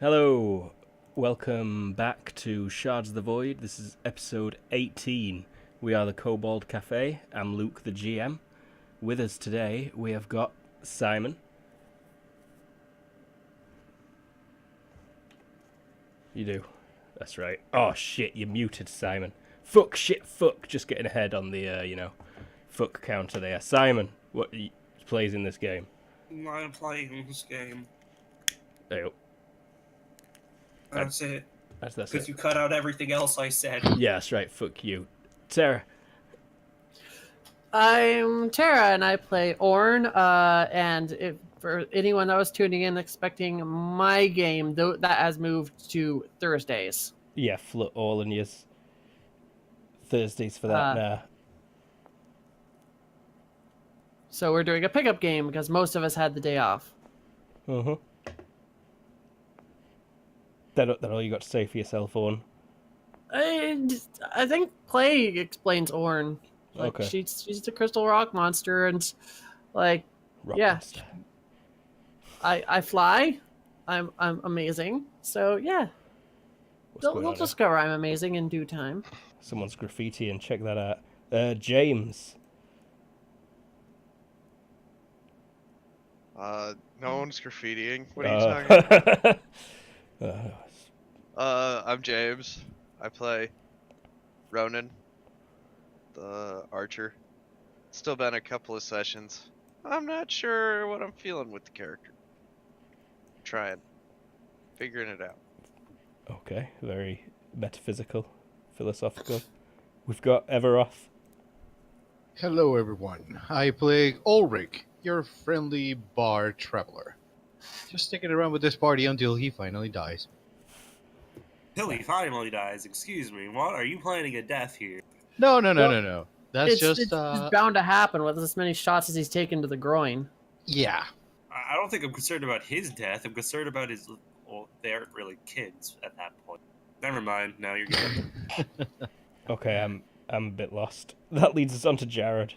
Hello, welcome back to Shards of the Void. This is episode 18. We are the Kobold Cafe. I'm Luke, the GM. With us today, we have got Simon. You do. That's right. Oh shit, you muted, Simon. Fuck, shit, fuck. Just getting ahead on the, fuck counter there. Simon, what plays in this game? I'm playing this game. There you go. That's it. That's Because it. you cut out everything else I said. Yeah, that's right. Fuck you. Sarah. I'm Tara, and I play Orn. For anyone that was tuning in expecting my game, that has moved to Thursdays. Yeah, flut all in yours. Thursdays for that. Nah. So we're doing a pickup game because most of us had the day off. Uh-huh. That all you got to say for yourself, Owen? I think play explains Orn. Like, Okay. She's the crystal rock monster, and like, Rock yeah, monster. I fly. I'm amazing. So yeah, What's going they'll on discover I'm amazing in due time. there? Someone's graffiti and check that out. James. No one's graffitiing. What are you talking about? I'm James. I play Ronan, the archer. Still been a couple of sessions. I'm not sure what I'm feeling with the character. Trying. Figuring it out. Okay, very metaphysical, philosophical. We've got Everoth. Hello everyone, I play Ulrich, your friendly bar traveler. Just sticking around with this party until he finally dies. Tilly finally dies. Excuse me. What? Are you planning a death here? No. That's It's bound to happen with as many shots as he's taken to the groin. Yeah. I don't think I'm concerned about his death. I'm concerned about his... Well, they aren't really kids at that point. Never mind. Now you're good. Okay, I'm a bit lost. That leads us on to Jared.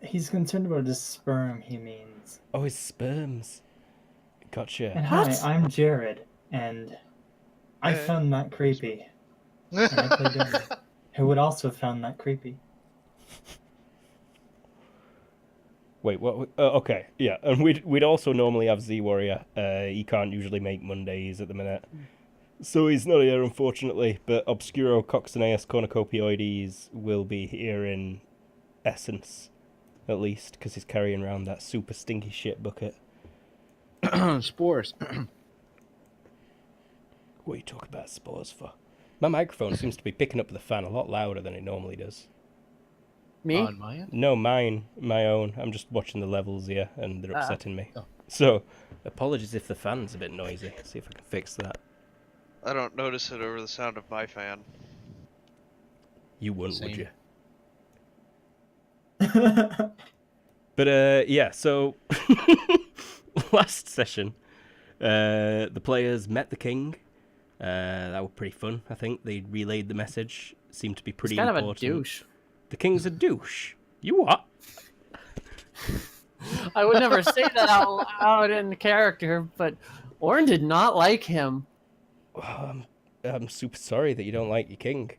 He's concerned about his sperm, he means. Oh, his sperms. Gotcha. And hi, What? I'm Jared, and I found that creepy. And I played him, who would also have found that creepy. Wait, what? Okay, yeah, and we'd also normally have Z Warrior. He can't usually make Mondays at the minute, so he's not here, unfortunately. But Obscuro Coccineus Cornucopioides will be here in essence, at least, because he's carrying around that super stinky shit bucket. Spores. What are you talking about spores for? My microphone seems to be picking up the fan a lot louder than it normally does. Me? On my end? No, my own. I'm just watching the levels here, and they're upsetting me. Oh. So, apologies if the fan's a bit noisy. See if I can fix that. I don't notice it over the sound of my fan. You wouldn't, would Same. you? But, yeah, so... last session, the players met the king. That was pretty fun, I think. They relayed the message. Seemed to be pretty He's kind important. of a douche. The king's a douche. You what? I would never say that out loud in character, but Orn did not like him. I'm super sorry that you don't like your king.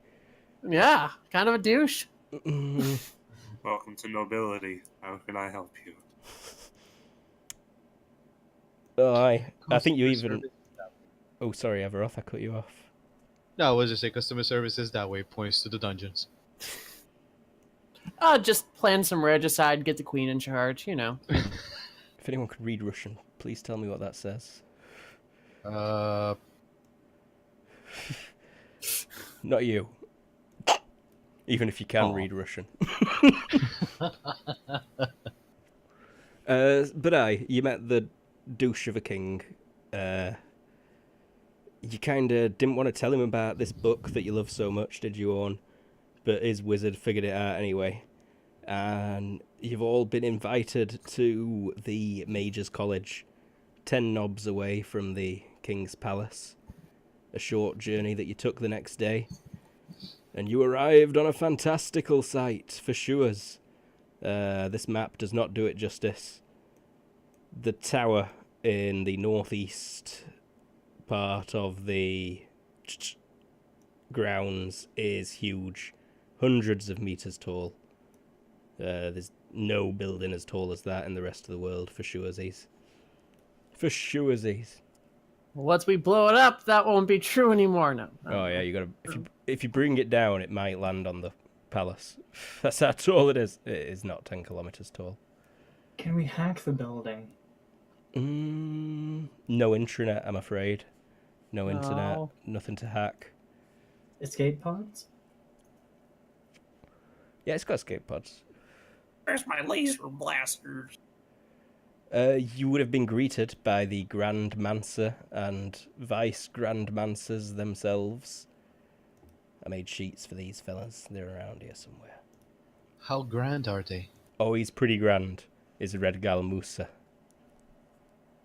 Yeah, kind of a douche. Welcome to nobility. How can I help you? Oh, I think you Customer even... service- Oh, sorry, Everoth, I cut you off. No, I was just saying customer services that way points to the dungeons. Just plan some regicide, get the queen in charge, you know. If anyone could read Russian, please tell me what that says. Not you. Even if you can Aw. read Russian. But you met the douche of a king. You kind of didn't want to tell him about this book that you love so much, did you, Orn? But his wizard figured it out anyway. And you've all been invited to the Mage's College, 10 knobs away from the King's Palace. A short journey that you took the next day. And you arrived on a fantastical sight, for sure. This map does not do it justice. The tower in the northeast part of the grounds is huge, hundreds of meters tall. There's no building as tall as that in the rest of the world, for surezies. For surezies. Once we blow it up, that won't be true anymore. No. Oh yeah, you gotta. If you bring it down, it might land on the palace. That's how tall it is. It is not 10 kilometers tall. Can we hack the building? No intranet, I'm afraid. No internet, No. nothing to hack. Escape pods? Yeah, it's got escape pods. Where's my laser blasters? You would have been greeted by the Grand Mancer and Vice Grand Mancers themselves. I made sheets for these fellas. They're around here somewhere. How grand are they? Oh, he's pretty grand. Is Redgal Musa.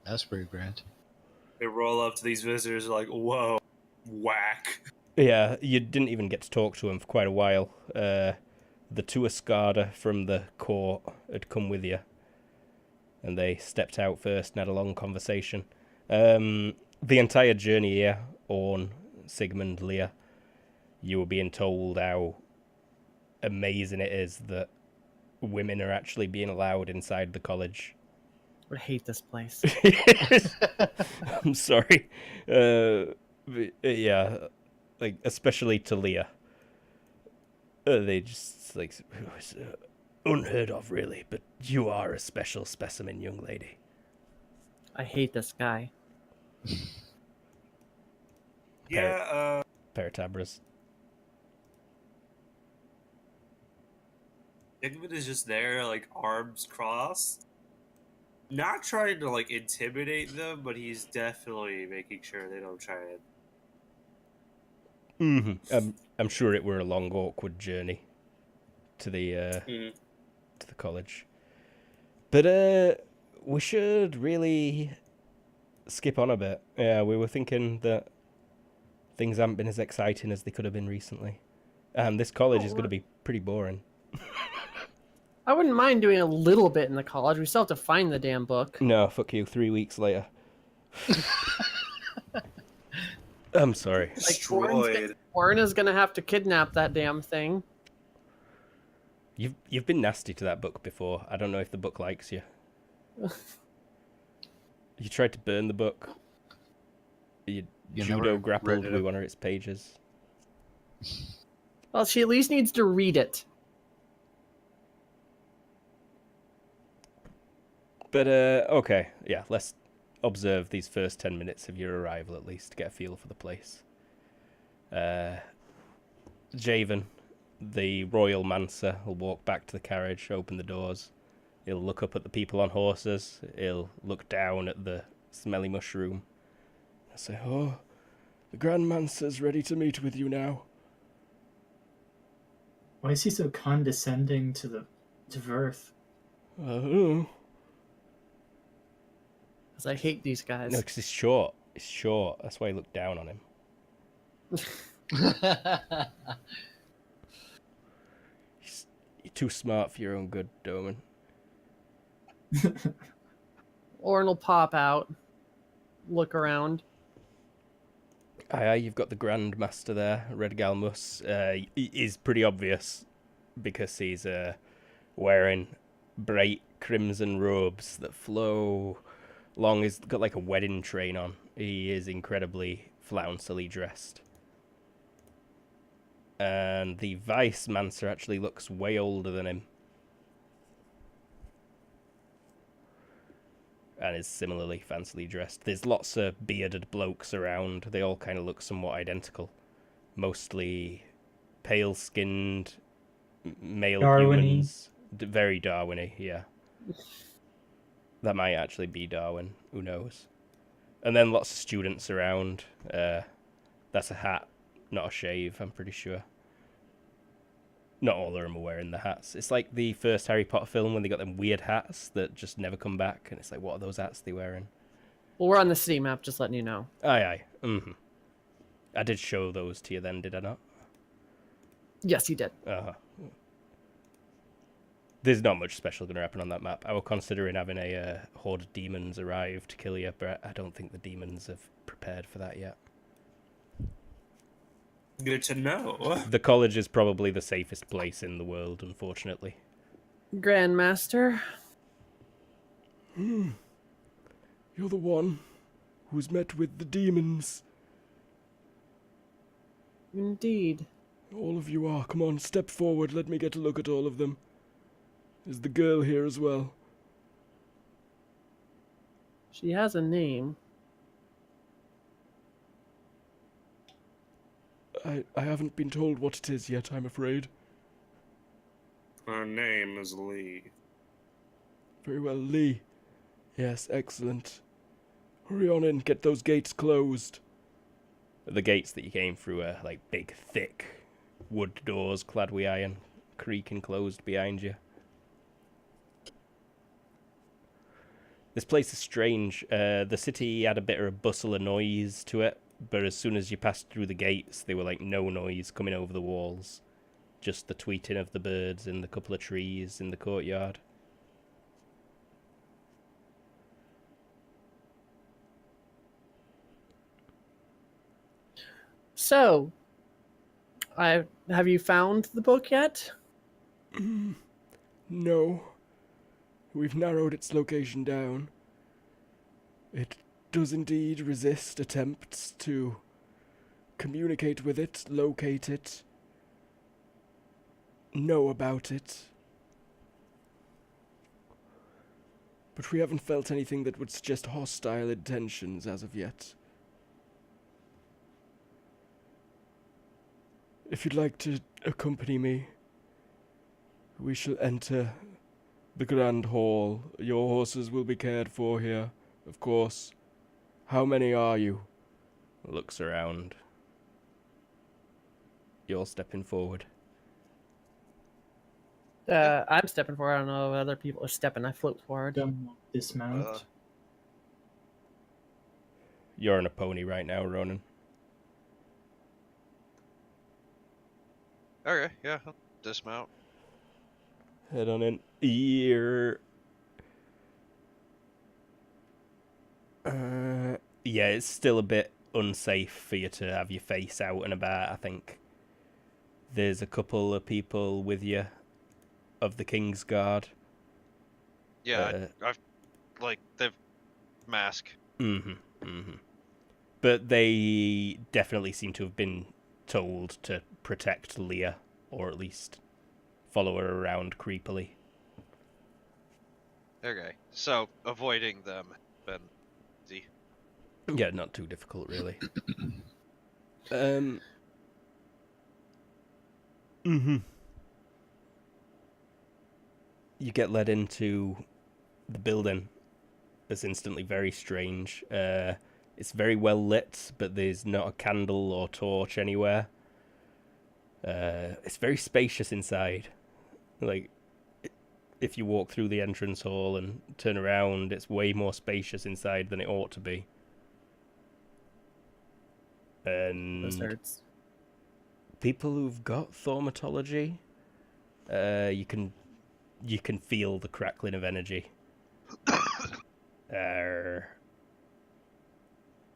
That's pretty grand. They roll up to these visitors like, whoa, whack. Yeah, you didn't even get to talk to him for quite a while. The two Escada from the court had come with you. And they stepped out first and had a long conversation. The entire journey here, Orn, Sigmund, Leah, you were being told how amazing it is that women are actually being allowed inside the college. I hate this place. I'm sorry. Yeah, like, especially to Leah. They just, like, it's unheard of, really, but you are a special specimen, young lady. I hate this guy. Yeah, Paratabras. Sigmund is just there, like, arms crossed. Not trying to, like, intimidate them, but he's definitely making sure they don't try it. I'm sure it were a long, awkward journey to the to the college, but we should really skip on a bit. Yeah, we were thinking that things haven't been as exciting as they could have been recently, and this college is going to be pretty boring. I wouldn't mind doing a little bit in the college. We still have to find the damn book. No, fuck you. 3 weeks later. I'm sorry. Destroyed. Warren is gonna have to kidnap that damn thing. You've been nasty to that book before. I don't know if the book likes you. You tried to burn the book. You judo never grappled read it with up. one of its pages. Well, she at least needs to read it. But, okay. Yeah, let's observe these first 10 minutes of your arrival, at least, to get a feel for the place. Javen, the royal mancer, will walk back to the carriage, open the doors. He'll look up at the people on horses. He'll look down at the smelly mushroom. He'll say, "Oh, the Grand Mancer's ready to meet with you now." Why is he so condescending to Verth? Oh. Because I hate these guys. No, because he's short. He's short. That's why he looked down on him. You're too smart for your own good, Doman. Orn will pop out, look around. Aye, you've got the Grand Master there, Red Galmus. He is pretty obvious because he's wearing bright crimson robes that flow long. He's got like a wedding train on. He is incredibly flouncily dressed. And the Vice Mancer actually looks way older than him. And is similarly fancily dressed. There's lots of bearded blokes around. They all kind of look somewhat identical. Mostly pale-skinned male Darwin-y. humans. Very Darwin-y, yeah. That might actually be Darwin. Who knows? And then lots of students around. That's a hat, not a shave, I'm pretty sure. Not all of them are wearing the hats. It's like the first Harry Potter film when they got them weird hats that just never come back. And it's like, what are those hats they wearing? Well, we're on the city map, just letting you know. Aye. I did show those to you then, did I not? Yes, you did. Uh-huh. There's not much special going to happen on that map. I was considering having a horde of demons arrive to kill you, but I don't think the demons have prepared for that yet. Good to know. The college is probably the safest place in the world, unfortunately. Grandmaster. You're the one who's met with the demons. Indeed. All of you are. Come on, step forward. Let me get a look at all of them. There's the girl here as well. She has a name. I haven't been told what it is yet, I'm afraid. Her name is Lee. Very well, Lee. Yes, excellent. Hurry on in, get those gates closed. The gates that you came through are like big, thick wood doors clad with iron, creaking closed behind you. This place is strange. The city had a bit of a bustle of noise to it, but as soon as you passed through the gates, there were like no noise coming over the walls. Just the tweeting of the birds and the couple of trees in the courtyard. So, have you found the book yet? No. We've narrowed its location down. It does indeed resist attempts to communicate with it, locate it, know about it. But we haven't felt anything that would suggest hostile intentions as of yet. If you'd like to accompany me, we shall enter the Grand Hall. Your horses will be cared for here, of course. How many are you? Looks around. You're stepping forward. I'm stepping forward. I don't know if other people are stepping. I float forward. Don't dismount. You're on a pony right now, Ronan. Okay, yeah, I'll dismount. Head on in. Ear. Yeah, it's still a bit unsafe for you to have your face out and about, I think. There's a couple of people with you of the King's Guard. Yeah, I've like they've mask. But they definitely seem to have been told to protect Leah, or at least follow her around creepily. Okay, so avoiding them been easy. Yeah, not too difficult, really. You get led into the building. It's instantly very strange. It's very well lit, but there's not a candle or torch anywhere. It's very spacious inside. Like, if you walk through the entrance hall and turn around, it's way more spacious inside than it ought to be. And Lizards. people who've got thaumatology, you can feel the crackling of energy.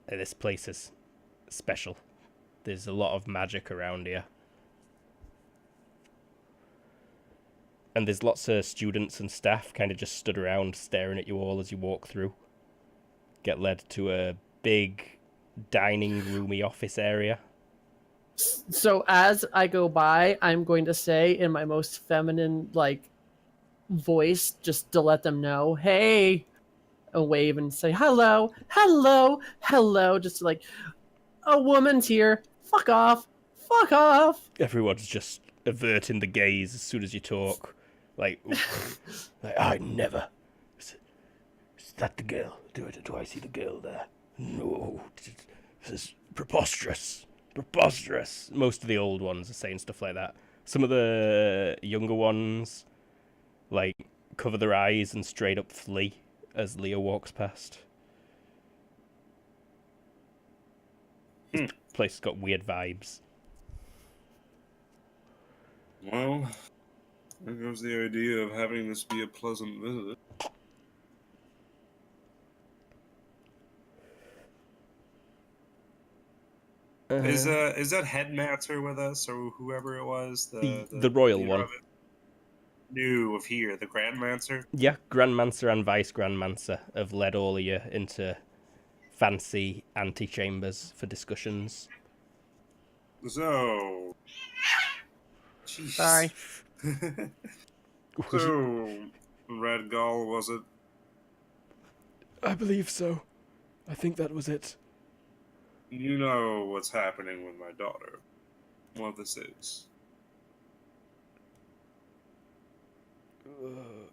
This place is special. There's a lot of magic around here. And there's lots of students and staff kind of just stood around staring at you all as you walk through. Get led to a big dining roomy office area. So as I go by, I'm going to say in my most feminine voice, just to let them know, hey, and wave and say hello, hello, hello, just like a woman's here. Fuck off, fuck off. Everyone's just averting the gaze as soon as you talk. Like I never. Is that the girl? Do I see the girl there? No, this is preposterous. Preposterous. Most of the old ones are saying stuff like that. Some of the younger ones, cover their eyes and straight up flee as Leah walks past. This place has got weird vibes. Well, There goes the idea of having this be a pleasant visit. Is that headmaster with us, or whoever it was? The royal leader one. of it? New of here, the Grandmancer. Yeah, Grandmancer and Vice Grandmancer have led all of you into fancy antechambers for discussions. So, jeez. Sorry. So, Red Gull, was it? I believe so. I think that was it. You know what's happening with my daughter. What this is.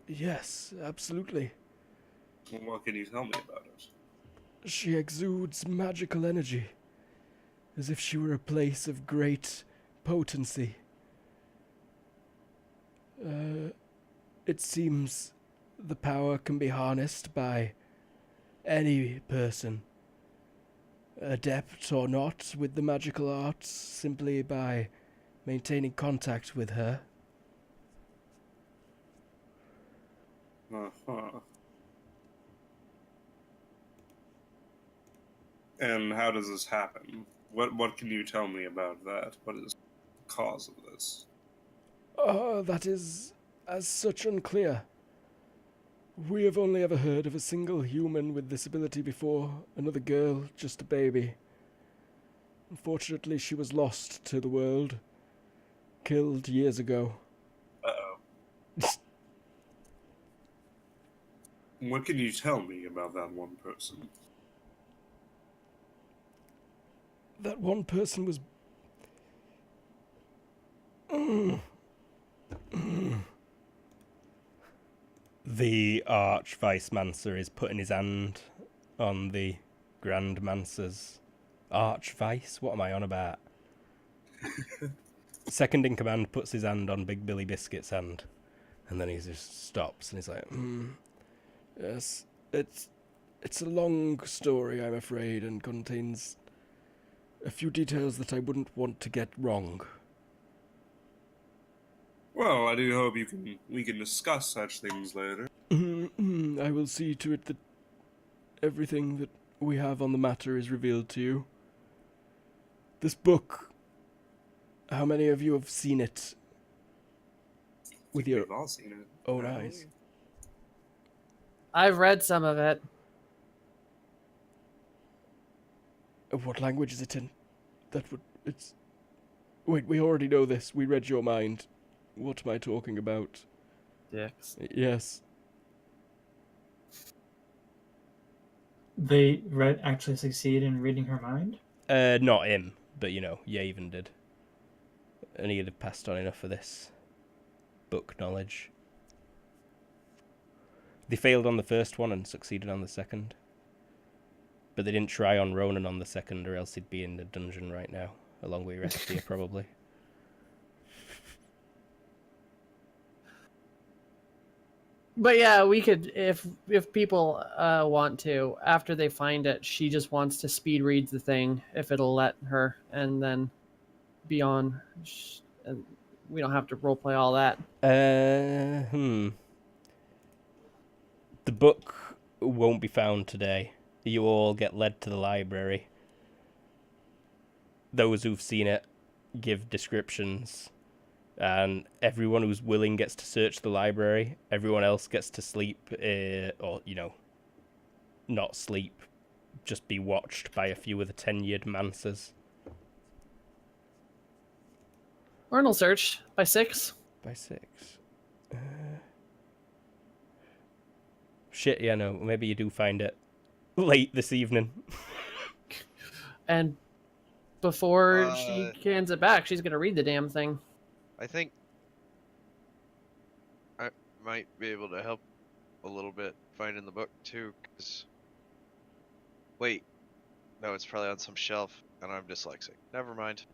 Yes, absolutely. What can you tell me about it? She exudes magical energy, as if she were a place of great potency. It seems the power can be harnessed by any person, adept or not with the magical arts, simply by maintaining contact with her. Uh-huh. And how does this happen? What can you tell me about that? What is the cause of this? That is as such unclear. We have only ever heard of a single human with this ability before, another girl, just a baby. Unfortunately, she was lost to the world, killed years ago. Uh-oh. What can you tell me about that one person? That one person was... The Arch-Vice-Mancer is putting his hand on the Grand Mancer's... Arch-Vice? What am I on about? Second in command puts his hand on Big Billy Biscuit's hand, and then he just stops, and he's like, yes, it's a long story, I'm afraid, and contains a few details that I wouldn't want to get wrong. Well, I do hope we can discuss such things later. I will see to it that everything that we have on the matter is revealed to you. This book, how many of you have seen it with your We've all seen it. own eyes? I've read some of it. What language is it in? It's... Wait, we already know this. We read your mind. What am I talking about? Dicks. Yes. They actually succeed in reading her mind? Not him, but Yavin did. And he'd have passed on enough of this book knowledge. They failed on the first one and succeeded on the second. But they didn't try on Ronan on the second, or else he'd be in the dungeon right now, along with Restia, probably. But yeah, we could, if people want to, after they find it, she just wants to speed read the thing, if it'll let her, and then be on. And we don't have to roleplay all that. The book won't be found today. You all get led to the library. Those who've seen it give descriptions. And everyone who's willing gets to search the library. Everyone else gets to sleep, or, not sleep. Just be watched by a few of the tenured Mancers. Arnold search by 6. By 6. Shit, yeah, no. Maybe you do find it late this evening. And before she hands it back, she's going to read the damn thing. I think I might be able to help a little bit finding the book too, because... Wait. No, it's probably on some shelf, and I'm dyslexic. Never mind.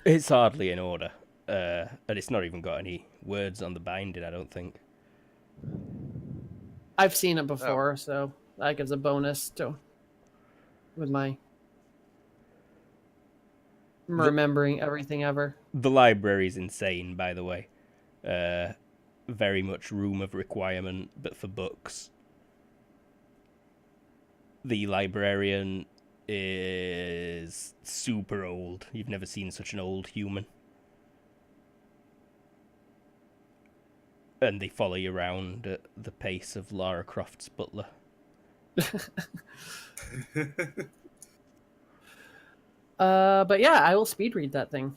It's hardly in order. And it's not even got any words on the binding, I don't think. I've seen it before, so that gives a bonus to with my remembering everything ever. The library's insane, by the way. very much room of requirement, but for books. The librarian is super old. You've never seen such an old human. And they follow you around at the pace of Lara Croft's butler. But yeah, I will speed read that thing.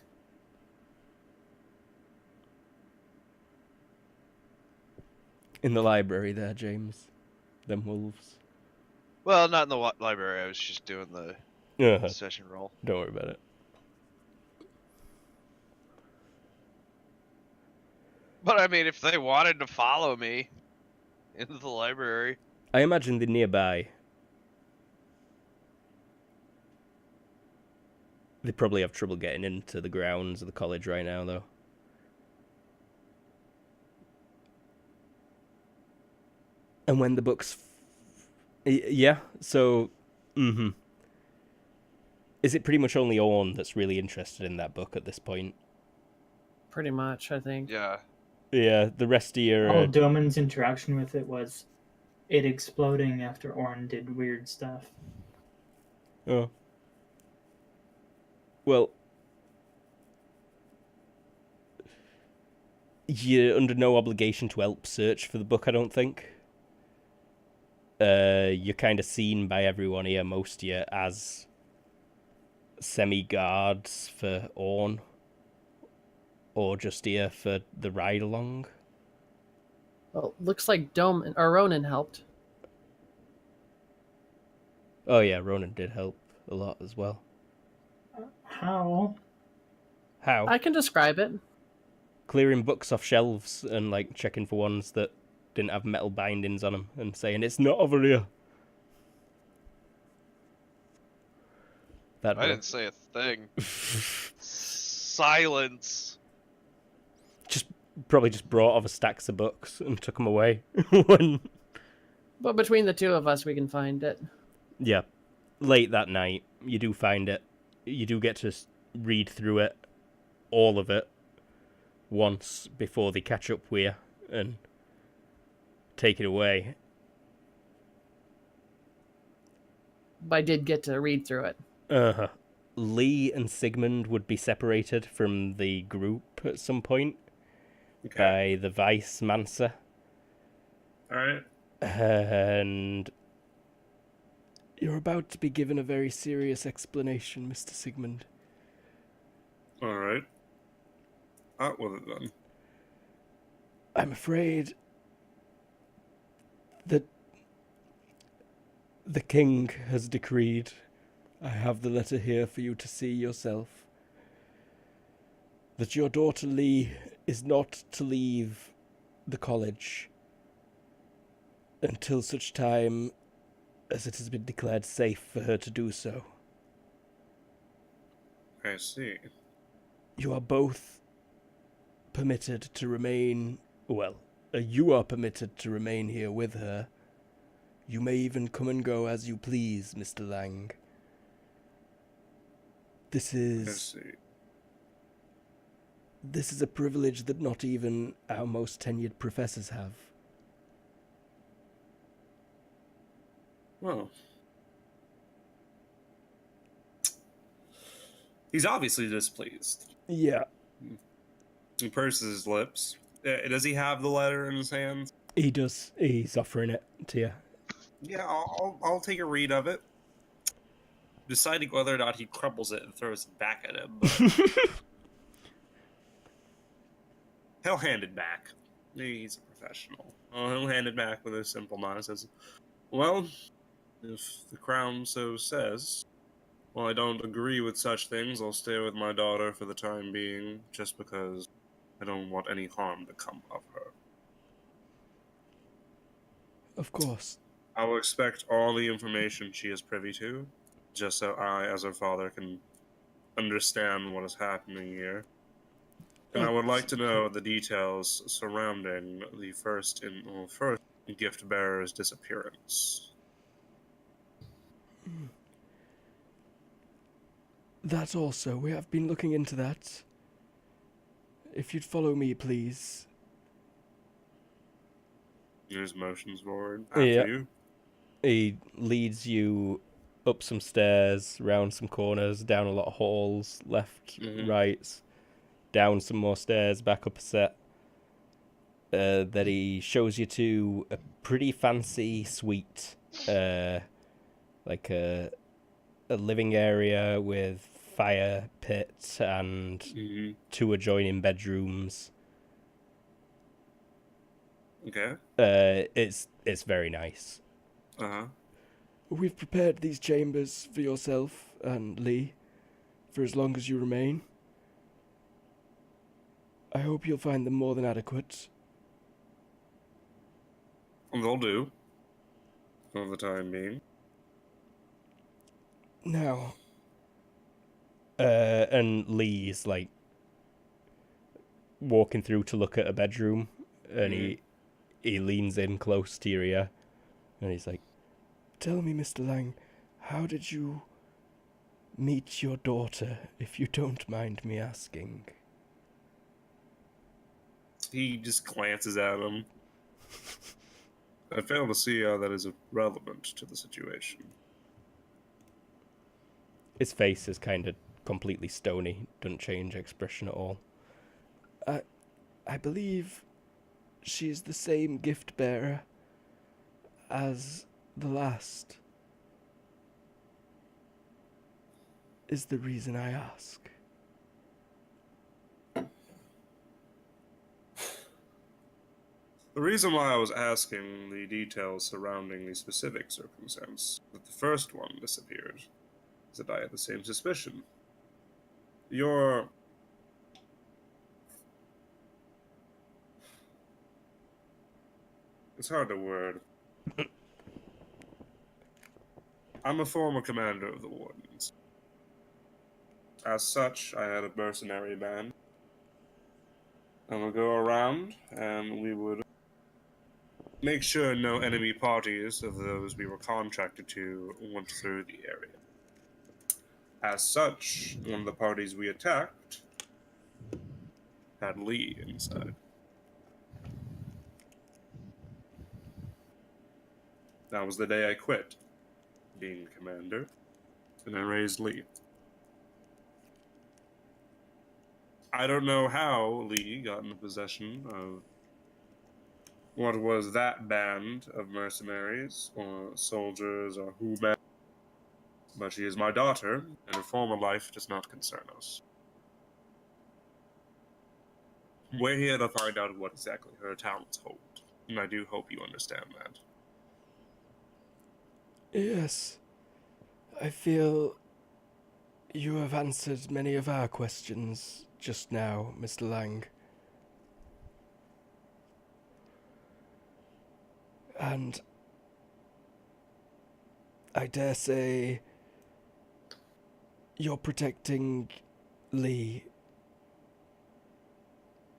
In the library there, James. Them wolves. Well, not in the library. I was just doing the session roll. Don't worry about it. But I mean, if they wanted to follow me into the library, I imagine they're nearby. They probably have trouble getting into the grounds of the college right now, though. And when the books... yeah, so... Is it pretty much only Orn that's really interested in that book at this point? Pretty much, I think. yeah. Yeah, the rest of your... All Doman's interaction with it was it exploding after Orn did weird stuff. Oh. Well... You're under no obligation to help search for the book, I don't think. You're kind of seen by everyone here, most of you, as semi-guards for Orn. Or just here for the ride-along. Well, looks like Ronan helped. Oh yeah, Ronan did help a lot as well. How? How? I can describe it. Clearing books off shelves and like checking for ones that didn't have metal bindings on them and saying it's not over here. That I didn't say a thing. Silence. Probably just brought over stacks of books and took them away. when... But between the two of us, we can find it. Yeah. Late that night, you do find it. You do get to read through it, all of it, once before they catch up with you and take it away. But I did get to read through it. Uh-huh. Lee and Sigmund would be separated from the group at some point by the Vice Mansa. Alright. And you're about to be given a very serious explanation, Mr. Sigmund. Alright. Out with it then. I'm afraid that the king has decreed. I have the letter here for you to see yourself. That your daughter Lee is not to leave the college until such time as it has been declared safe for her to do so. I see. You are both permitted to remain... Well, you are permitted to remain here with her. You may even come and go as you please, Mr. Lang. This I is... see. This is a privilege that not even our most tenured professors have. Well. He's obviously displeased. Yeah, He purses his lips. Does he have the letter in his hands? he does. He's offering it to you. Yeah, I'll take a read of it. Deciding whether or not he crumbles it and throws it back at him. But he'll hand it back. He's a professional. He'll hand it back with a simple nod. Says, well, if the crown so says, well, I don't agree with such things. I'll stay with my daughter for the time being, just because I don't want any harm to come of her. Of course. I will expect all the information she is privy to, just so I, as her father, can understand what is happening here. And I would like to know the details surrounding the first gift bearer's disappearance. That also, we have been looking into that. If you'd follow me, please. There's motions forward. After Yeah. you. He leads you up some stairs, round some corners, down a lot of halls, left, right, down some more stairs, back up a set. Then he shows you to a pretty fancy suite, like a living area with fire pit and 2 adjoining bedrooms. Okay. It's very nice. Uh-huh. We've prepared these chambers for yourself and Lee for as long as you remain. I hope you'll find them more than adequate. They'll do. For the time being. Now, and Lee's like walking through to look at a bedroom, and he leans in close to your ear, and he's like, "Tell me, Mr. Lang, how did you meet your daughter, if you don't mind me asking?" He just glances at him. I fail to see how that is relevant to the situation. His face is kind of completely stony, doesn't change expression at all. I believe she's the same gift bearer as the last. Is the reason I ask. The reason why I was asking the details surrounding the specific circumstance that the first one disappeared is that I had the same suspicion. It's hard to word. I'm a former commander of the Wardens. As such, I had a mercenary band. And we'd go around, and we would make sure no enemy parties of those we were contracted to went through the area. As such, one of the parties we attacked had Lee inside. That was the day I quit being commander, and I raised Lee. I don't know how Lee got in possession of what was that band of mercenaries, or soldiers, or whomever, but she is my daughter, and her former life does not concern us. We're here to find out what exactly her talents hold, and I do hope you understand that. Yes, I feel you have answered many of our questions just now, Mr. Lang. And I dare say you're protecting Lee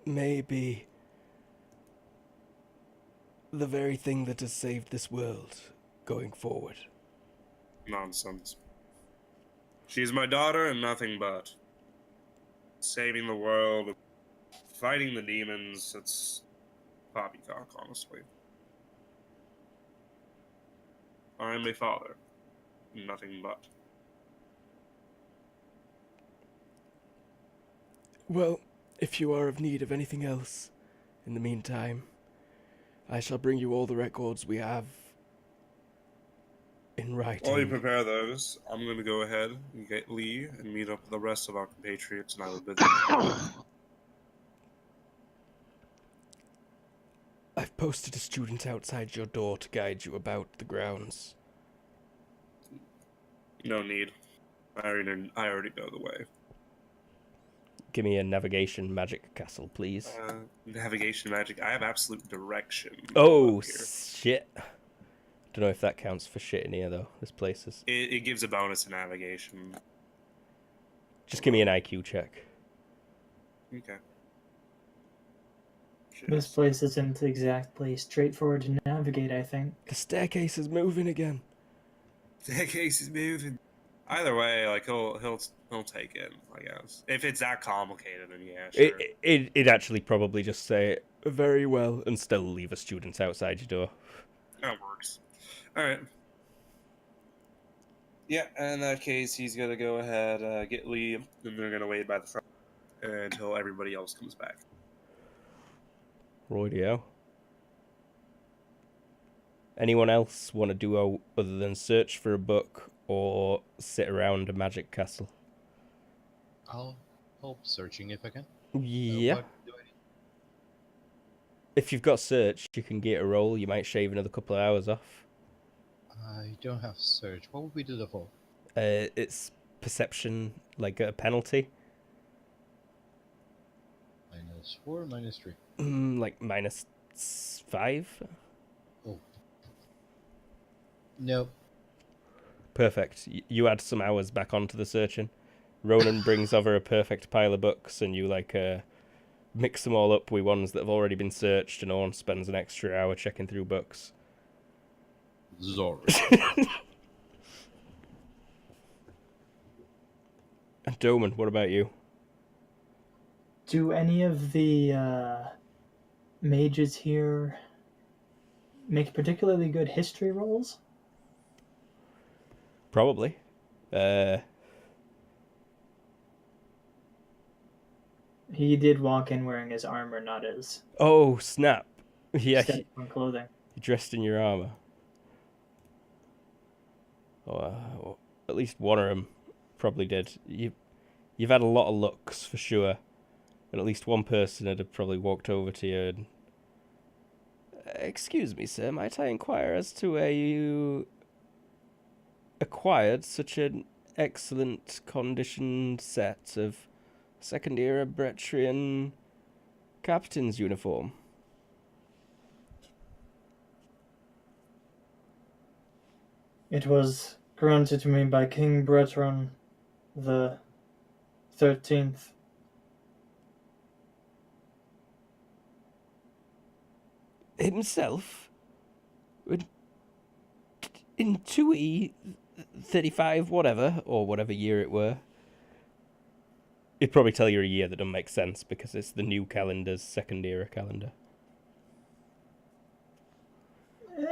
may be the very thing that has saved this world going forward. Nonsense. She's my daughter and nothing but. Saving the world, fighting the demons, it's poppycock, honestly. I'm a father, nothing but. Well, if you are of need of anything else, in the meantime, I shall bring you all the records we have in writing. While you prepare those, I'm going to go ahead and get Lee and meet up with the rest of our compatriots, and I will bid them farewell. I've posted a student outside your door to guide you about the grounds. No need. I already know the way. Give me a navigation magic castle, please. Navigation magic. I have absolute direction. Oh, up here. shit. Don't know if that counts for shit in here, though. This place is... It gives a bonus to navigation. Just give me an IQ check. Okay. This place isn't exactly straightforward to navigate, I think. The staircase is moving again. Staircase is moving. Either way, like he'll take it, I guess. If it's that complicated, then yeah, sure. It'd actually probably just say, Very well. And still leave a student outside your door. That works. All right. Yeah, in that case, he's gonna go ahead, get Lee, and they're gonna wait by the front until everybody else comes back. Roydio. Anyone else want to do other than search for a book or sit around a magic castle? I'll help searching if I can. Yeah. What do I need? If you've got search, you can get a roll. You might shave another couple of hours off. I don't have search. What would we do the for? It's perception, like a penalty. -4, -3. Like -5. Oh. Nope. Perfect. You add some hours back onto the searching. Ronan brings over a perfect pile of books, and you mix them all up with ones that have already been searched, and Orn spends an extra hour checking through books. Zor. And Doman, what about you? Do any of the mages here make particularly good history rolls? Probably. He did walk in wearing his armor, not his Oh, snap. Yeah, stepping clothing. you dressed in your armor. Oh, at least one of them probably did. You've had a lot of looks, for sure. And at least one person had probably walked over to you and... Excuse me, sir, might I inquire as to where you acquired such an excellent conditioned set of second-era Bretrian captain's uniform? It was granted to me by King Bretron the 13th. Himself? In 2E35 whatever, or whatever year it were. He'd probably tell you a year that doesn't make sense, because it's the new calendar's second-era calendar.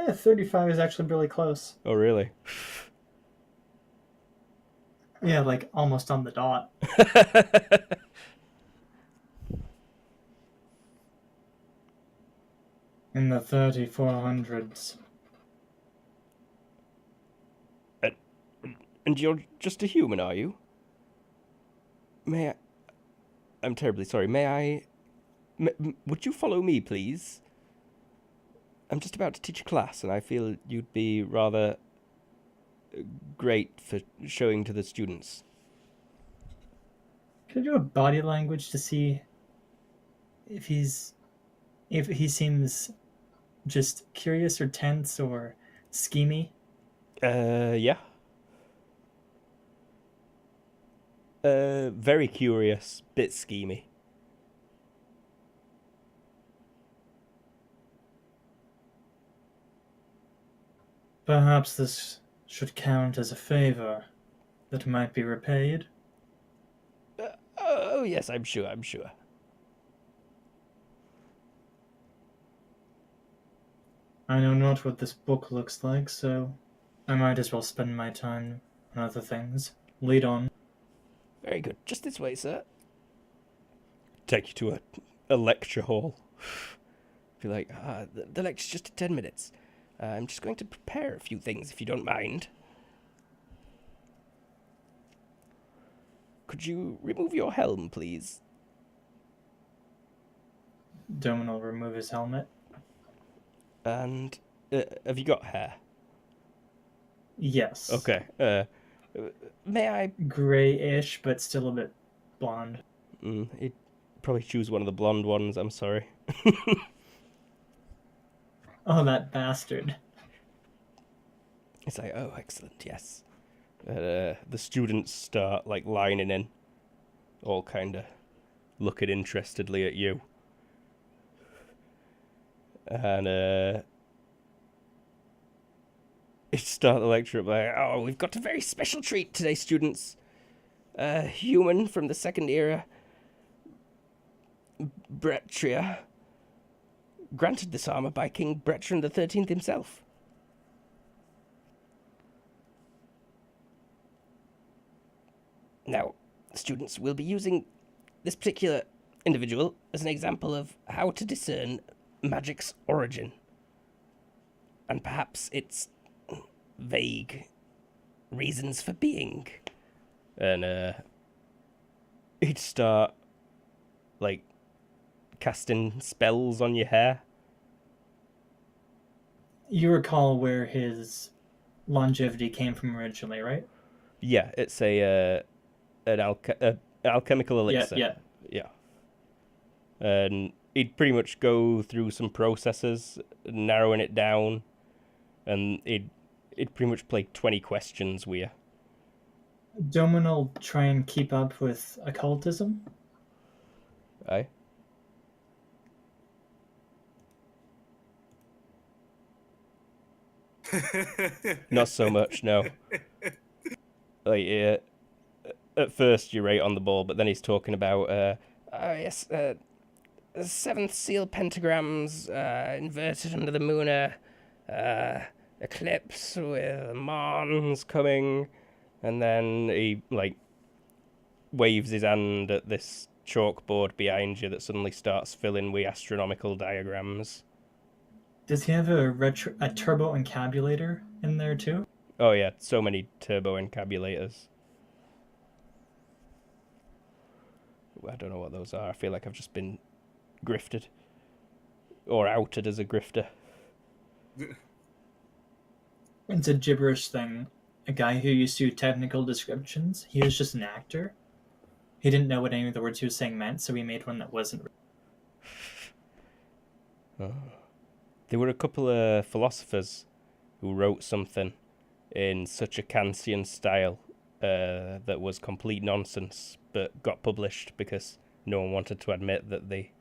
35 is actually really close. Oh, really? Yeah, like almost on the dot. In the 3400s. And you're just a human, are you? I'm terribly sorry. Would you follow me, please? I'm just about to teach a class, and I feel you'd be rather great for showing to the students. Could I do a body language to see if he seems just curious or tense or schemy? Yeah. Very curious, bit schemy. Perhaps this should count as a favor that might be repaid. Oh, yes, I'm sure. I know not what this book looks like, so I might as well spend my time on other things. Lead on. Very good. Just this way, sir. Take you to a lecture hall. Be like, the lecture's just in 10 minutes. I'm just going to prepare a few things, if you don't mind. Could you remove your helm, please? Doman will remove his helmet. And have you got hair? Yes. Okay. May I? Grayish, but still a bit blonde. He'd probably choose one of the blonde ones. I'm sorry. Oh, that bastard. It's like, oh, excellent, yes. The students start lining in, all kind of looking interestedly at you. And it start the lecture up like, oh, we've got a very special treat today, students. A human from the second era, Bretria, granted this armor by King Bertrand XIII himself. Now, students will be using this particular individual as an example of how to discern magic's origin, and perhaps its vague reasons for being. And he'd start like casting spells on your hair. You recall where his longevity came from originally, right? Yeah, it's an alchemical elixir. Yeah. Yeah. And he'd pretty much go through some processes, narrowing it down, and he'd pretty much play 20 questions with you. Doman will try and keep up with occultism. Aye. Not so much, no. Like, at first you're right on the ball, but then he's talking about, seventh seal pentagrams, inverted under the moon, eclipse with Mons coming, and then he, like, waves his hand at this chalkboard behind you that suddenly starts filling with astronomical diagrams. Does he have a turbo encabulator in there too? Oh yeah, so many turbo encabulators. I don't know what those are. I feel like I've just been grifted. Or outed as a grifter. It's a gibberish thing. A guy who used to do technical descriptions, he was just an actor. He didn't know what any of the words he was saying meant, so he made one that wasn't. Oh. There were a couple of philosophers who wrote something in such a Kantian style that was complete nonsense, but got published because no one wanted to admit that they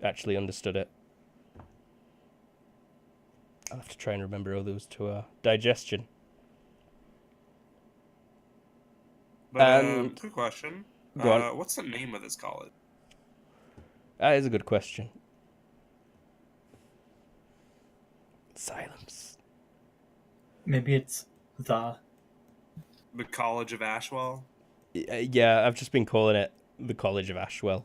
actually understood it. I'll have to try and remember who those two are. Digestion. But, quick question. Go on. What's the name of this college? That is a good question. Silence. Maybe it's the. The College of Ashwell? Yeah, I've just been calling it the College of Ashwell.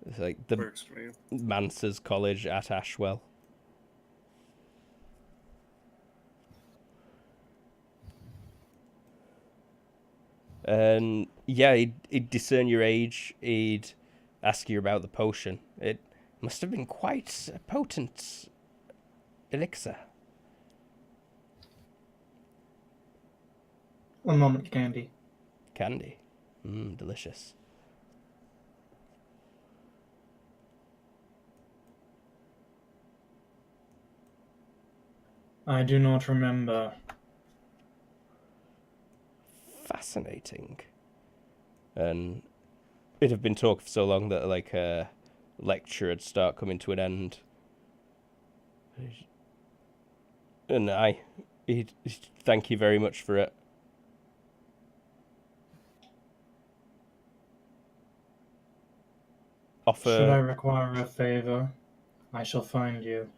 It's like the Works for me. Mansa's College at Ashwell. And yeah, he'd discern your age. He'd ask you about the potion. It must have been quite a potent elixir. One moment, Candy. Candy. Delicious. I do not remember. Fascinating. And it had been talked for so long that like a lecture would start coming to an end. And he'd thank you very much for it. Should I require a favor, I shall find you.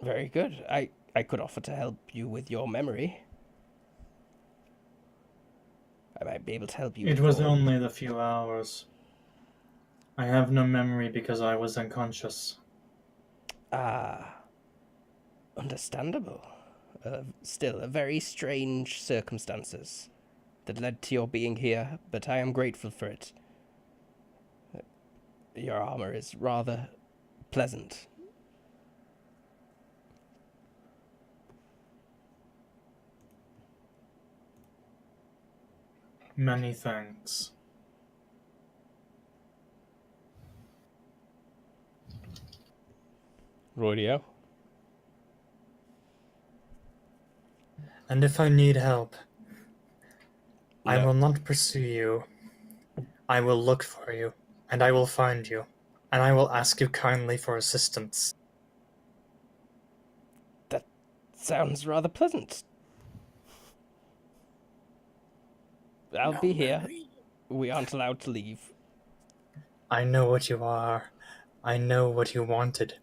Very good. I could offer to help you with your memory. I might be able to help you. It was only the few hours. I have no memory because I was unconscious. Ah. Understandable. Still, a very strange circumstances that led to your being here, but I am grateful for it. Your armor is rather pleasant. Many thanks. Rodio? And if I need help, I No. will not pursue you. I will look for you, and I will find you, and I will ask you kindly for assistance. That sounds rather pleasant. I'll be here. We aren't allowed to leave. I know what you are. I know what you wanted.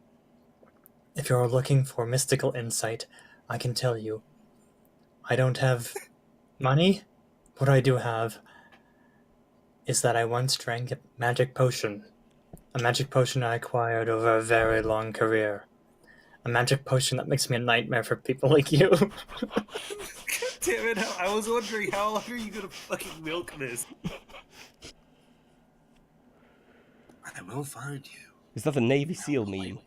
If you're looking for mystical insight, I can tell you. I don't have money. What I do have is that I once drank a magic potion. A magic potion I acquired over a very long career. A magic potion that makes me a nightmare for people like you. God damn it! I was wondering how long are you gonna fucking milk this? I will find you. Is that the Navy SEAL meme?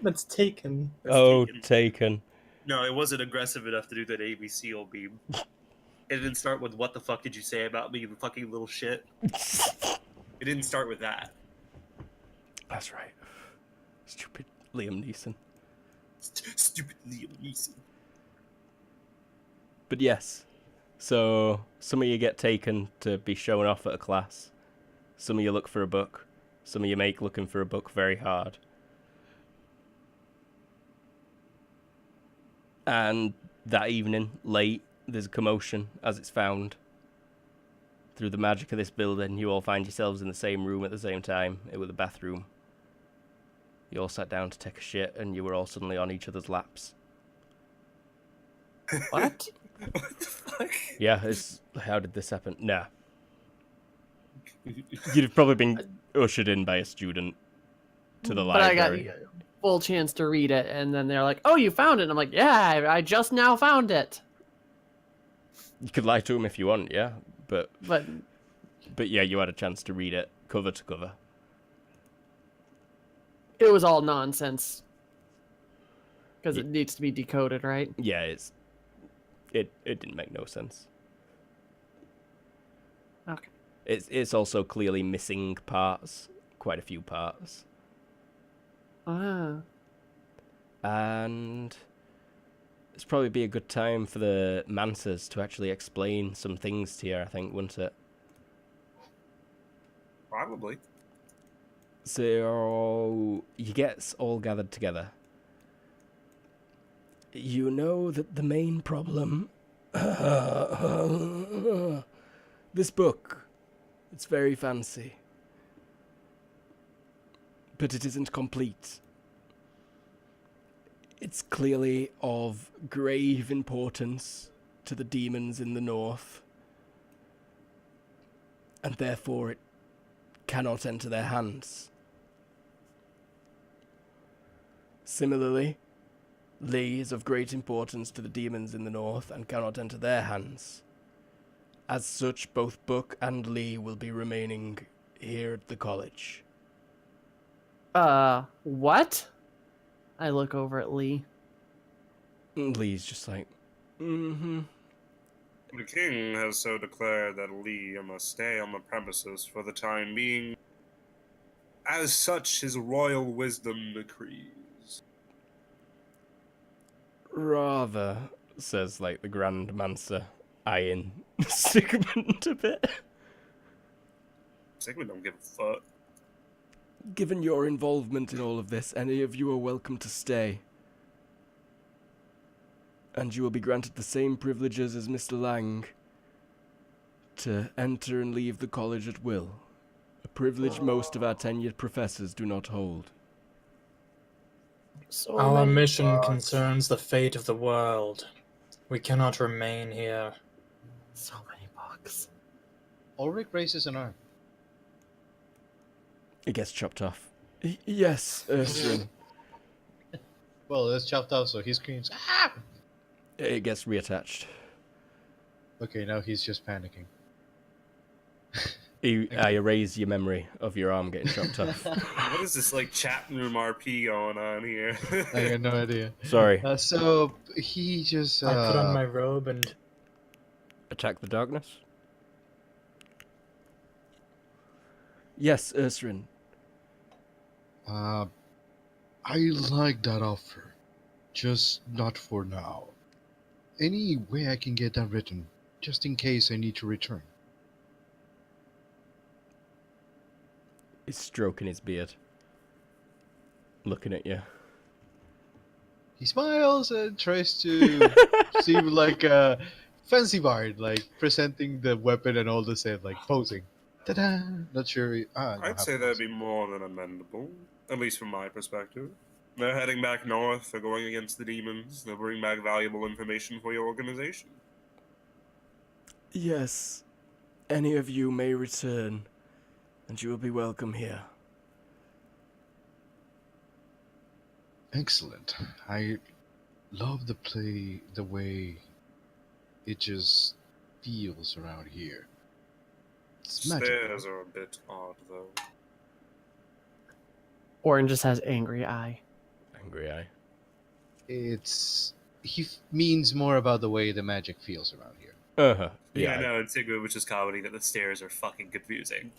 That's taken. Oh, taken. No, it wasn't aggressive enough to do that Navy SEAL meme. It didn't start with "What the fuck did you say about me, you fucking little shit." It didn't start with that. That's right. Stupid Liam Neeson. Stupid Liam Neeson. But yes, so some of you get taken to be shown off at a class. Some of you look for a book. Some of you make looking for a book very hard. And that evening, late, there's a commotion as it's found. Through the magic of this building, you all find yourselves in the same room at the same time. It was the bathroom. You all sat down to take a shit, and you were all suddenly on each other's laps. What? What the fuck? Yeah, how did this happen? Nah. You'd have probably been ushered in by a student to the But I library. got full chance to read it, and then they're like, "Oh, you found it." And I'm like, "Yeah, I just now found it." You could lie to him if you want, yeah. But yeah, you had a chance to read it cover to cover. It was all nonsense because it needs to be decoded, right? Yeah, it didn't make no sense. Okay. It's also clearly missing parts, quite a few parts. Ah. And it's probably be a good time for the Mansers to actually explain some things to you, I think, wouldn't it? Probably. So you get all gathered together. You know that the main problem... this book, it's very fancy. But it isn't complete. It's clearly of grave importance to the demons in the north, and therefore it cannot enter their hands. Similarly, Lee is of great importance to the demons in the north and cannot enter their hands. As such, both Buck and Lee will be remaining here at the college. What? I look over at Lee. And Lee's just like, mm-hmm. The king has so declared that Lee must stay on the premises for the time being. As such, his royal wisdom decrees. Rather, says, like, the Grand Mancer, eyeing Sigmund a bit. Sigmund don't give a fuck. Given your involvement in all of this, any of you are welcome to stay. And you will be granted the same privileges as Mr. Lang to enter and leave the college at will. A privilege most of our tenured professors do not hold. So Our many mission bugs. concerns the fate of the world. We cannot remain here. So many bugs. Ulrich raises an arm. It gets chopped off. Yes, Ursrin. Well, it's chopped off, so he screams, "Ah!" It gets reattached. Okay, now he's just panicking. I erase your memory of your arm getting chopped off. What is this, like, chat room RP going on here? I have no idea. Sorry. So he just. I put on my robe and Attack the darkness? Yes, Ursrin. I like that offer, just not for now. Any way I can get that written, just in case I need to return. He's stroking his beard. Looking at you. He smiles and tries to seem like a fancy bard, like presenting the weapon and all the same, like posing. Ta-da! Not sure. I don't I'd have say to that'd be more than amendable, at least from my perspective. They're heading back north, they're going against the demons, they'll bring back valuable information for your organization. Yes, any of you may return, and you will be welcome here. Excellent. I love the way it just feels around here. It's magical. Stairs are a bit odd, though. Orin just has angry eye. Angry eye. Means more about the way the magic feels around here. Uh-huh. Yeah, no, it's Sigma, which is comedy, that the stairs are fucking confusing.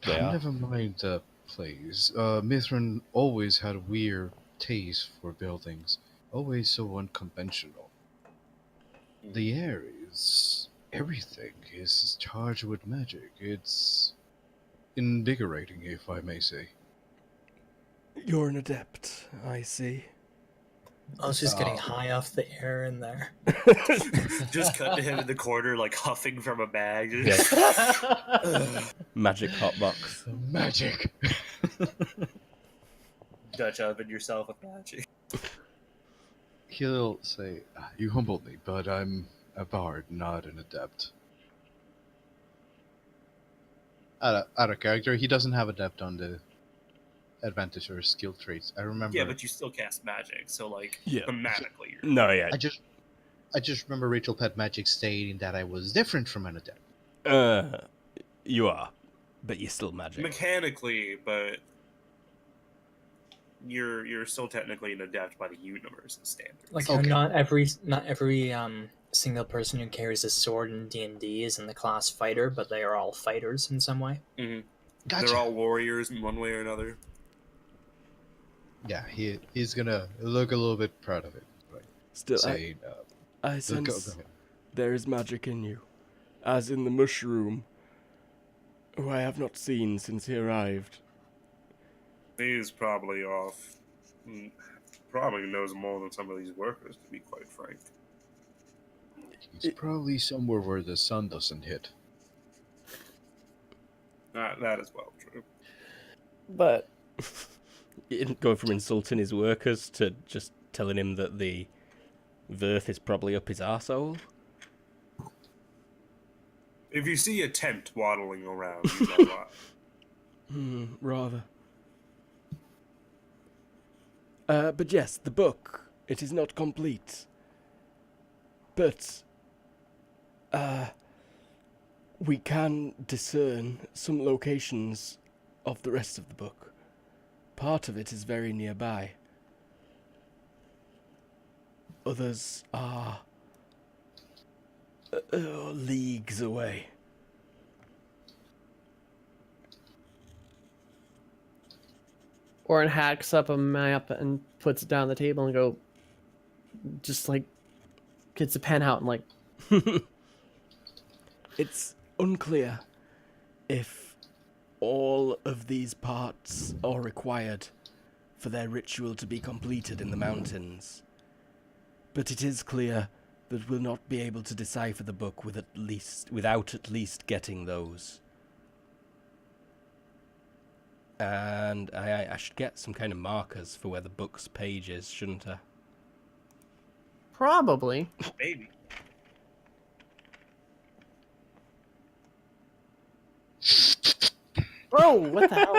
They are. Never mind the place. Mithrin always had a weird taste for buildings, always so unconventional. The air is everything is charged with magic. It's invigorating, if I may say. You're an adept, I see. I was just getting high off the air in there. Just cut to him in the corner, like huffing from a bag. Magic hotbox. Magic. Dutch oven yourself with magic. He'll say, "You humbled me, but I'm a bard, not an adept." Out of character, he doesn't have adept on the advantage or skill traits. I remember. Yeah, but you still cast magic, so like thematically, you're... No, yeah. I just remember Rachel Pet Magic stating that I was different from an adept. You are, but you're still magic. mechanically, but you're still technically an adept by the universe's standards. Like Okay. not every single person who carries a sword in D&D is in the class fighter, but they are all fighters in some way. Gotcha. They're all warriors in one way or another. Yeah, he's gonna look a little bit proud of it. Right? Still, Saying, I go sense ahead. there is magic in you, as in the mushroom, who I have not seen since he arrived. He's probably off. Probably knows more than some of these workers, to be quite frank. He's probably somewhere where the sun doesn't hit. That is well true. But going from insulting his workers to just telling him that the Verth is probably up his arsehole. If you see a tent waddling around, you know why. Rather. But yes, the book, it is not complete. But, we can discern some locations of the rest of the book. Part of it is very nearby. Others are leagues away. Orin hacks up a map and puts it down on the table and go, just like, gets a pen out and like, It's unclear if all of these parts are required for their ritual to be completed in the mountains. But it is clear that we'll not be able to decipher the book without at least getting those. And I should get some kind of markers for where the book's page is, shouldn't I? probably. Maybe. Bro, what the hell?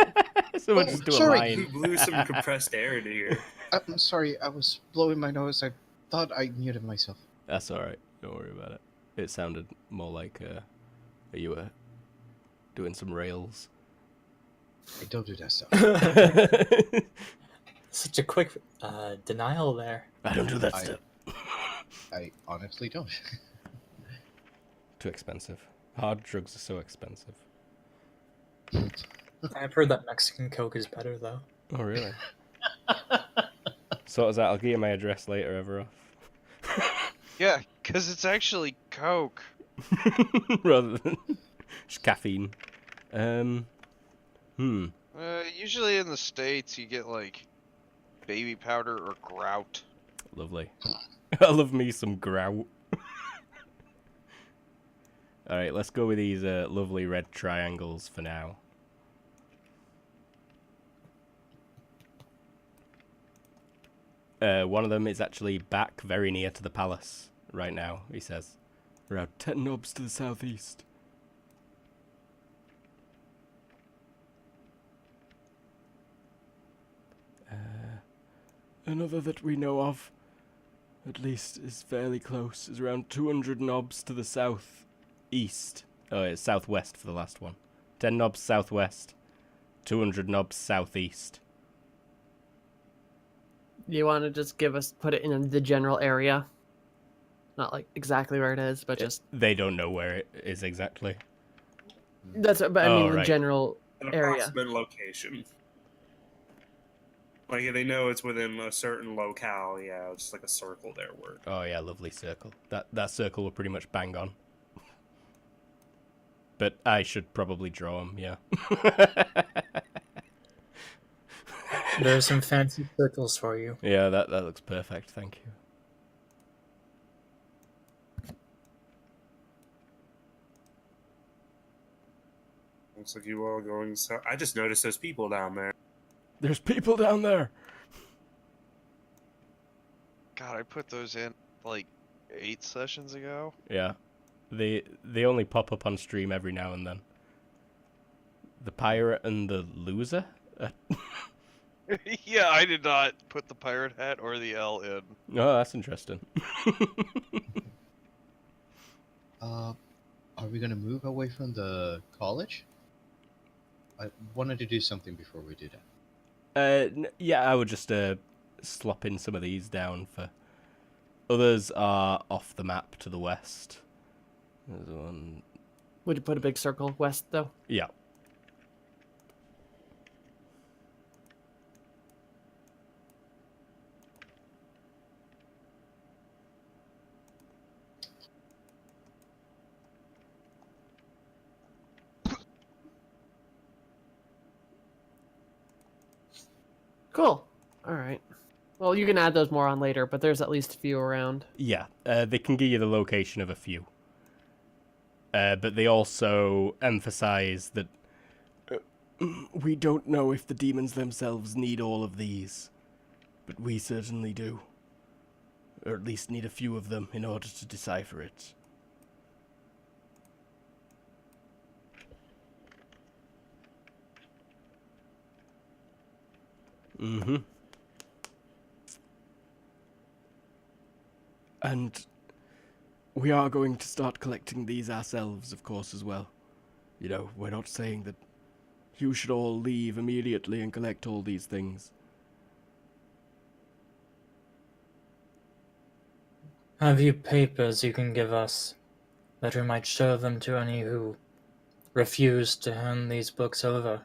Someone just do a sorry. Who line. blew some compressed air into here? I'm sorry, I was blowing my nose. I thought I muted myself. That's alright, don't worry about it. It sounded more like you were doing some rails. I don't do that stuff. Such a quick denial there. I don't do that stuff. I honestly don't. Too expensive. Hard drugs are so expensive. I've heard that Mexican Coke is better though. Oh, really? Sort as that. I'll give you my address later, ever off. Yeah, because it's actually Coke. Rather than just caffeine. Usually in the States, you get like baby powder or grout. Lovely. I love me some grout. Alright, let's go with these lovely red triangles for now. One of them is actually back very near to the palace right now, he says. Around 10 knobs to the southeast. Another that we know of, at least is fairly close, is around 200 knobs to the southeast. Oh, it's southwest for the last one. 10 knobs southwest, 200 knobs southeast. You want to just put it in the general area? Not like exactly where it is, but just... They don't know where it is exactly. That's what, but I mean the right. general An area. approximate location. Like, if they know it's within a certain locale, yeah, it's like a circle there where... Oh yeah, lovely circle. That circle will pretty much bang on. But I should probably draw them, yeah. There's some fancy circles for you. Yeah, that looks perfect, thank you. Looks like you all going south. I just noticed those people down there. There's people down there! God, I put those in like 8 sessions ago. Yeah. They only pop up on stream every now and then. The pirate and the loser? Yeah, I did not put the pirate hat or the L in. Oh, that's interesting. Are we gonna move away from the college? I wanted to do something before we do that. Yeah, I would just slop in some of these down for... Others are off the map to the west. There's one... Would you put a big circle west, though? Yeah. Cool. All right. Well, you can add those more on later, but there's at least a few around. Yeah, they can give you the location of a few. But they also emphasize that we don't know if the demons themselves need all of these, but we certainly do. Or at least need a few of them in order to decipher it. Mm-hmm. And we are going to start collecting these ourselves, of course, as well. You know, we're not saying that you should all leave immediately and collect all these things. Have you papers you can give us that we might show them to any who refuse to hand these books over?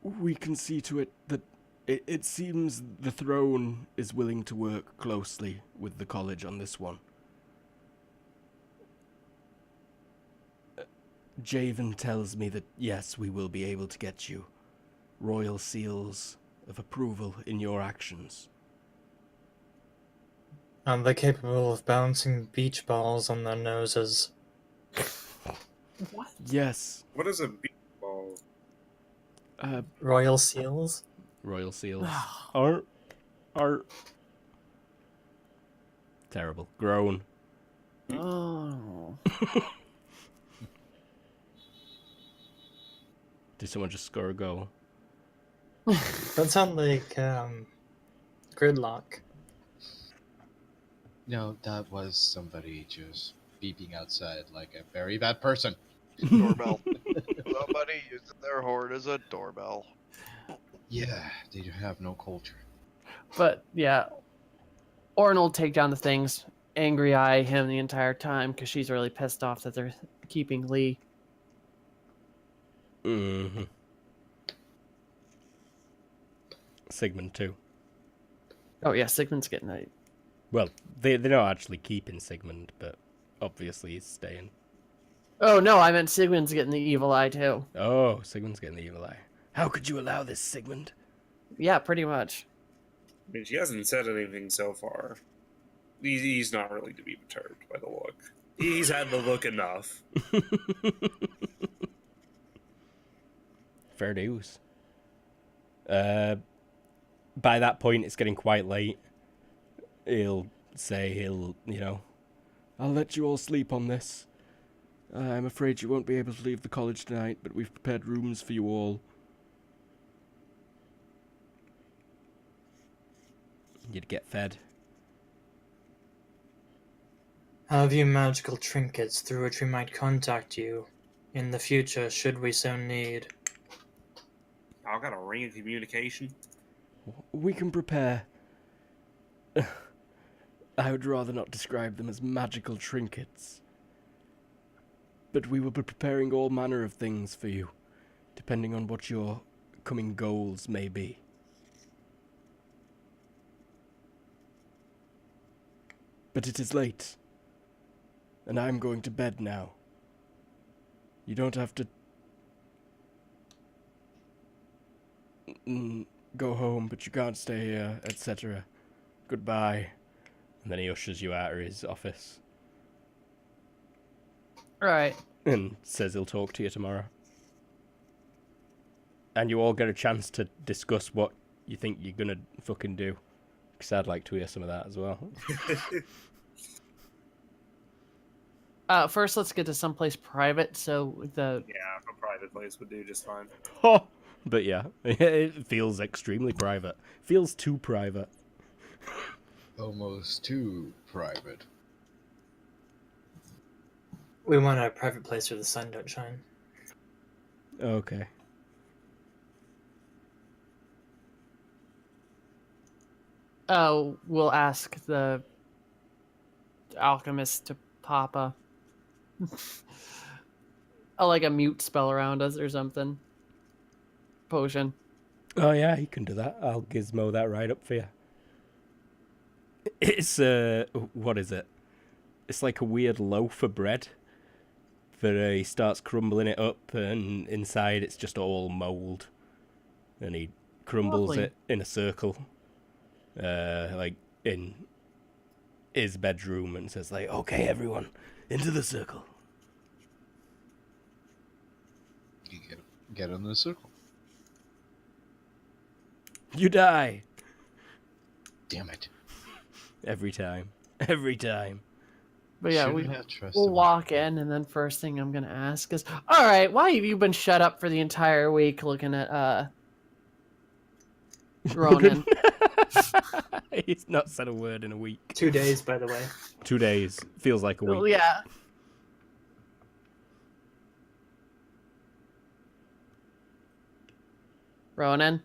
We can see to it that it seems the throne is willing to work closely with the college on this one. Javen tells me that, yes, we will be able to get you royal seals of approval in your actions. And they're capable of bouncing beach balls on their noses. What? Yes. What is a beach ball? Royal seals? Royal seals are terrible. Grown. Oh. Did someone just score a goal? That sounds like gridlock. No, that was somebody just beeping outside like a very bad person. Doorbell. Somebody using their horn as a doorbell. Yeah, they have no culture. But yeah, Orin will take down the things, angry eye him the entire time because she's really pissed off that they're keeping Lee. Mm-hmm. Sigmund too. Oh yeah, Sigmund's getting that. Well, they're not actually keeping Sigmund, but obviously he's staying. Oh no, I meant Sigmund's getting the evil eye too. Oh, Sigmund's getting the evil eye. How could you allow this, Sigmund? Yeah, pretty much. I mean, she hasn't said anything so far. he's not really to be perturbed by the look. He's had the look enough. Fair dues. By that point, it's getting quite late. He'll say I'll let you all sleep on this. I'm afraid you won't be able to leave the college tonight, but we've prepared rooms for you all. You'd get fed. Have you magical trinkets through which we might contact you in the future, should we so need? I've got a ring of communication. We can prepare. I would rather not describe them as magical trinkets. But we will be preparing all manner of things for you, depending on what your coming goals may be. But it is late, and I'm going to bed now. You don't have to go home, but you can't stay here, etc. Goodbye. And then he ushers you out of his office Right. and says he'll talk to you tomorrow. And you all get a chance to discuss what you think you're gonna fucking do. Because I'd like to hear some of that as well. First, let's get to someplace private. So Yeah, a private place would do just fine. Oh, but yeah, it feels extremely private. Feels too private. Almost too private. We want a private place where the sun don't shine. Okay. Oh, we'll ask the alchemist to pop a like a mute spell around us or something. Potion. Oh yeah, he can do that. I'll gizmo that right up for you. It's what is it? It's like a weird loaf of bread. But he starts crumbling it up, and inside it's just all mold. And he crumbles Lovely. it in a circle, like in his bedroom, and says like, "Okay, everyone, into the circle." You get in the circle. You die Damn it. every time. Every time. But yeah, Shouldn't have trusted we'll him. walk in, and then first thing I'm gonna ask is, all right, why have you been shut up for the entire week looking at Ronan? He's not said a word in a week. 2 days, by the way. 2 days feels like a week. Well, yeah. Ronan,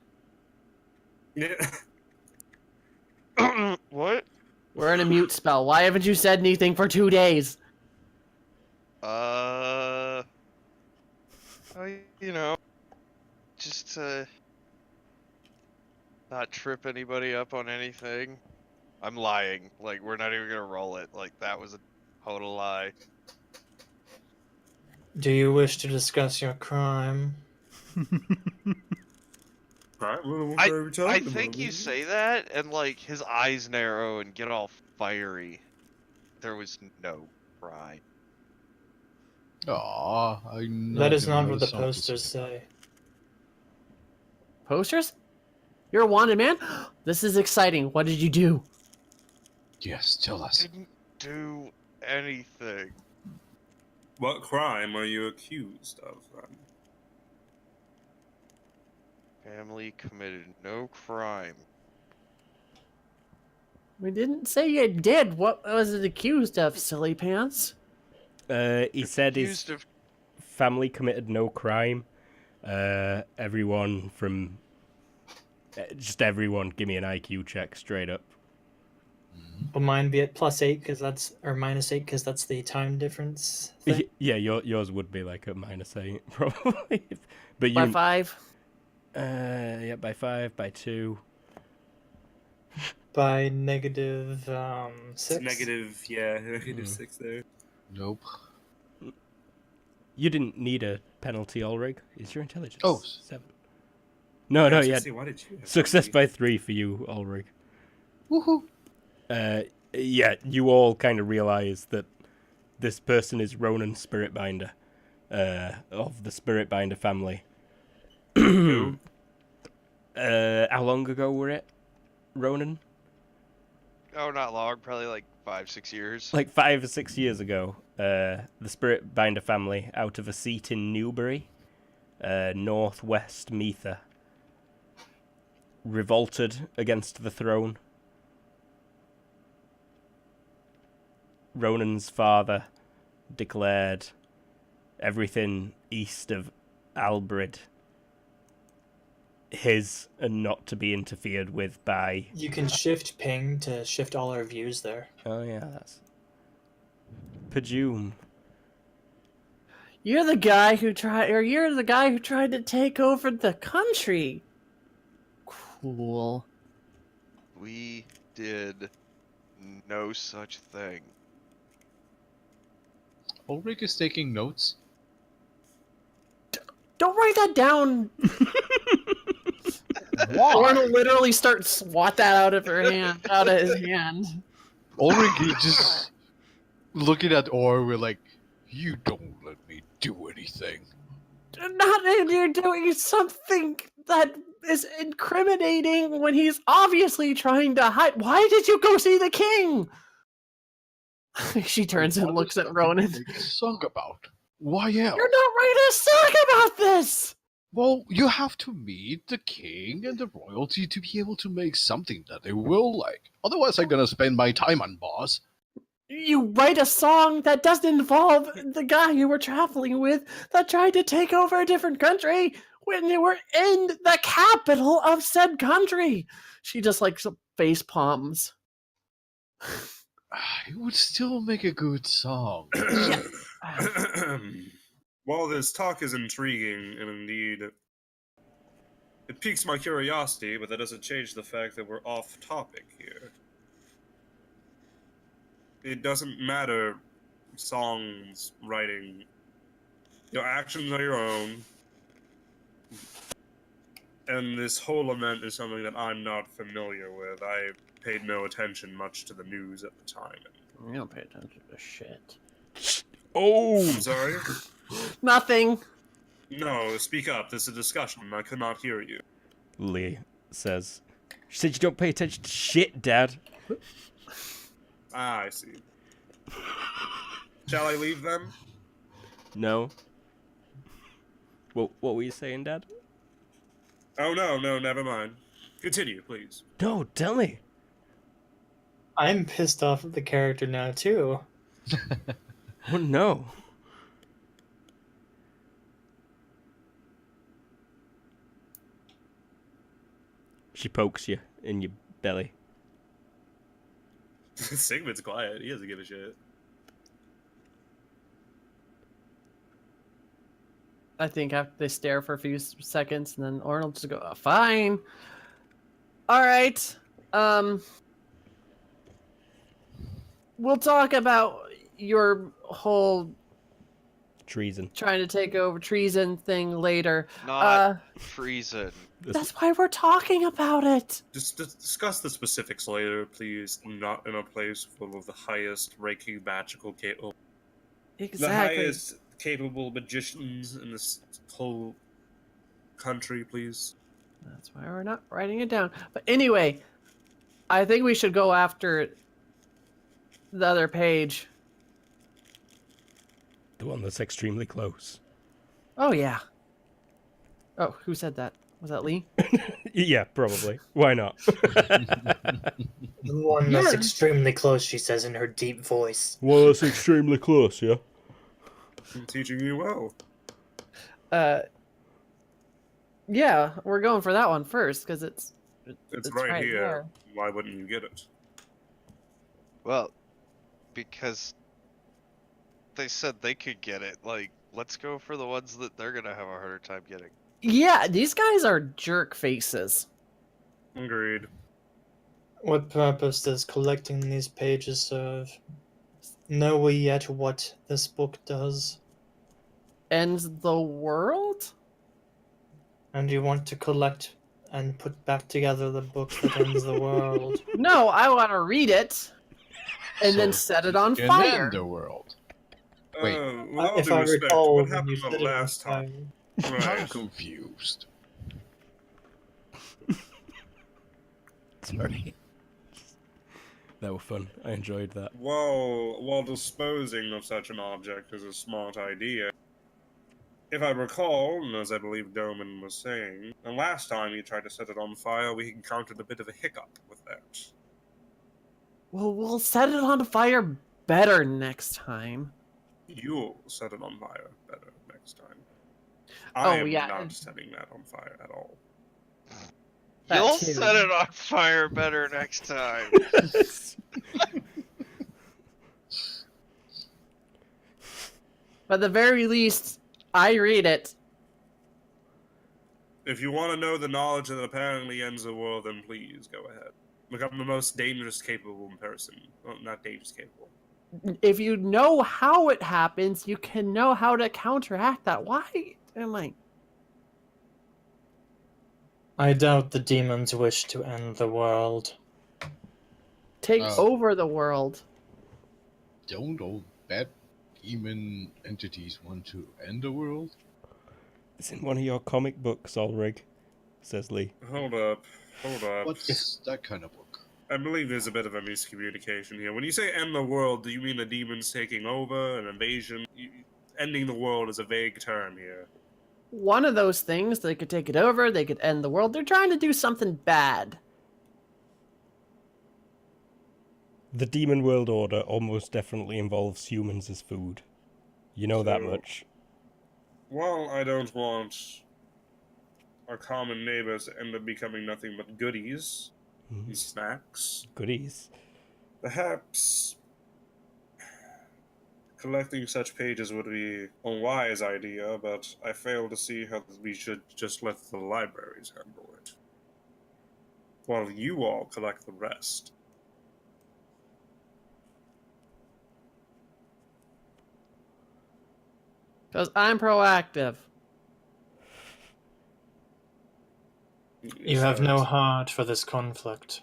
Yeah. What? we're in a mute spell. Why haven't you said anything for 2 days? Oh, just to not trip anybody up on anything. I'm lying. Like, we're not even gonna roll it. Like, that was a total lie. Do you wish to discuss your crime? Right, well, I think you say that, and like his eyes narrow and get all fiery. There was no crime. Aw, I know. That is not what the posters say. Posters? You're a wanted man? This is exciting. What did you do? Yes, tell us. Didn't do anything. What crime are you accused of, then? Family committed no crime. We didn't say you did. What was it accused of, silly pants? He said his Accused of family committed no crime. Everyone from... just everyone, give me an IQ check straight up. Will mine be at +8 because that's, or -8 because that's the time difference thing? Yeah, yours would be like a -8, probably. But By you... 5? Yeah, by 5, by 2. By negative It's 6? negative, yeah, negative 6 there. Nope. You didn't need a penalty, Ulrich. Is your intelligence? Oh. 7. No, I was yeah. gonna say, why did you have Success to by 3 for you, Ulrich. Woohoo! Yeah, you all kind of realize that this person is Ronan Spiritbinder, of the Spiritbinder family. Who? How long ago were it, Ronan? Oh, not long. Probably like 5-6 years. Like 5 or 6 years ago, the Spiritbinder family, out of a seat in Newbury, northwest Meether, revolted against the throne. Ronan's father declared everything east of Albrid his and not to be interfered with by... You can shift ping to shift all our views there. Oh yeah, that's... Pajoom. You're the guy who tried to take over the country. Cool. We did no such thing. Ulrich is taking notes. Don't write that down. Why? Arnold literally starts swat that out of his hand. Ulrich is just looking at Or with like, you don't let me do anything. Not if you're doing something that is incriminating when he's obviously trying to hide. Why did you go see the king? She turns and looks at Ronan. Make a song about. Why else? You're not writing a song about this! Well, you have to meet the king and the royalty to be able to make something that they will like. Otherwise, I'm gonna spend my time on boss. You write a song that doesn't involve the guy you were traveling with that tried to take over a different country when you were in the capital of said country. She just like face palms. It would still make a good song. While this talk is intriguing, and indeed it piques my curiosity, but that doesn't change the fact that we're off topic here. It doesn't matter songs, writing. Your actions are your own. And this whole event is something that I'm not familiar with. I paid no attention much to the news at the time. You don't pay attention to shit. Oh! I'm sorry? Nothing. No, speak up. This is a discussion. I could not hear you. Lee says. She said you don't pay attention to shit, Dad. Ah, I see. Shall I leave then? No. What were you saying, Dad? Oh, no, never mind. Continue, please. No, tell me. I'm pissed off at the character now, too. Oh, no. She pokes you in your belly. Sigmund's quiet. He doesn't give a shit. I think after they stare for a few seconds, and then Arnold just go, fine. All right. We'll talk about your whole Treason. trying to take over treason thing later. Not treason. That's why we're talking about it. Just discuss the specifics later, please. I'm not in a place full of the highest ranking magical capable. Exactly. The highest capable magicians in this whole country, please. That's why we're not writing it down. But anyway, I think we should go after the other page. The one that's extremely close. Oh, yeah. Oh, who said that? Was that Lee? Yeah, probably. Why not? The one that's Yeah. extremely close, she says in her deep voice. Well, that's extremely close, yeah? I'm teaching you well. Yeah, we're going for that one first, because it's right here. there. Why wouldn't you get it? Well, because they said they could get it. Like, let's go for the ones that they're gonna have a harder time getting. Yeah, these guys are jerk faces. Agreed. What purpose does collecting these pages serve? Know we yet what this book does? Ends the world? And you want to collect and put back together the book that ends the world? No, I want to read it. and then So set it you on can fire. end the world. Wait. With all If due I respect, recall, what when happened you the set it on last time? fire, I'm Right. confused. Sorry. That was fun. I enjoyed that. While disposing of such an object is a smart idea, if I recall, and as I believe Doman was saying, the last time you tried to set it on fire, we encountered a bit of a hiccup with that. Well, we'll set it on fire better next time. You'll set it on fire better next time. Oh, I am yeah. not setting that on fire at all. That You'll too. set it on fire better next time. But at the very least, I read it. If you want to know the knowledge that apparently ends the world, then please go ahead. Become the most dangerous capable person. Well, not dangerous capable. If you know how it happens, you can know how to counteract that. Why am I? I doubt the demons wish to end the world. Take Oh. over the world. Don't all bad demon entities want to end the world? It's in one of your comic books, Ulrich, says Lee. Hold up. What's that kind of book? I believe there's a bit of a miscommunication here. When you say end the world, do you mean the demons taking over, an invasion? Ending the world is a vague term here. One of those things, they could take it over, they could end the world. They're trying to do something bad. The Demon World Order almost definitely involves humans as food. You know that So- much. Well, I don't want our common neighbors to end up becoming nothing but goodies and snacks. Goodies. Perhaps collecting such pages would be a wise idea, but I fail to see how we should just let the libraries handle it, while you all collect the rest. Because I'm proactive. You have no heart for this conflict.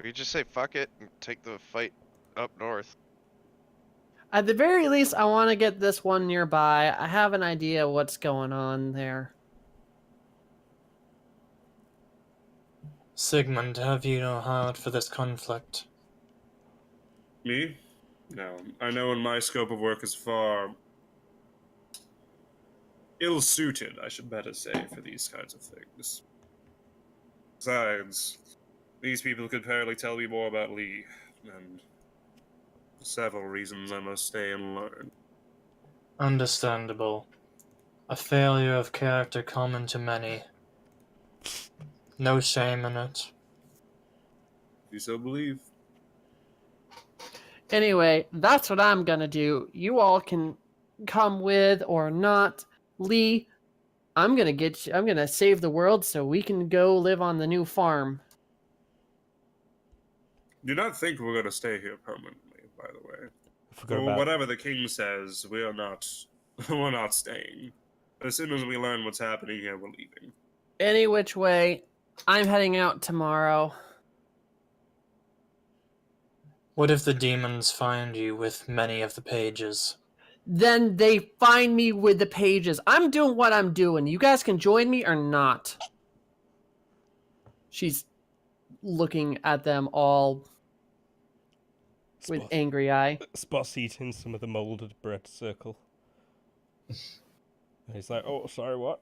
We just say fuck it and take the fight up north. At the very least, I want to get this one nearby. I have an idea what's going on there. Sigmund, have you no heart for this conflict? Me? No. I know in my scope of work is far ill-suited, I should better say, for these kinds of things. Besides, these people could barely tell me more about Lee, and for several reasons I must stay and learn. Understandable. A failure of character common to many. No shame in it. If you so believe. Anyway, that's what I'm gonna do. You all can come with or not. Lee, I'm gonna save the world so we can go live on the new farm. Do not think we're going to stay here permanently, by the way. I forgot For about whatever the king says, we are not we're not staying. As soon as we learn what's happening here, we're leaving. Any which way, I'm heading out tomorrow. What if the demons find you with many of the pages? Then they find me with the pages. I'm doing what I'm doing. You guys can join me or not. She's looking at them all with angry eye. Spot's eating some of the moulded bread circle. And he's like, oh, sorry, what?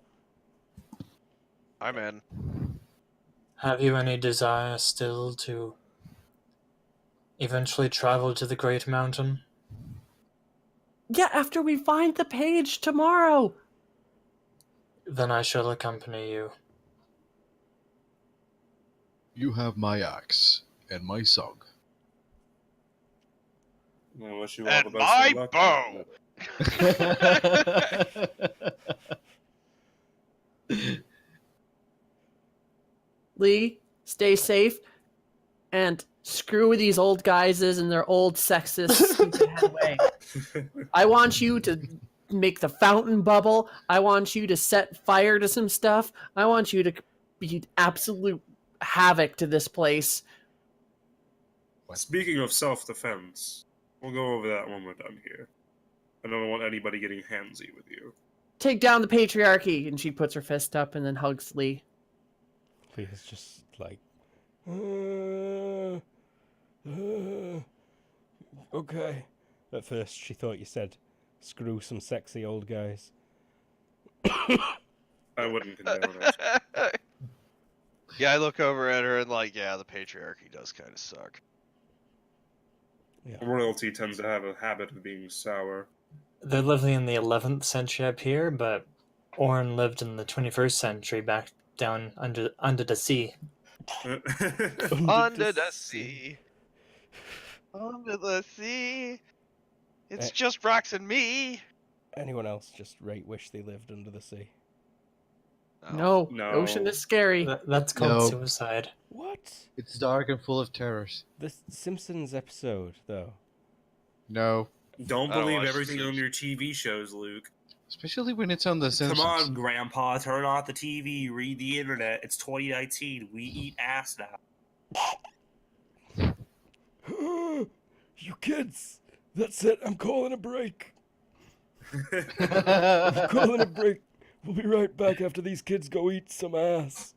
I'm in. Have you any desire still to eventually travel to the Great Mountain? Yeah, after we find the page tomorrow. Then I shall accompany you. You have my axe and my song. I wish you all And the best my of luck. bow! Lee, stay safe. And screw these old guises and their old sexist stupid head way. I want you to make the fountain bubble. I want you to set fire to some stuff. I want you to be absolute havoc to this place. Speaking of self-defense, we'll go over that when we're done here. I don't want anybody getting handsy with you. Take down the patriarchy, and she puts her fist up and then hugs Lee. Leah's just like, okay. At first, she thought you said, screw some sexy old guys. I wouldn't condone it. Yeah, I look over at her and like, yeah, the patriarchy does kind of suck. Yeah. Royalty tends to have a habit of being sour. They're living in the 11th century up here, but Orin lived in the 21st century back down under the sea. Under the sea. Under the sea. It's just rocks and me. Anyone else just wish they lived under the sea? No, No. ocean is scary. That's called No. suicide. What? It's dark and full of terrors. The Simpsons episode, though. No. Don't I don't believe watch everything The on your TV shows, Luke. Especially when it's on The Simpsons. Come on, Grandpa, turn off the TV, read the internet. It's 2019. We eat ass now. You kids! That's it, I'm calling a break. I'm calling a break. We'll be right back after these kids go eat some ass.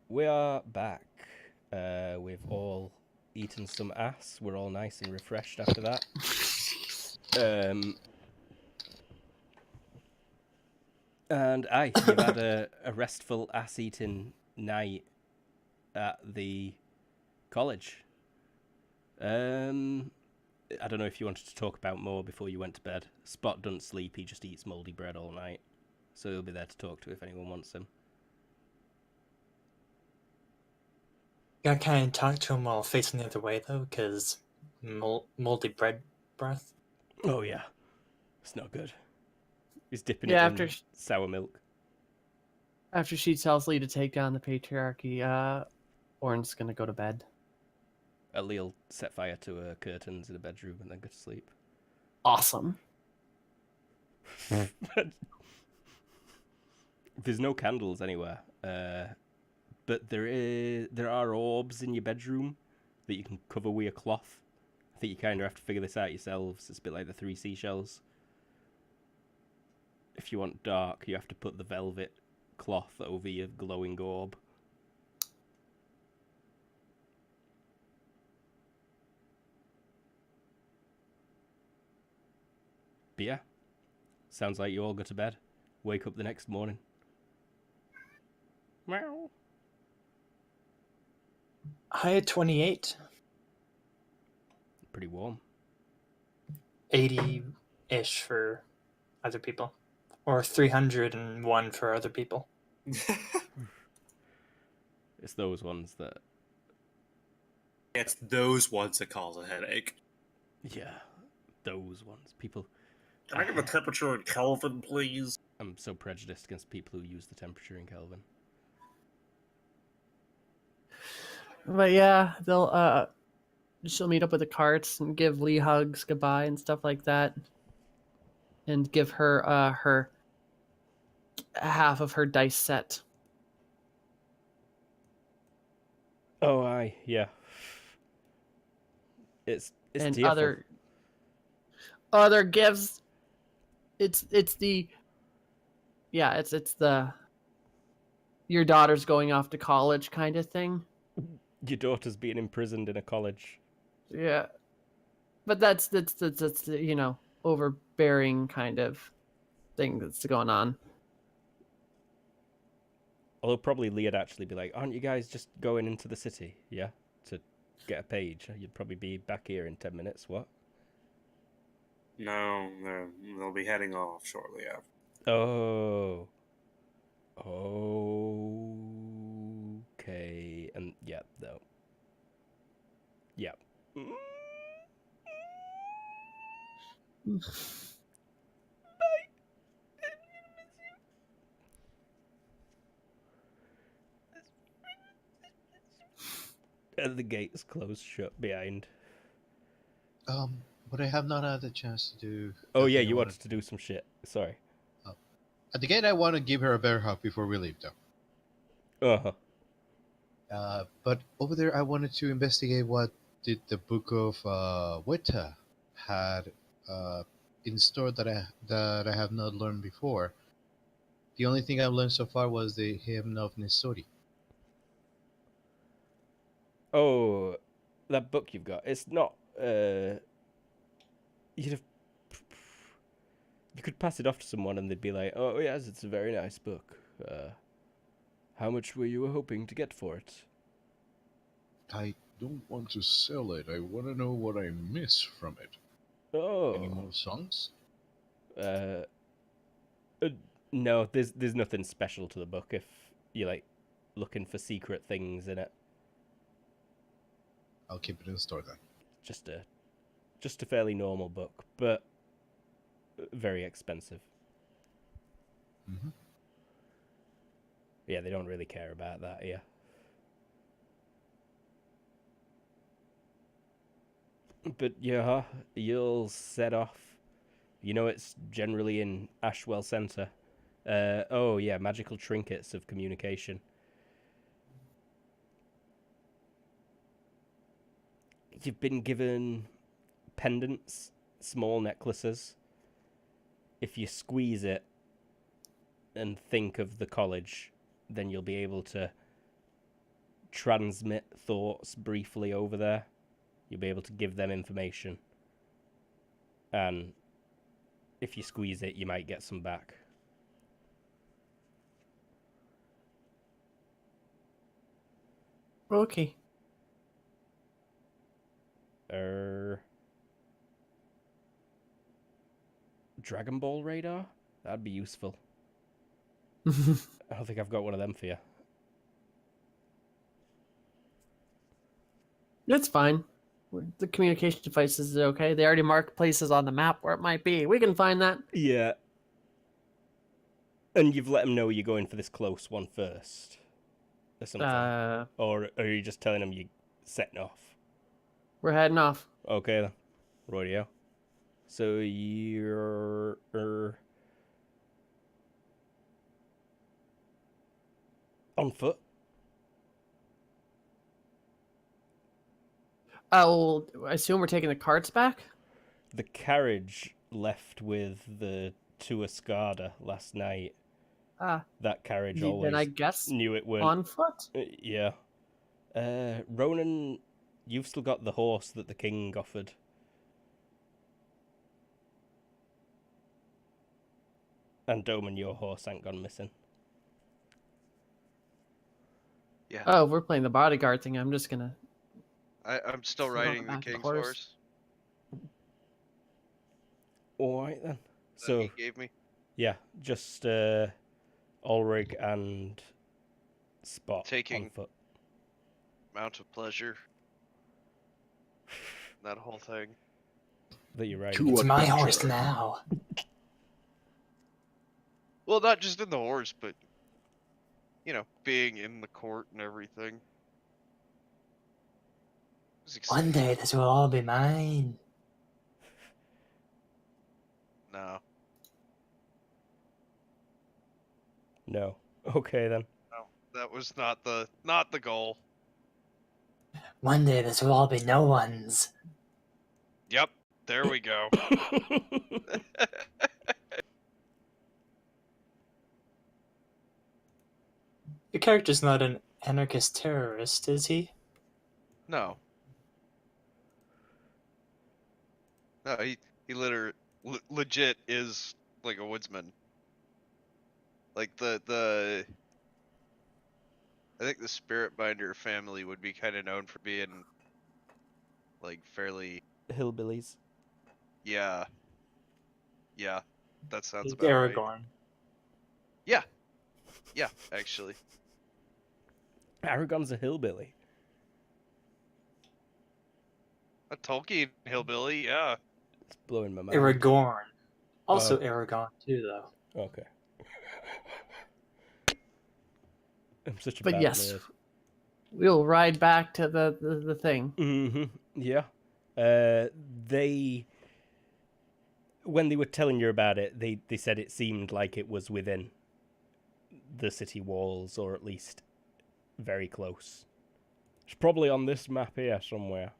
we are back. We've all eaten some ass. We're all nice and refreshed after that. And you've had a restful ass-eating night at the college. I don't know if you wanted to talk about more before you went to bed. Spot doesn't sleep, he just eats mouldy bread all night. So he'll be there to talk to if anyone wants him. Gotta kind of talk to him while facing the other way, though, because moldy bread breath. Oh, yeah. It's not good. He's dipping Yeah, it in sour milk. After she tells Lee to take down the patriarchy, Orin's gonna go to bed. Lee'll set fire to her curtains in the bedroom and then go to sleep. Awesome. There's no candles anywhere, but there are orbs in your bedroom that you can cover with a cloth. I think you kind of have to figure this out yourselves. It's a bit like the 3 seashells. If you want dark, you have to put the velvet cloth over your glowing orb. But yeah, sounds like you all go to bed. Wake up the next morning. Meow. I had 28. Pretty warm. 80-ish for other people. Or 301 for other people. It's those ones that... It's those ones that cause a headache. Yeah, those ones. People... Can I get the temperature in Kelvin, please? I'm so prejudiced against people who use the temperature in Kelvin. But yeah, she'll meet up with the carts and give Lee hugs goodbye and stuff like that. And give her her half of her dice set. Oh, aye, yeah. It's and tearful. other gifts. It's the your daughter's going off to college kind of thing. Your daughter's being imprisoned in a college. Yeah, but that's the, overbearing kind of thing that's going on. Although probably Lee'd actually be like, aren't you guys just going into the city, yeah? To get a page? You'd probably be back here in 10 minutes, what? No, they'll be heading off shortly after. Oh. Okay. And, yeah, no. Yeah. And the gates closed shut behind. But I have not had the chance to do... Oh, the yeah, thing I you wanted wanted to do some shit. Sorry. At the gate, I want to give her a bear hug before we leave, though. Uh-huh. But over there, I wanted to investigate what did the Book of Weta had in store that I have not learned before. The only thing I've learned so far was the hymn of Nestori. Oh, that book you've got. It's not. You could pass it off to someone and they'd be like, "Oh yes, it's a very nice book. How much were you hoping to get for it?" I don't want to sell it. I want to know what I miss from it. Oh. Any more songs? No, there's nothing special to the book if you're like looking for secret things in it. I'll keep it in the store then. Just a fairly normal book, but very expensive. Mm-hmm. Yeah, they don't really care about that, yeah. But yeah, you'll set off. You know it's generally in Ashwell Centre. Oh yeah, magical trinkets of communication. You've been given pendants, small necklaces. If you squeeze it and think of the college, then you'll be able to transmit thoughts briefly over there. You'll be able to give them information. And if you squeeze it, you might get some back. Okay. Dragon Ball radar? That'd be useful. I don't think I've got one of them for you. It's fine. The communication devices are okay. They already marked places on the map where it might be. We can find that. Yeah. And you've let them know you're going for this close one first? Or something? Or are you just telling them you're setting off? We're heading off. Okay then. Rightio. So you're... on foot? I'll assume we're taking the carts back? The carriage left with the two Escada last night. That carriage always Then I guess knew it weren't... on foot? Yeah. Ronan, you've still got the horse that the king offered. And Doman, your horse ain't gone missing. Yeah. Oh, we're playing the bodyguard thing. I'm just gonna... I'm still Sit on riding the the back of the king's horse. horse Alright then. that So, he gave me. yeah, just Ulrich and Spot on Taking- foot. Amount of pleasure. That whole thing. That you're right. Two It's my adventure. horse now. Well, not just in the horse, but being in the court and everything. It was exciting. One day this will all be mine. No, No. Okay then. that was not the goal. One day this will all be no one's. Yep, there we go. Your character's not an anarchist terrorist, is he? No. No, he legit is like a woodsman. Like the I think the Spirit Binder family would be kind of known for being like fairly Hillbillies. yeah. That sounds He's about right. Aragorn. Yeah, actually. Aragon's a hillbilly. A Tolkien hillbilly, yeah. It's blowing my mind. Aragorn. Also Oh. Aragon, too, though. Okay. I'm such a But bad yes. nerd. We'll ride back to the thing. Mm-hmm. Yeah. When they were telling you about it, they said it seemed like it was within the city walls, or at least very close. It's probably on this map here somewhere.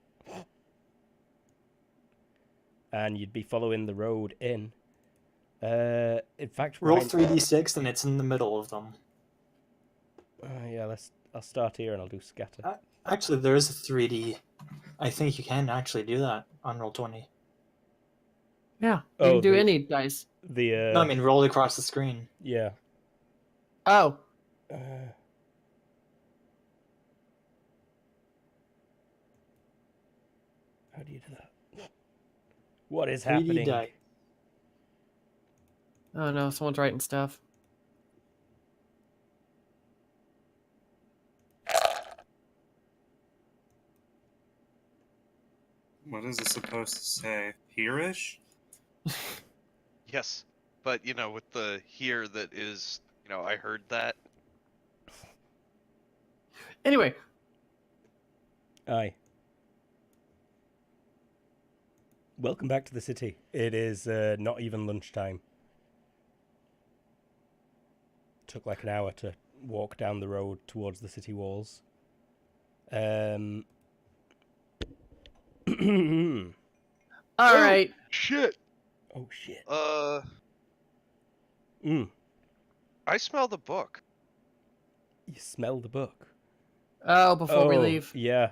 And you'd be following the road in. In fact, Roll Ryan- 3d6 and it's in the middle of them. yeah, I'll start here and I'll do scatter. Actually, there is a 3d. I think you can actually do that on Roll20. Yeah, you Oh, can do the- any dice. The No, I mean roll across the screen. yeah. Oh, How do you do that? What is 3d happening? die. oh no, someone's writing stuff. What is it supposed to say? Hereish? Yes. But with the here that is, I heard that. Anyway, Aye. Welcome back to the city. It is not even lunchtime. Took like an hour to walk down the road towards the city walls. all Oh right. Shit. shit. I smell the book. You smell the book. Oh, before we leave. Yeah.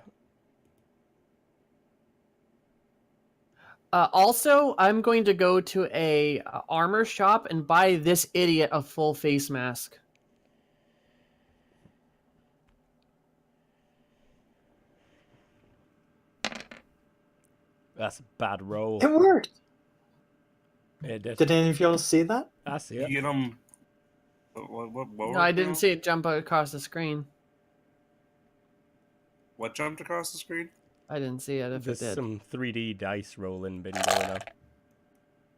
Also, I'm going to go to a armor shop and buy this idiot a full face mask. That's a bad roll. It worked. It did. Did any of y'all see that? I see You it. get them. What No, I didn't see it jump across the screen. What jumped across the screen? I didn't see it if There's it did. some 3D dice rolling been going on.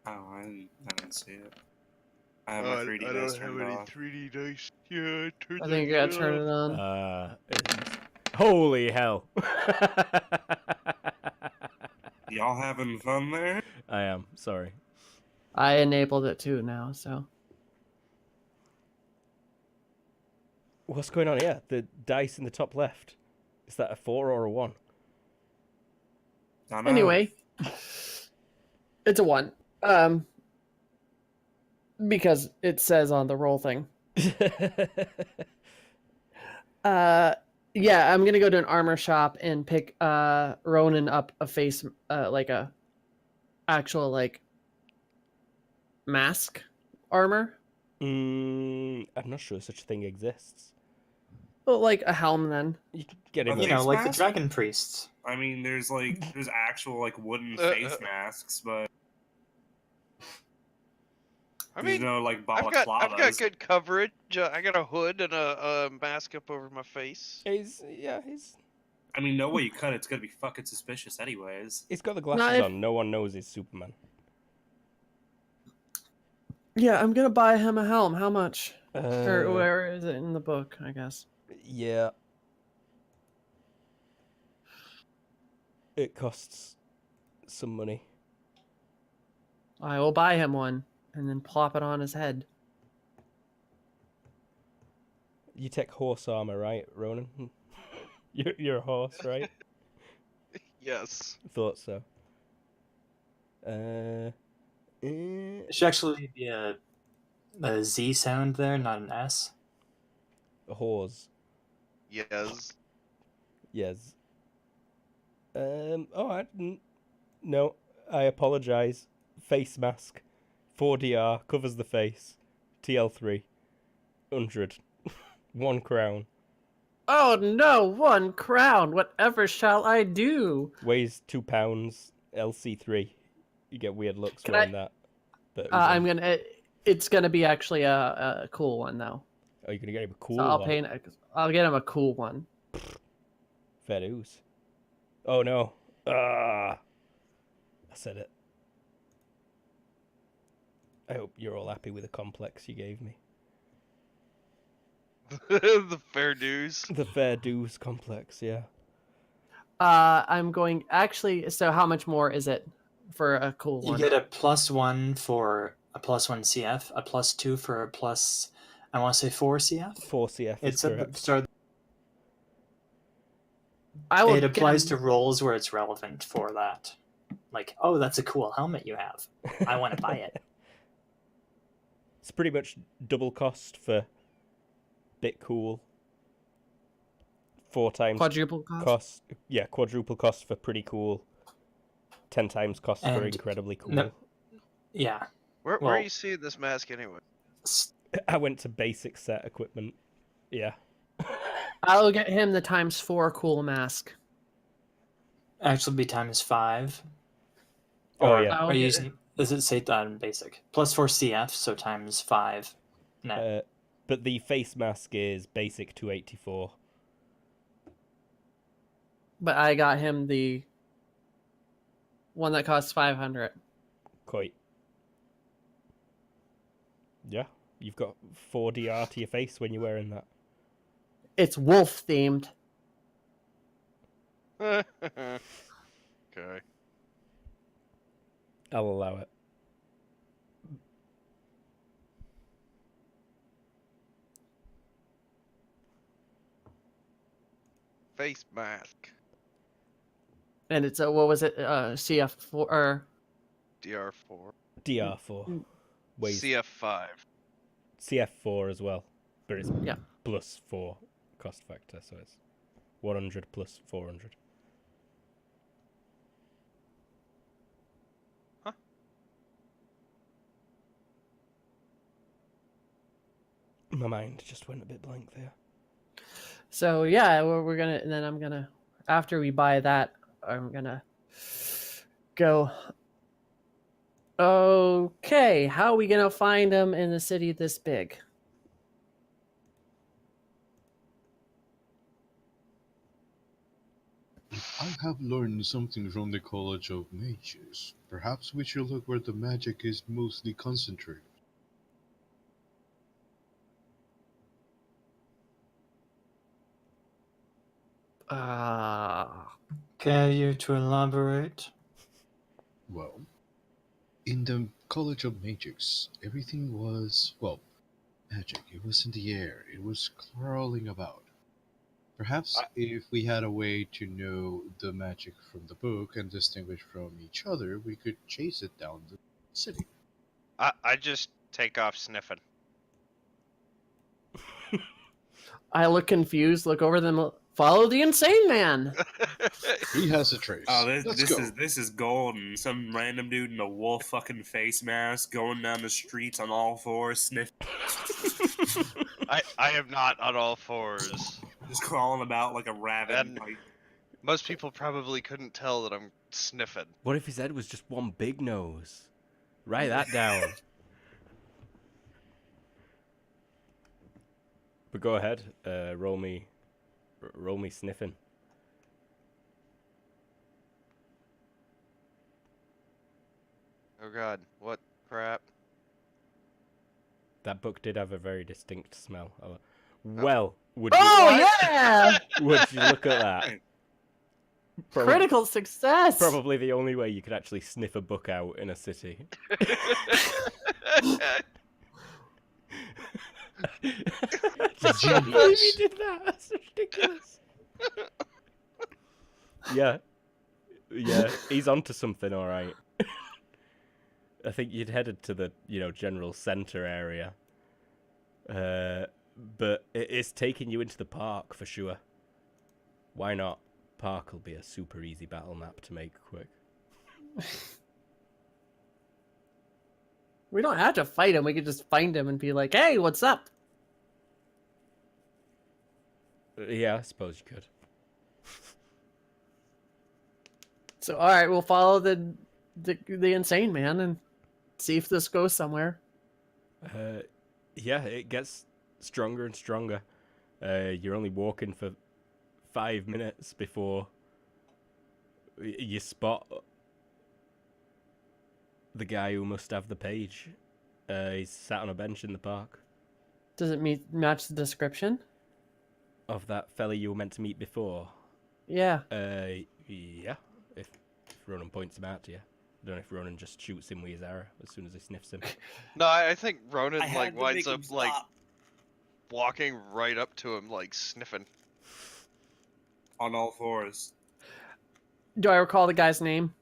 Oh, I didn't see it. I have my 3D dice turned off. 3D dice. Yeah, turn I think you gotta turn it on. Holy hell. Y'all having fun there? I am, sorry. I enabled it too now, so. What's going on here? The dice in the top left. Is that a 4 or a 1? I know. Anyway, it's a 1. Because it says on the roll thing. Yeah, I'm gonna go to an armor shop and pick Ronan up a face, like a actual like mask armor. I'm not sure such a thing exists. Well, like a helm then. You could get him. Are You they know, like the mask? dragon priests. I mean, there's actual wooden face masks, but I there's mean, no I've got balaclavas. good coverage. I got a hood and a mask up over my face. He's I mean, no way you cut it. It's gonna be fucking suspicious, anyways. he's got the glasses Not if- on. No one knows he's Superman. Yeah, I'm gonna buy him a helm. How much? Or Uh, where is it in the book? I guess. yeah. It costs some money. I will buy him one and then plop it on his head. You take horse armor, right, Ronan? You're a horse, right? Yes. Thought so. It should actually be a Z sound there, not an S. A horse. Yes. Yes. No, I apologize. Face mask. 4DR, covers the face. TL3. 100. 1 crown. Oh no, 1 crown. Whatever shall I do? Weighs 2 pounds. LC3. You get weird looks Can wearing that. But I'm gonna. It's gonna be actually a cool one though. Oh, you're gonna get him a cool So I'll one. paint. I'll get him a cool one. Fair dues. Oh no. I said it. I hope you're all happy with the complex you gave me. The fair dues. The fair dues complex, yeah. I'm going. Actually, so how much more is it for a cool You one? get a +1 for a +1 CF, a +2 for a plus, I want to say 4 CF. 4 CF is It's a, correct. so I will it applies get to roles where it's relevant for that. Like, oh, that's a cool helmet you have. I want to buy it. It's pretty much double cost for bit cool. 4 times quadruple cost. cost. Yeah, quadruple cost for pretty cool. 10 times cost for And incredibly cool. no- Yeah. Where Well- are you seeing this mask anyway? I went to basic set equipment. Yeah. I'll get him the ×4 cool mask. Actually be ×5. Oh, Or yeah. I'll are you get- using, does it say that in basic? +4 CF, so ×5 net. But the face mask is basic 284. But I got him the one that costs 500. Quite. Yeah. You've got 4DR to your face when you're wearing that. It's wolf themed. Okay. I'll allow it. Face mask. And it's a, what was it? CF4 or DR4. DR4. Weighs CF5. CF4 as well. But it's Yeah. plus 4 cost factor, so it's 100 plus 400. Huh? My mind just went a bit blank there. So yeah, we're gonna, and then I'm gonna, after we buy that, I'm gonna go. Okay, how are we gonna find them in a city this big? I have learned something from the College of Mages. Perhaps we should look where the magic is mostly concentrated. Care you to elaborate? Well, in the College of Mages, everything was, well, magic. It was in the air. It was crawling about. Perhaps if we had a way to know the magic from the book and distinguish from each other, we could chase it down the city. I just take off sniffing. I look confused, look over them, follow the insane man. He has a trace. Oh, Let's go. this is golden. Some random dude in a wolf fucking face mask going down the streets on all fours, sniffing, I am not on all fours. just crawling about like a rabbit. And- Like, Most people probably couldn't tell that I'm sniffing. What if his head was just one big nose? Write that down. But go ahead, roll me sniffing. Oh god, what crap? That book did have a very distinct smell. Well, would you, Oh yeah, would you look at that? critical success. Probably the only way you could actually sniff a book out in a city. I can't believe you did that. That's ridiculous. Yeah, he's onto something, all right. I think you'd headed to the, general center area. But it's taking you into the park for sure. Why not? Park will be a super easy battle map to make quick. We don't have to fight him. We could just find him and be like, "Hey, what's up?" Yeah, I suppose you could. So all right, we'll follow the insane man and see if this goes somewhere. Yeah, it gets stronger and stronger. You're only walking for 5 minutes before you spot the guy who must have the page. He's sat on a bench in the park. Does it match the description? Of that fella you were meant to meet before. Yeah. Yeah. If Ronan points him out to you. I don't know if Ronan just shoots him with his arrow as soon as he sniffs him. No, I think Ronan I had to winds make up him like stop walking right up to him, like sniffing. on all fours. Do I recall the guy's name?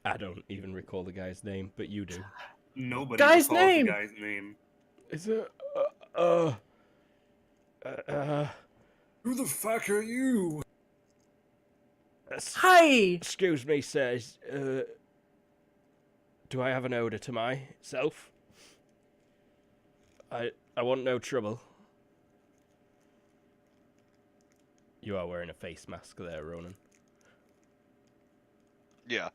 I don't even recall the guy's name, but you do. Nobody Guy's recalls name! the guy's name. Is it? Who the fuck are you? Hi. Excuse me, sirs. Do I have an order to myself? I want no trouble. You are wearing a face mask there, Ronan. Yeah.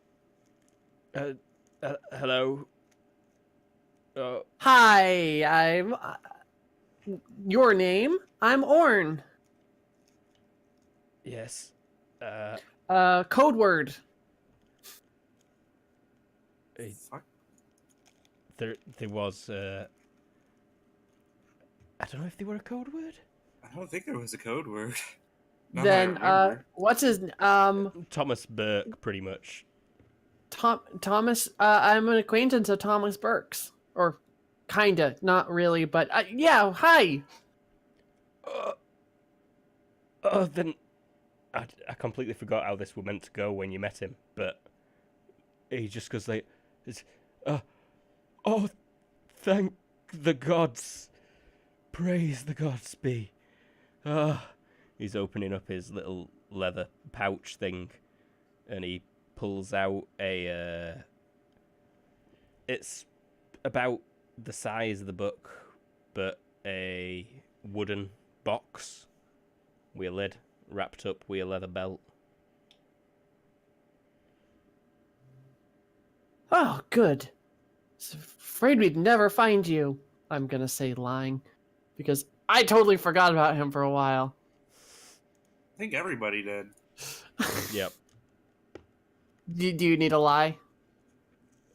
Hello? Hi. I'm. Your name? I'm Orn. Yes. Code word. Fuck. There was, I don't know if they were a code word? I don't think there was a code word. Not Then that I remember. what's his Thomas Burke, pretty much. Thomas? I'm an acquaintance of Thomas Burke's, or kinda, not really, but yeah. Hi. Then I completely forgot how this were meant to go when you met him, but he just goes like, oh, thank the gods, praise the gods be. He's opening up his little leather pouch thing, and he pulls out a. It's about the size of the book, but a wooden box with a lid wrapped up with a leather belt. Oh, good. I was afraid we'd never find you. I'm gonna say lying, because I totally forgot about him for a while. I think everybody did. Yep. Do you need a lie?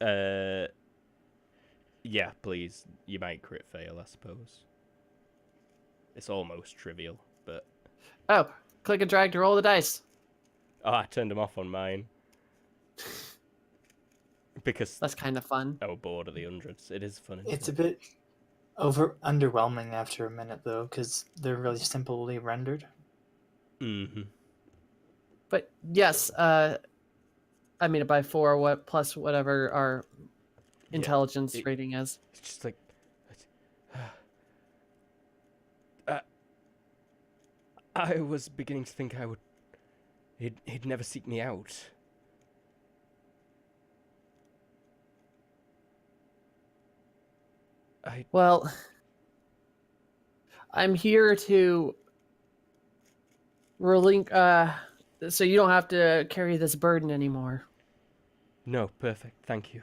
Yeah, please. You might crit fail, I suppose. It's almost trivial, but... Oh, click and drag to roll the dice. Oh, I turned them off on mine. Because That's kind of fun. I was bored of the hundreds. It is fun. It's a bit underwhelming after a minute, though, because they're really simply rendered. Mm-hmm. But yes, I made it by 4. What plus whatever our intelligence it- rating is. It's just like... I was beginning to think I would... He'd never seek me out. Well, I'm here to so you don't have to carry this burden anymore. No, perfect. Thank you.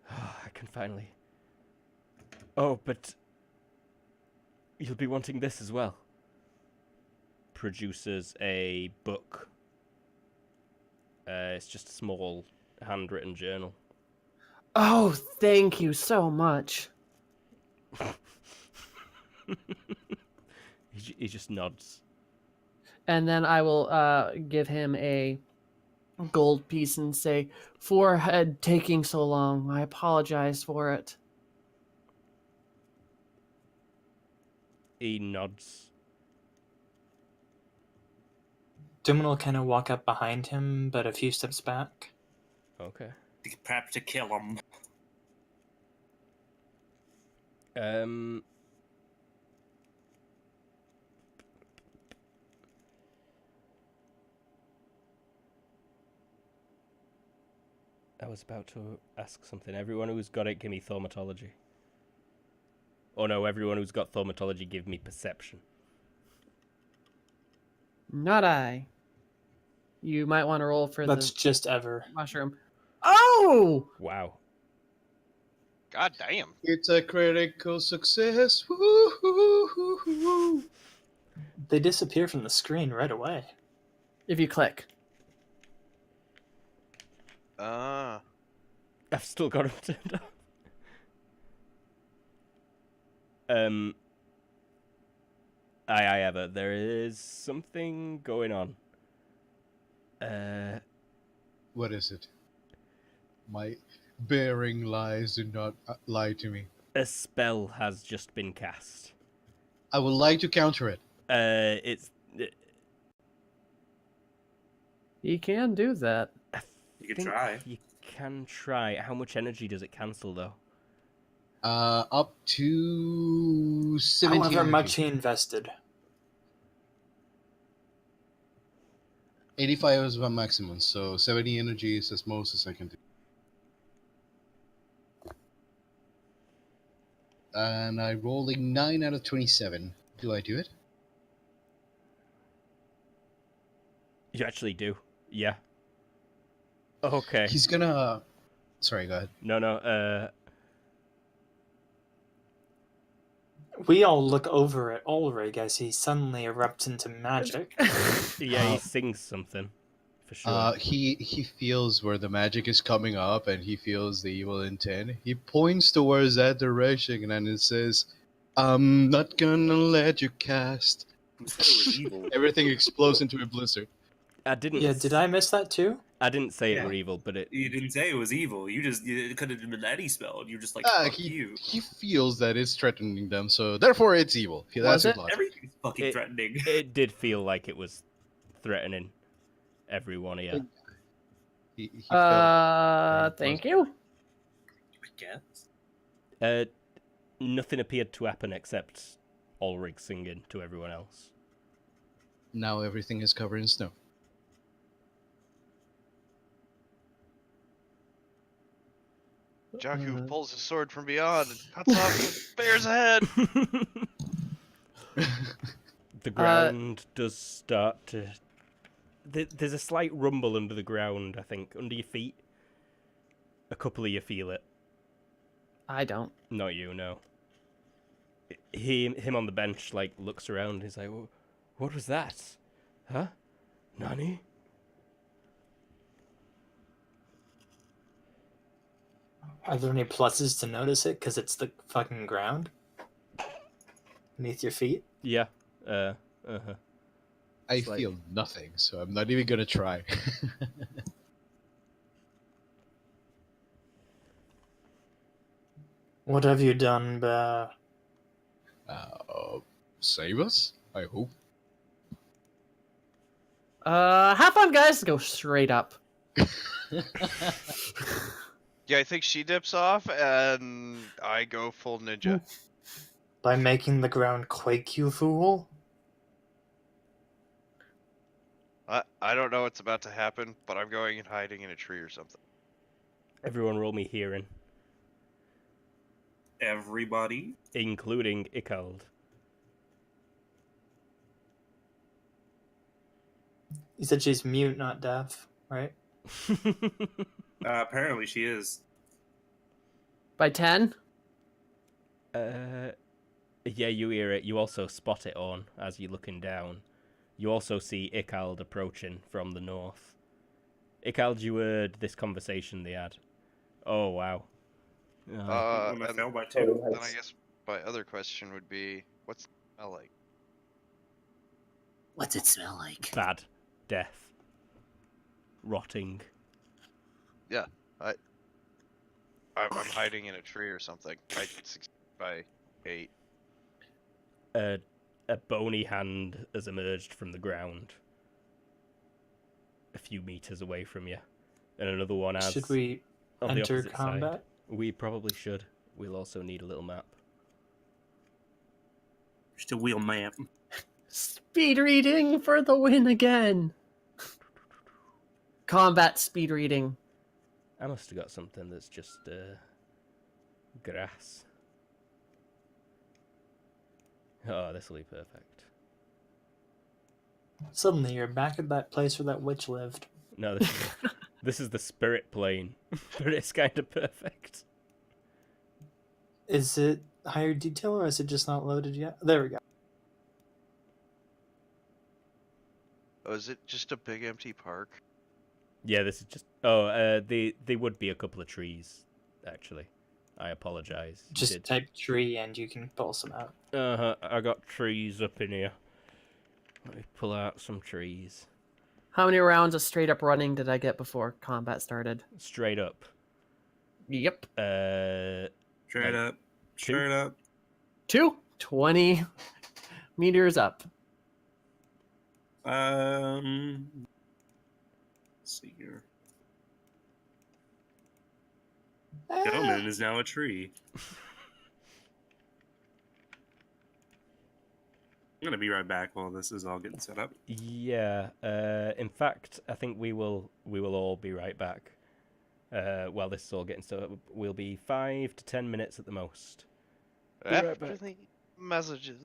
I can finally... Oh, but... You'll be wanting this as well. Produces a book. It's just a small handwritten journal. Oh, thank you so much. He just nods. And then I will give him a gold piece and say, "For taking so long, I apologize for it." He nods. Duman will kind of walk up behind him, but a few steps back. Okay. Perhaps to kill him. I was about to ask something. Everyone who's got it, give me thaumatology. Oh no, everyone who's got thaumatology, give me perception. Not I. You might want to roll for That's the just ever. mushroom. Oh! Wow. God damn. It's a critical success. Woo-hoo-hoo-hoo. They disappear from the screen right away. If you click. Ah. I've still got him turned off. Aye, Ever. There is something going on. What is it? My bearing lies do not lie to me. A spell has just been cast. I would like to counter it. It's... You can do that. You could think try. You can try. How much energy does it cancel, though? Up to 17. However energy. much he invested. 85 is my maximum, so 70 energy is as most as I can do. And I rolled a 9 out of 27. Do I do it? You actually do. Yeah. Okay. He's gonna... Sorry, go ahead. No. We all look over at Ulrich as he suddenly erupts into magic. Yeah, he sings something. For sure. He feels where the magic is coming up, and he feels the evil intent. He points towards that direction, and then it says, "I'm not gonna let you cast." Who said it was evil? Everything explodes into a blizzard. I didn't... Yeah, did I miss that too? I didn't say it Yeah. were evil, but it... You didn't say it was evil. It could have been any spell. You just like, fuck you. He feels that it's threatening them, so therefore it's evil. That's his it? logic. Everything's fucking It- threatening. It did feel like it was threatening everyone here. He Thank you. I guess. Nothing appeared to happen except Ulrich singing to everyone else. Now everything is covered in snow. Jakku pulls his sword from beyond and cuts off the bear's head. The ground does start to... There's a slight rumble under the ground, I think. Under your feet. A couple of you feel it. I don't. Not you, no. Him on the bench, like, looks around. He's like, what was that? Huh? Nani? Are there any pluses to notice it? Because it's the fucking ground beneath your feet. Yeah. I It's like- feel nothing, so I'm not even gonna try. What have you done, Bear? Save us? I hope. Have fun, guys. Go straight up. Yeah, I think she dips off, and I go full ninja. By making the ground quake, you fool? I don't know what's about to happen, but I'm going and hiding in a tree or something. Everyone roll me hearing. Everybody. Including Icald. You said she's mute, not deaf, right? Apparently she is. By 10? Yeah, you hear it. You also spot it on as you're looking down. You also see Icald approaching from the north. Icald, you heard this conversation they had. Oh, wow. When I And failed by 2. then I guess my other question would be, what's it smell like? What's it smell like? Bad. Death. Rotting. Yeah, I'm hiding in a tree or something. I succeed by 8. A bony hand has emerged from the ground. A few meters away from you. And another one has... Should we on the enter opposite combat? side. We probably should. We'll also need a little map. Just a wheel map. Speed reading for the win again. Combat speed reading. I must have got something that's just grass. Oh, this will be perfect. Suddenly you're back at that place where that witch lived. No, this is the spirit plane, but it's kind of perfect. Is it higher detail or is it just not loaded yet? There we go. Oh, is it just a big empty park? Yeah, this is just... Oh, they would be a couple of trees, actually. I apologise. You Just did. type tree and you can pull some out. I got trees up in here. Let me pull out some trees. How many rounds of straight up running did I get before combat started? Straight up. Yep. Straight up. Straight up. 2. 20 meters up. Let's see here. Gentleman is now a tree. I'm gonna be right back while this is all getting set up. Yeah. In fact, I think we will all be right back. While this is all getting set up, we'll be 5 to 10 minutes at the most. Be right After back. the messages.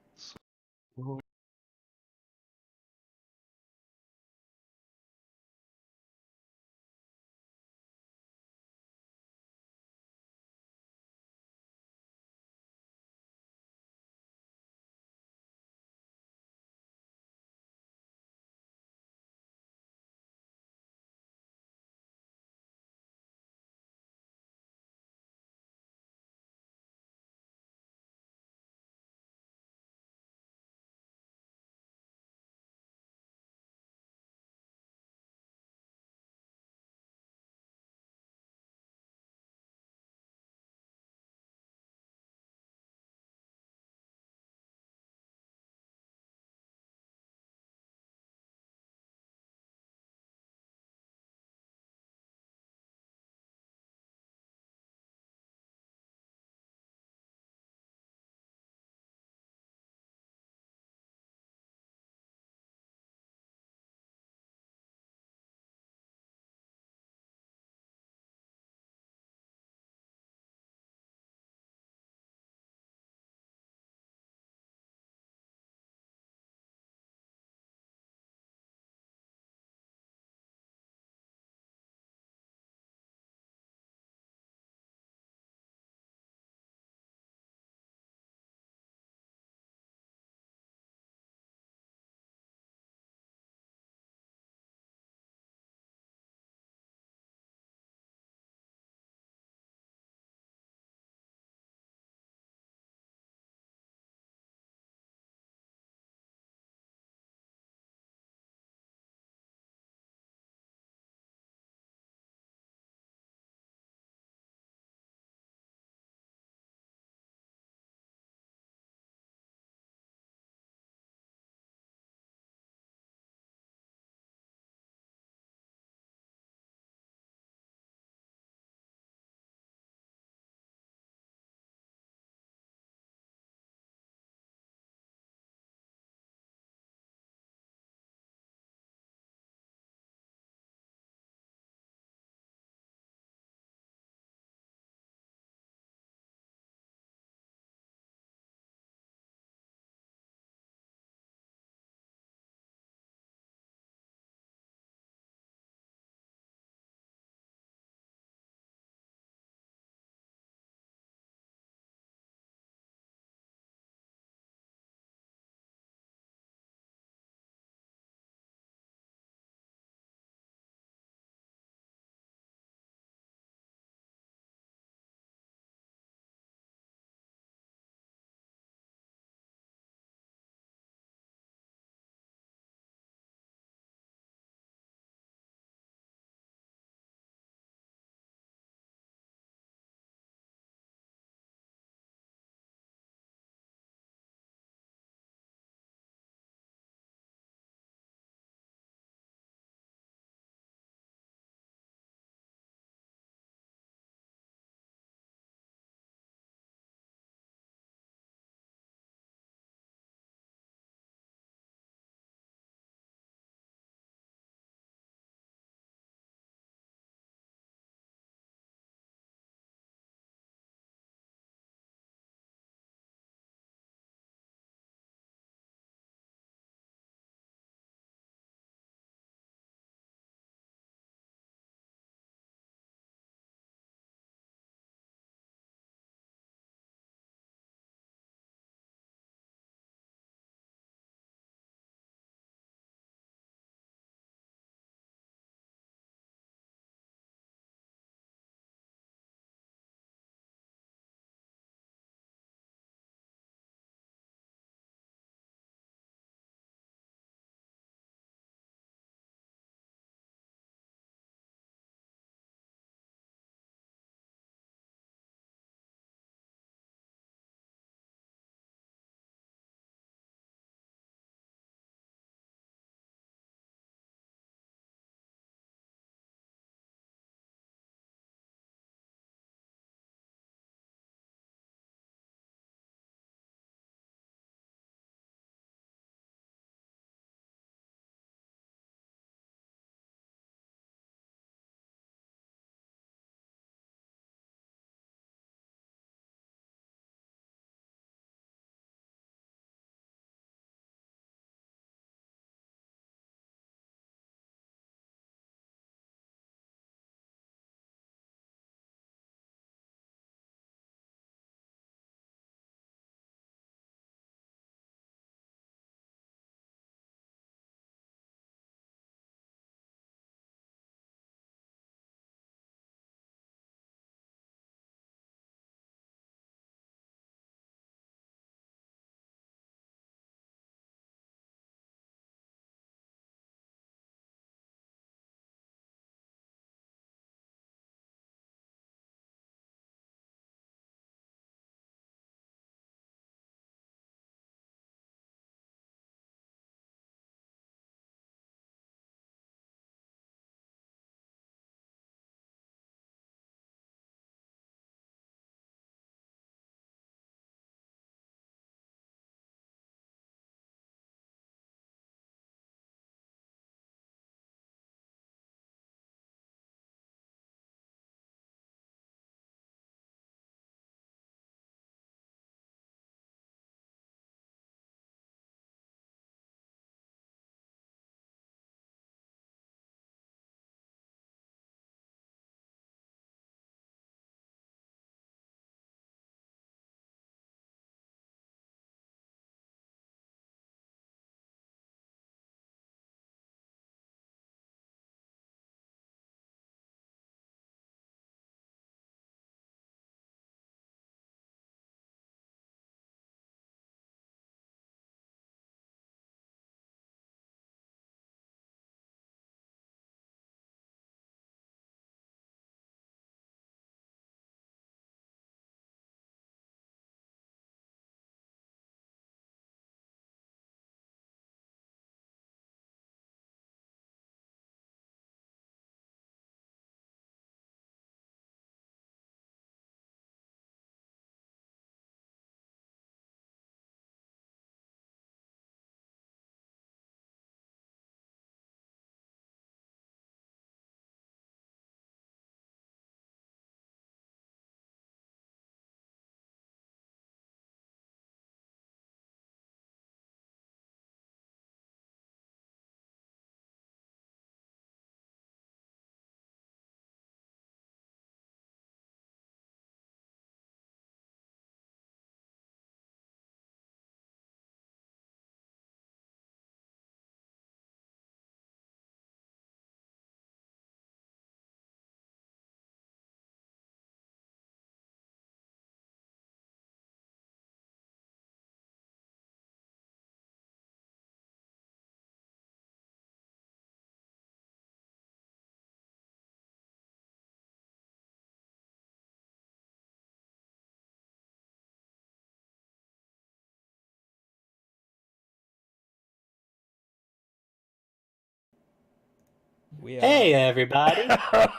We are... Hey, everybody.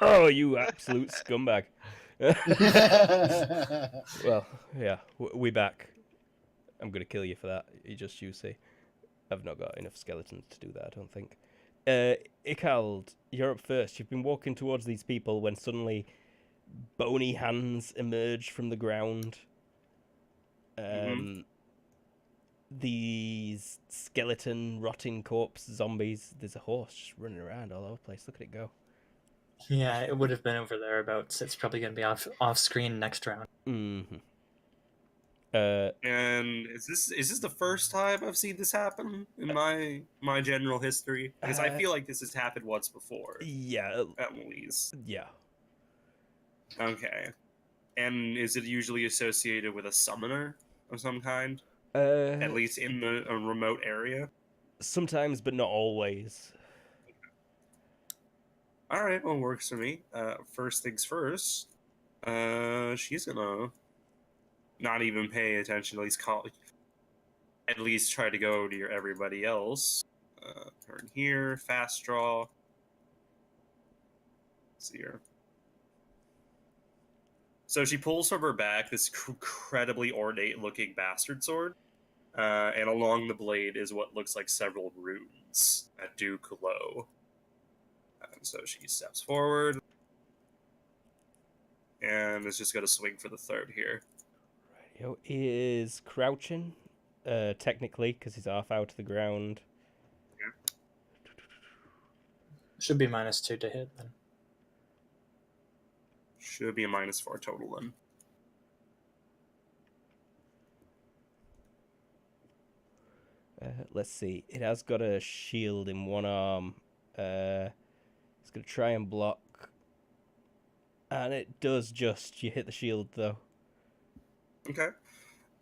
Oh, you absolute scumbag. Well, yeah, we back. I'm gonna kill you for that. You see. I've not got enough skeletons to do that, I don't think. Ikald, you're up first. You've been walking towards these people when suddenly bony hands emerge from the ground. These skeleton, rotting corpse zombies. There's a horse just running around all over the place. Look at it go. Yeah, it would have been over thereabouts. It's probably going to be off screen next round. Mm-hmm. And is this the first time I've seen this happen in my general history? Because I feel like this has happened once before. Yeah. At least. Yeah. Okay. And is it usually associated with a summoner of some kind? At least in a remote area? Sometimes, but not always. Alright, well, works for me. First things first, she's gonna not even pay attention, at least try to go to everybody else. Turn here, fast draw. Let's see here. So she pulls from her back this incredibly ornate-looking bastard sword, and along the blade is what looks like several runes that do glow. And so she steps forward, and is just going to swing for the third here. Rightio. He is crouching, technically, because he's half out of the ground. Yeah. Should be -2 to hit then. Should be a -4 total then. Let's see. It has got a shield in one arm. It's going to try and block. And it does just. You hit the shield, though. Okay.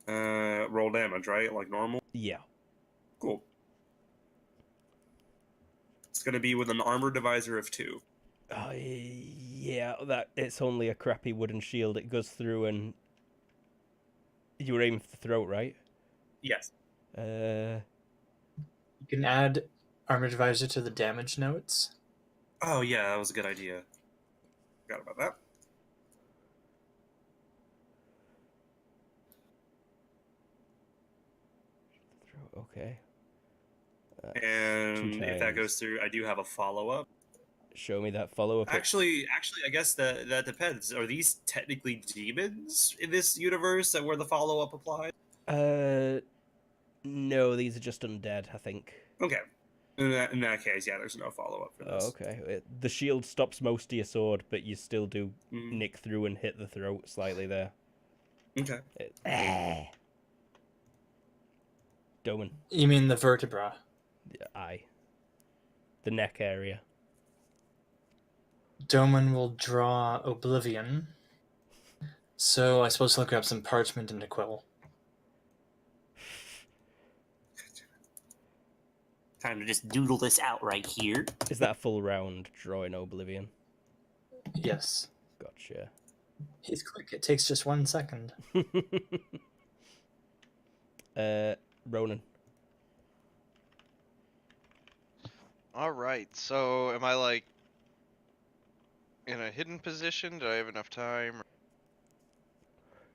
Roll damage, right? Like normal? Yeah. Cool. It's going to be with an armor divisor of 2. Yeah, it's only a crappy wooden shield. It goes through and... You were aiming for the throat, right? Yes. You can add armor divisor to the damage notes. Oh, yeah, that was a good idea. Forgot about that. Okay. And if that goes through, I do have a follow-up. Show me that follow-up. Actually, I guess that depends. Are these technically demons in this universe where the follow-up applies? No, these are just undead, I think. Okay. In that case, yeah, there's no follow-up for this. Oh, okay. The shield stops most of your sword, but you still do nick through and hit the throat slightly there. Okay. Doman. You mean the vertebra? Aye. The neck area. Doman will draw Oblivion. So I suppose he'll grab some parchment and a quill. Time to just doodle this out right here. Is that a full round drawing Oblivion? Yes. Gotcha. He's quick. It takes just 1 second. Ronan. Alright, so am I like in a hidden position? Do I have enough time?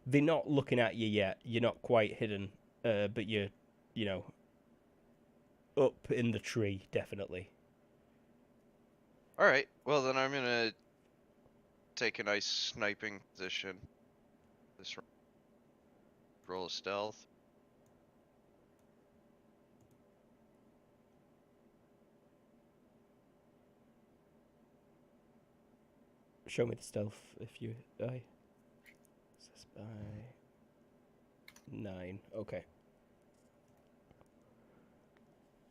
They're not looking at you yet. You're not quite hidden, but you're, up in the tree, definitely. Alright, well then I'm gonna take a nice sniping position. This roll of stealth. Show me the stealth if you die. Spy. 9. Okay.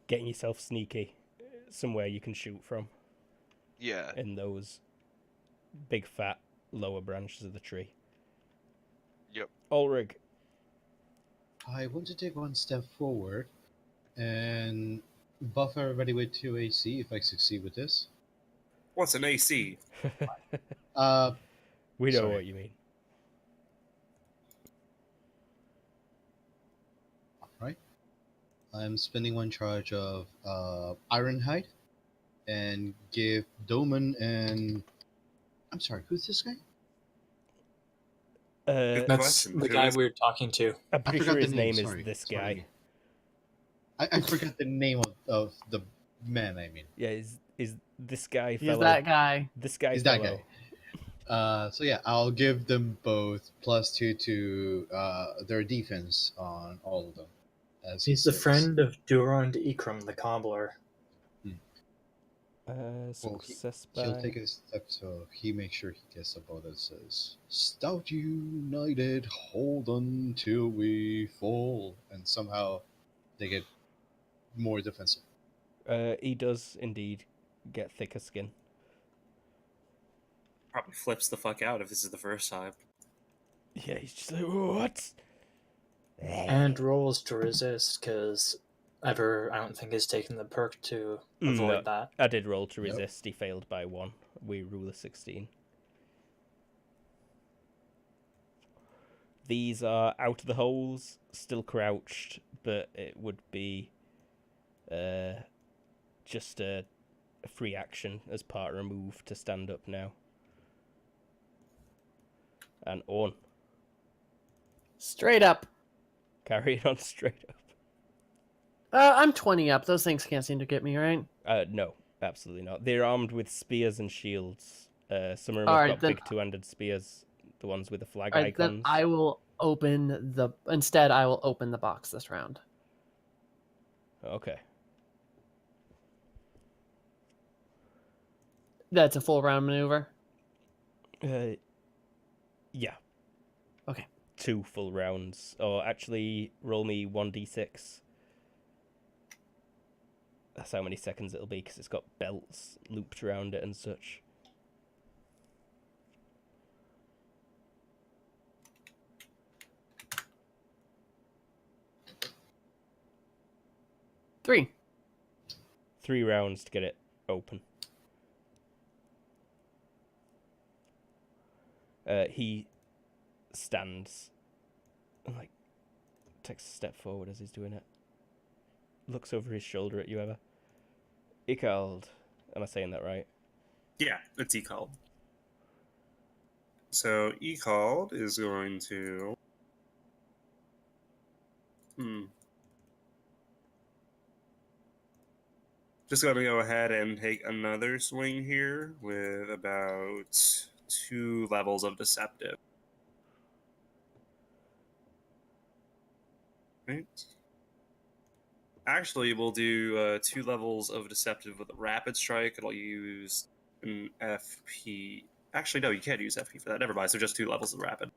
Getting yourself sneaky. Somewhere you can shoot from. Yeah. In those big fat lower branches of the tree. Yep. Ulrig. I want to take 1 step forward and buff everybody with 2 AC if I succeed with this. What's an AC? We know Sorry. what you mean. Alright. I'm spending 1 charge of Ironhide and give Doman and I'm sorry, who's this guy? Good That's question. the Who guy is- we were talking to. I'm I pretty forgot sure the his name. name is Sorry, this sorry. guy. I forgot the name of the man. I mean, Yeah, is this guy He's fellow? that guy. This guy he's that fellow. guy. So yeah, I'll give them both +2 to their defense on all of them. As he He's the says. friend of Durand Ikram, the cobbler. Well, Success he'll by. take a step so he makes sure he gets a bow that says "Stout United, hold until we fall," and somehow they get more defensive. He does indeed get thicker skin. probably flips the fuck out if this is the first time. Yeah, he's just like, what? And rolls to resist, because Ever, I don't think, has taken the perk to avoid No. that. I did roll to Nope. resist. He failed by 1. We rule a 16. These are out of the holes, still crouched, but it would be just a free action as part of a move to stand up now. And on. Straight up. Carry it on straight up. I'm 20 up. Those things can't seem to get me, right? No, absolutely not. They're armed with spears and shields. Some of them All have right, got then- big two-handed spears, the ones with the flag All right, then icons. I will open the. Instead, I will open the box this round. Okay. That's a full round maneuver. Yeah. Okay. 2 full rounds. Or actually, roll me 1d6. That's how many seconds it'll be, because it's got belts looped around it and such. Three. 3 rounds to get it open. He stands and takes a step forward as he's doing it. Looks over his shoulder at you, Ever. Ikald. Am I saying that right? Yeah, it's Ecalled. So Ecalled is going to. Just going to go ahead and take another swing here with about 2 levels of Deceptive. Right. Actually, we'll do 2 levels of Deceptive with a Rapid Strike. It'll use an FP. Actually, no, you can't use FP for that. Never mind. So just 2 levels of Rapid.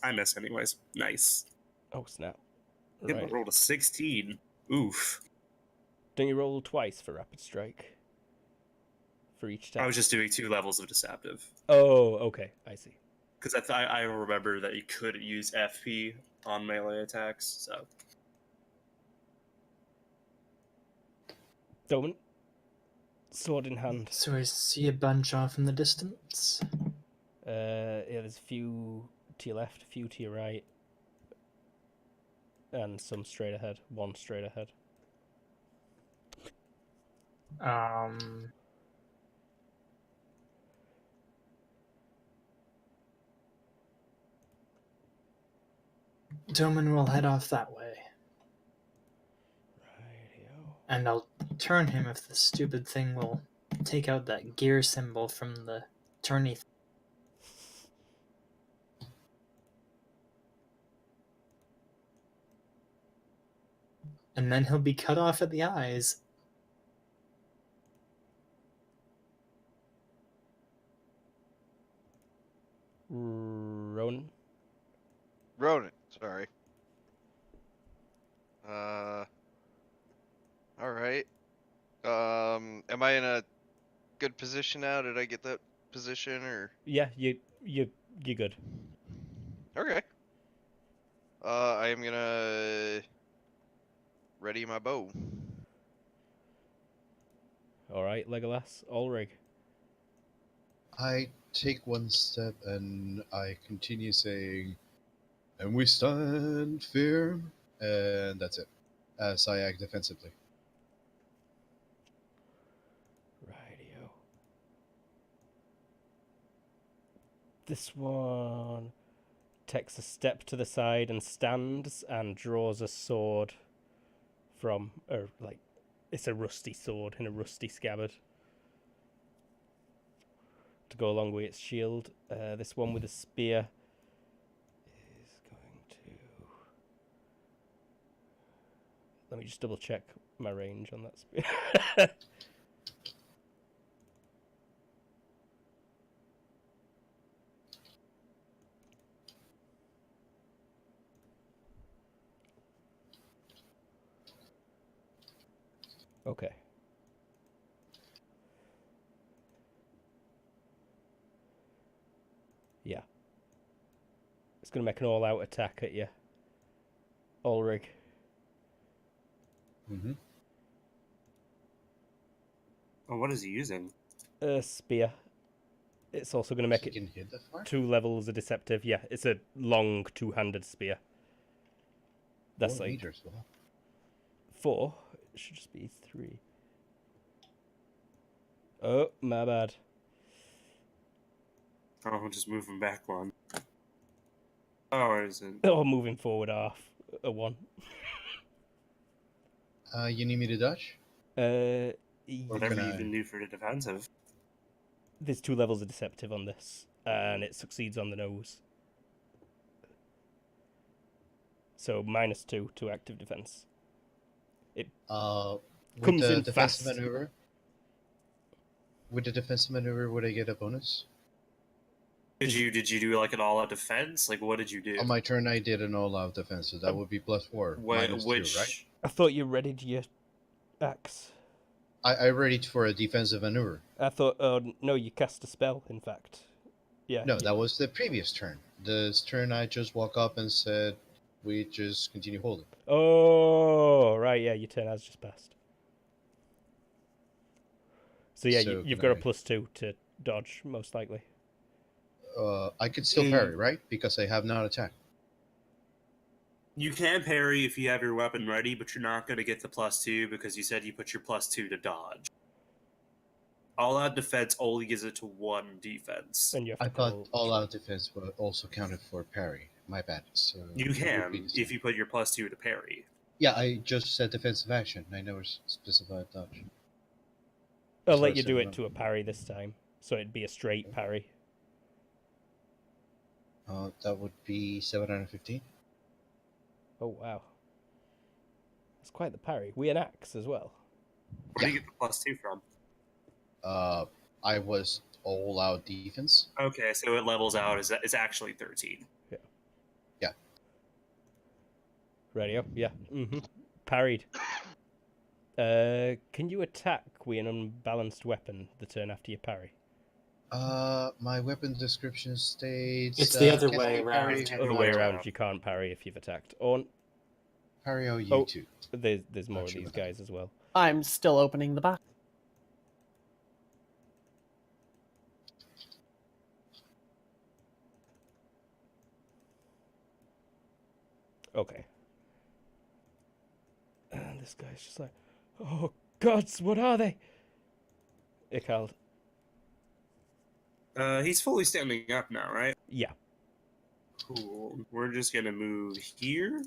I miss anyways. Nice. Oh, snap. Yep, I Right. rolled a 16. Oof. Don't you roll twice for Rapid Strike? For each time? I was just doing 2 levels of Deceptive. Oh, okay. I see. Because I remember that you could use FP on melee attacks, so. Doman. Sword in hand. So I see a bunch off in the distance. Yeah, there's a few to your left, a few to your right. And some straight ahead. 1 straight ahead. Doman will head off that way. Rightio. And I'll turn him if the stupid thing will take out that gear symbol from the tourney. And then he'll be cut off at the eyes. Ronan. Ronan, sorry. Alright. Am I in a good position now? Did I get that position or? Yeah, you're good. Okay. I am gonna ready my bow. All right, Legolas, Ulrig. I take one step and I continue saying, "And we stand firm," and that's it. As I act defensively. This one takes a step to the side and stands and draws a sword from, it's a rusty sword in a rusty scabbard to go along with its shield. This one with a spear is going to... Let me just double check my range on that spear. Okay. Yeah. It's going to make an all-out attack at you, Ulrich. Mm-hmm. Oh, what is he using? A spear. It's also going to make You it can hit that far? 2 levels of deceptive. Yeah, it's a long 2-handed spear. That's 4 like meters. Wow. 4. It should just be 3. Oh, my bad. Oh, I'll just move him back one. Oh, is it? Oh, moving forward half. A 1. You need me to dodge? Whatever Can you I- can do for the defensive. There's 2 levels of deceptive on this, and it succeeds on the nose. So -2 to active defense. With Comes the in defensive fast. maneuver? With the defensive maneuver, would I get a bonus? Did you do like an all-out defense? Like, what did you do? On my turn, I did an all-out defense, so that would be +4, -2, right? I thought you readied your axe. I readied for a defensive maneuver. I thought, oh, no, you cast a spell, in fact. Yeah. No, that was the previous turn. This turn, I just walk up and said, we just continue holding. Oh, right, yeah, your turn has just passed. So yeah, So you've can got a I- +2 to dodge, most likely. I could still parry, right? Because I have not attacked. You can parry if you have your weapon ready, but you're not going to get the +2 because you said you put your +2 to dodge. All-out defense only gives it to 1 defense. And you have to I thought pull- all-out defense also counted for parry. My bad. So You it would can be the same. if you put your +2 to parry. Yeah, I just said defensive action. I never specified dodge. I'll That's what let I you said, do it no. to a parry this time, so it'd be a straight parry. That would be 715. Oh, wow. That's quite the parry. We an axe as well. Where do you get the +2 from? I was all-out defense. Okay, so it levels out. It's actually 13. Radio? Yeah. Parried. Can you attack with an unbalanced weapon the turn after you parry? My weapon description states... It's the other can way I parry around. and Other way way around. around, you can't parry if you've attacked. Or Parry you Oh. too. there's more Not of sure these about that. guys as well. I'm still opening the box. Okay. And this guy's just like, oh gods, what are they? Ikald. He's fully standing up now, right? Yeah. Cool. We're just gonna move here.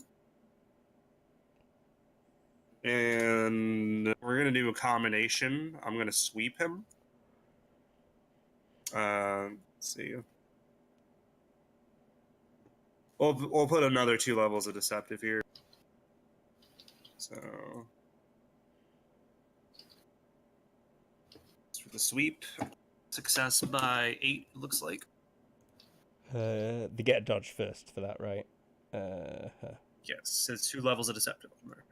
And we're gonna do a combination. I'm gonna sweep him. Let's see. We'll put another 2 levels of deceptive here. So for the sweep, success by 8. Looks like. They get a dodge first for that, right? Yes, it's 2 levels of deceptive on there.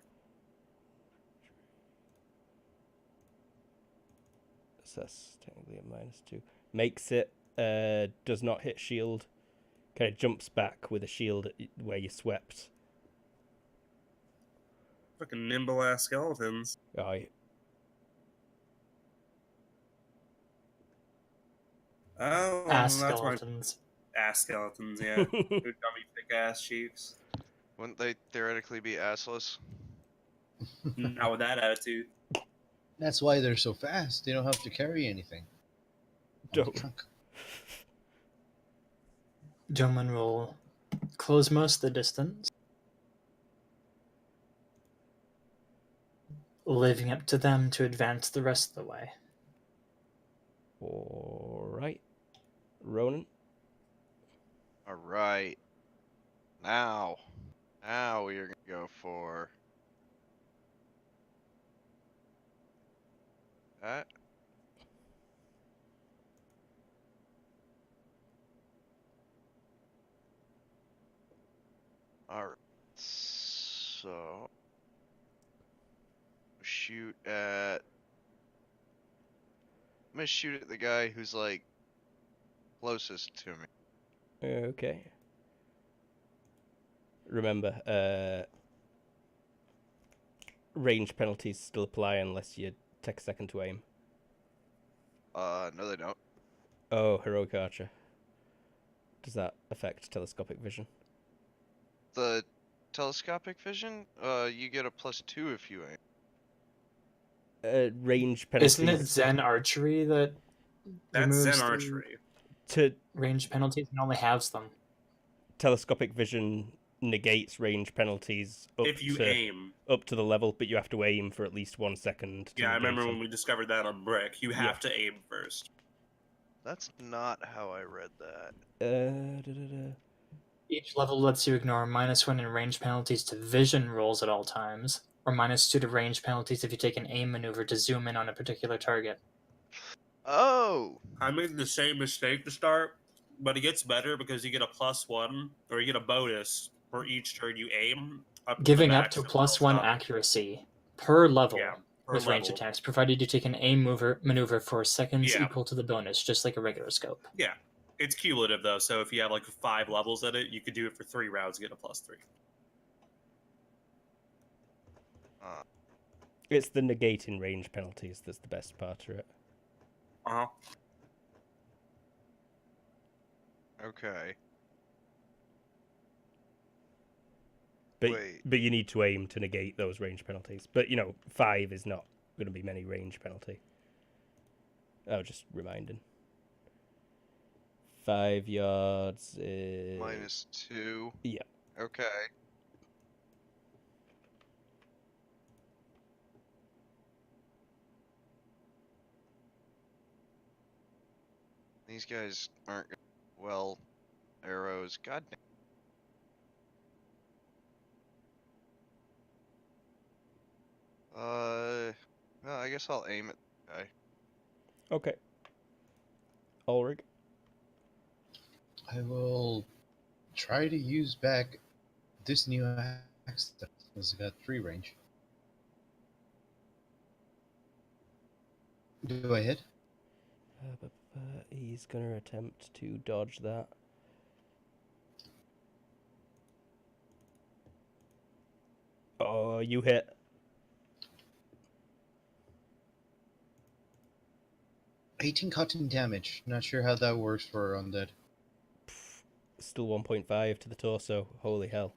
So that's technically a -2. Makes it, does not hit shield. Kind of jumps back with a shield where you swept. Fucking nimble ass skeletons. Oh, yeah. Oh, Ass that's my skeletons. ass skeletons. Yeah, Their dummy thick ass cheeks. Wouldn't they theoretically be assless? Not with that attitude. That's why they're so fast. They don't have to carry anything. On the Dope. trunk. Gentleman will close most of the distance, leaving it to them to advance the rest of the way. All right. Ronan? All right. Now we are gonna go for that. All right. So shoot at. I'm gonna shoot at the guy who's like closest to me. Okay. Remember, range penalties still apply unless you take a second to aim. No, they don't. Oh, heroic archer. Does that affect telescopic vision? The telescopic vision, you get a +2 if you aim. Range penalties. Isn't it Zen Archery that That's removes Zen the Archery. To range penalties and only halves them? telescopic vision negates range penalties up If you to aim. up to the level, but you have to aim for at least 1 second. To Yeah, I negate remember them. when we discovered that on Brick. You have to aim first. That's not how I read that. Each level lets you ignore -1 in range penalties to vision rolls at all times, or -2 to range penalties if you take an aim maneuver to zoom in on a particular target. Oh! I made the same mistake to start, but it gets better because you get a +1, or you get a bonus for each turn you aim. Giving up to +1 accuracy per level Yeah, per with range level. attacks, provided you take an aim maneuver for seconds Yeah. equal to the bonus, just like a regular scope. Yeah. It's cumulative, though, so if you have like 5 levels at it, you could do it for 3 rounds and get a +3. It's the negating range penalties that's the best part of it. Uh-huh. Okay. But Wait. but you need to aim to negate those range penalties. But 5 is not going to be many range penalty. I was just reminding. 5 yards is -2. Yeah. Okay. These guys aren't well. Arrows. God damn. Well, I guess I'll aim at the guy. Okay. Ulrich. I will try to use back this new axe that has got 3 range. Do I hit? He's going to attempt to dodge that. Oh, you hit. $18 cotton damage. Not sure how that works for undead. Still 1.5 to the torso. Holy hell.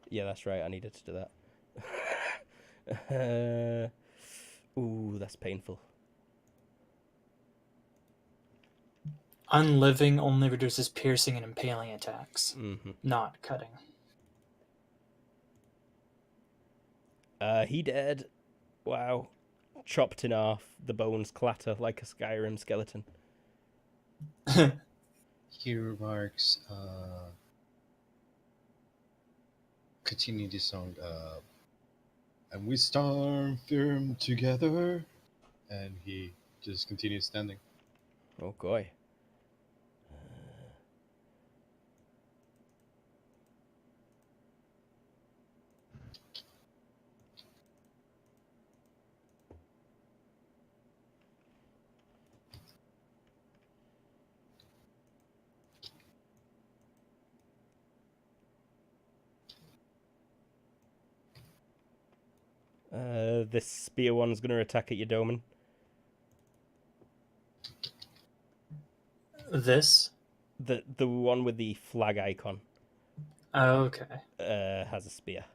Yeah, that's right. I needed to do that. Ooh, that's painful. Unliving only reduces piercing and impaling attacks, Mm-hmm. not cutting. He dead. Wow. Chopped in half. The bones clatter like a Skyrim skeleton. He remarks, continue this song, and we stand firm together, and he just continues standing. Oh, boy. This spear one's going to attack at your domain. This? The one with the flag icon. Okay. has a spear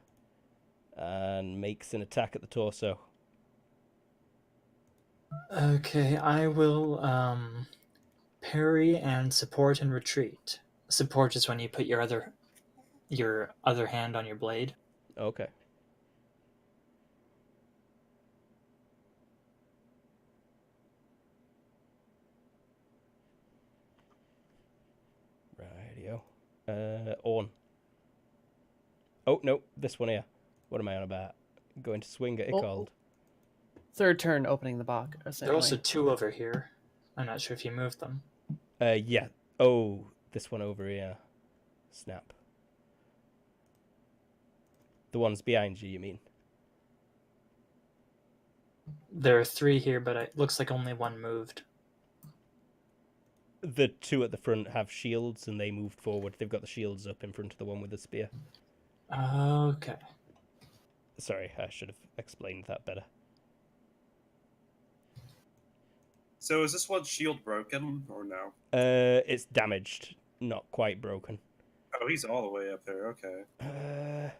and makes an attack at the torso. Okay, I will parry and support and retreat. Support is when you put your other hand on your blade. Okay. Rightio. On. Oh, no, this one here. What am I on about? Going to swing at Oh. Icold. Third turn opening the box. There are also two over here. I'm not sure if you moved them. Yeah. Oh, this one over here. Snap. The ones behind you mean? There are three here, but it looks like only one moved. The two at the front have shields and they moved forward. They've got the shields up in front of the one with the spear. Okay. Sorry, I should have explained that better. So is this one's shield broken or no? It's damaged, not quite broken. Oh, he's all the way up there. Okay.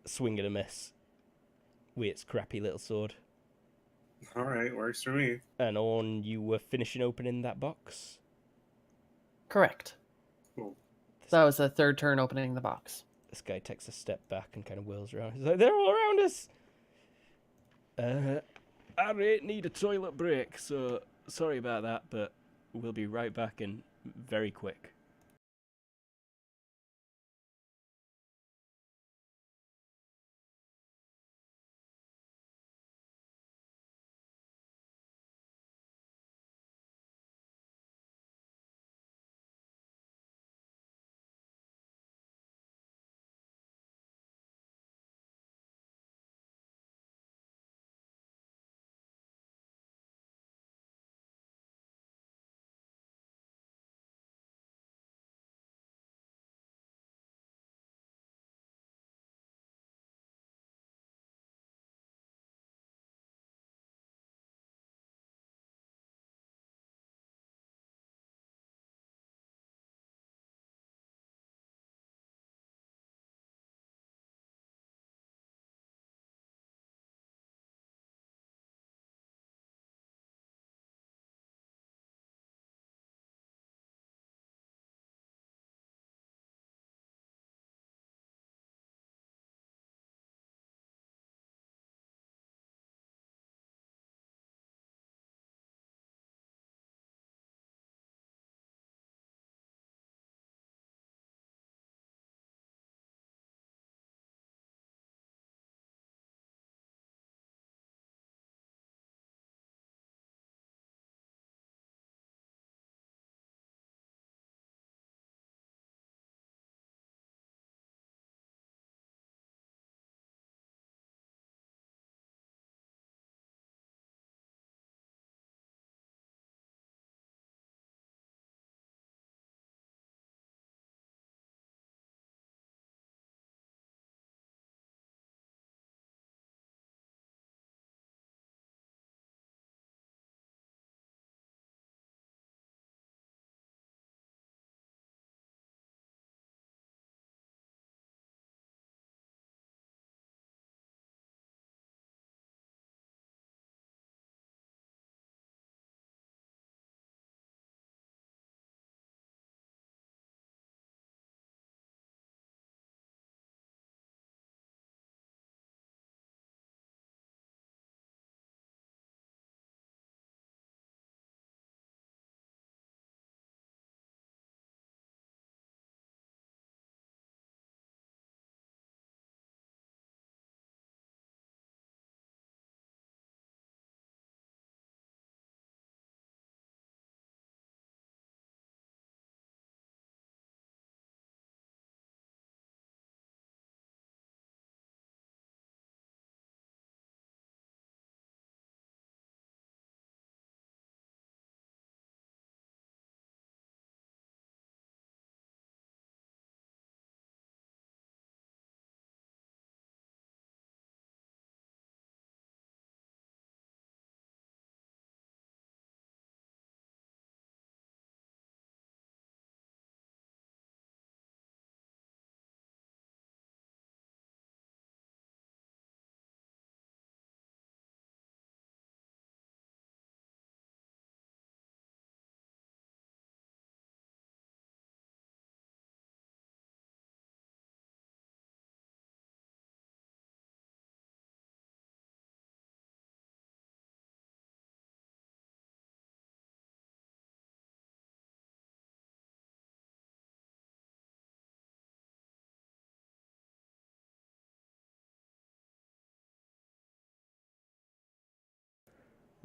Swing and a miss. With its crappy little sword. All right, works for me. And on, you were finishing opening that box? Correct. Cool. That was the third turn opening the box. This guy takes a step back and kind of whirls around. He's like, they're all around us! I need a toilet break, so sorry about that, but we'll be right back in very quick.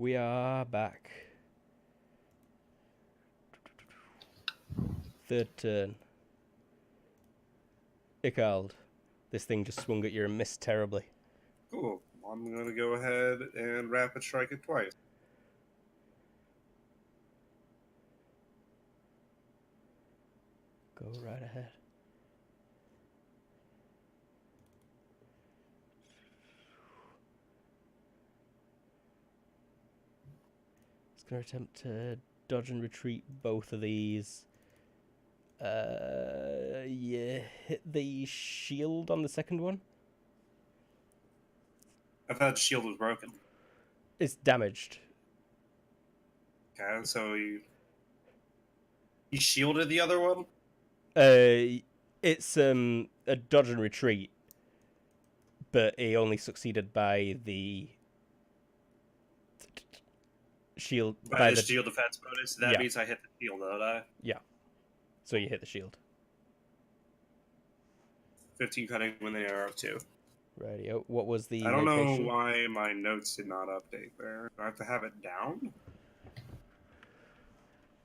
We are back. Third turn. Icald. This thing just swung at you and missed terribly. Cool. I'm going to go ahead and rapid strike it twice. Go right ahead. It's going to attempt to dodge and retreat both of these. Yeah, hit the shield on the second one. I thought the shield was broken. It's damaged. Okay, so you shielded the other one? It's a dodge and retreat, but he only succeeded by the shield. By the shield defense bonus? That Yeah. means I hit the shield, don't I? Yeah. So you hit the shield. 15 cutting when they are up to. Rightio. What was the I don't location? know why my notes did not update there. Do I have to have it down?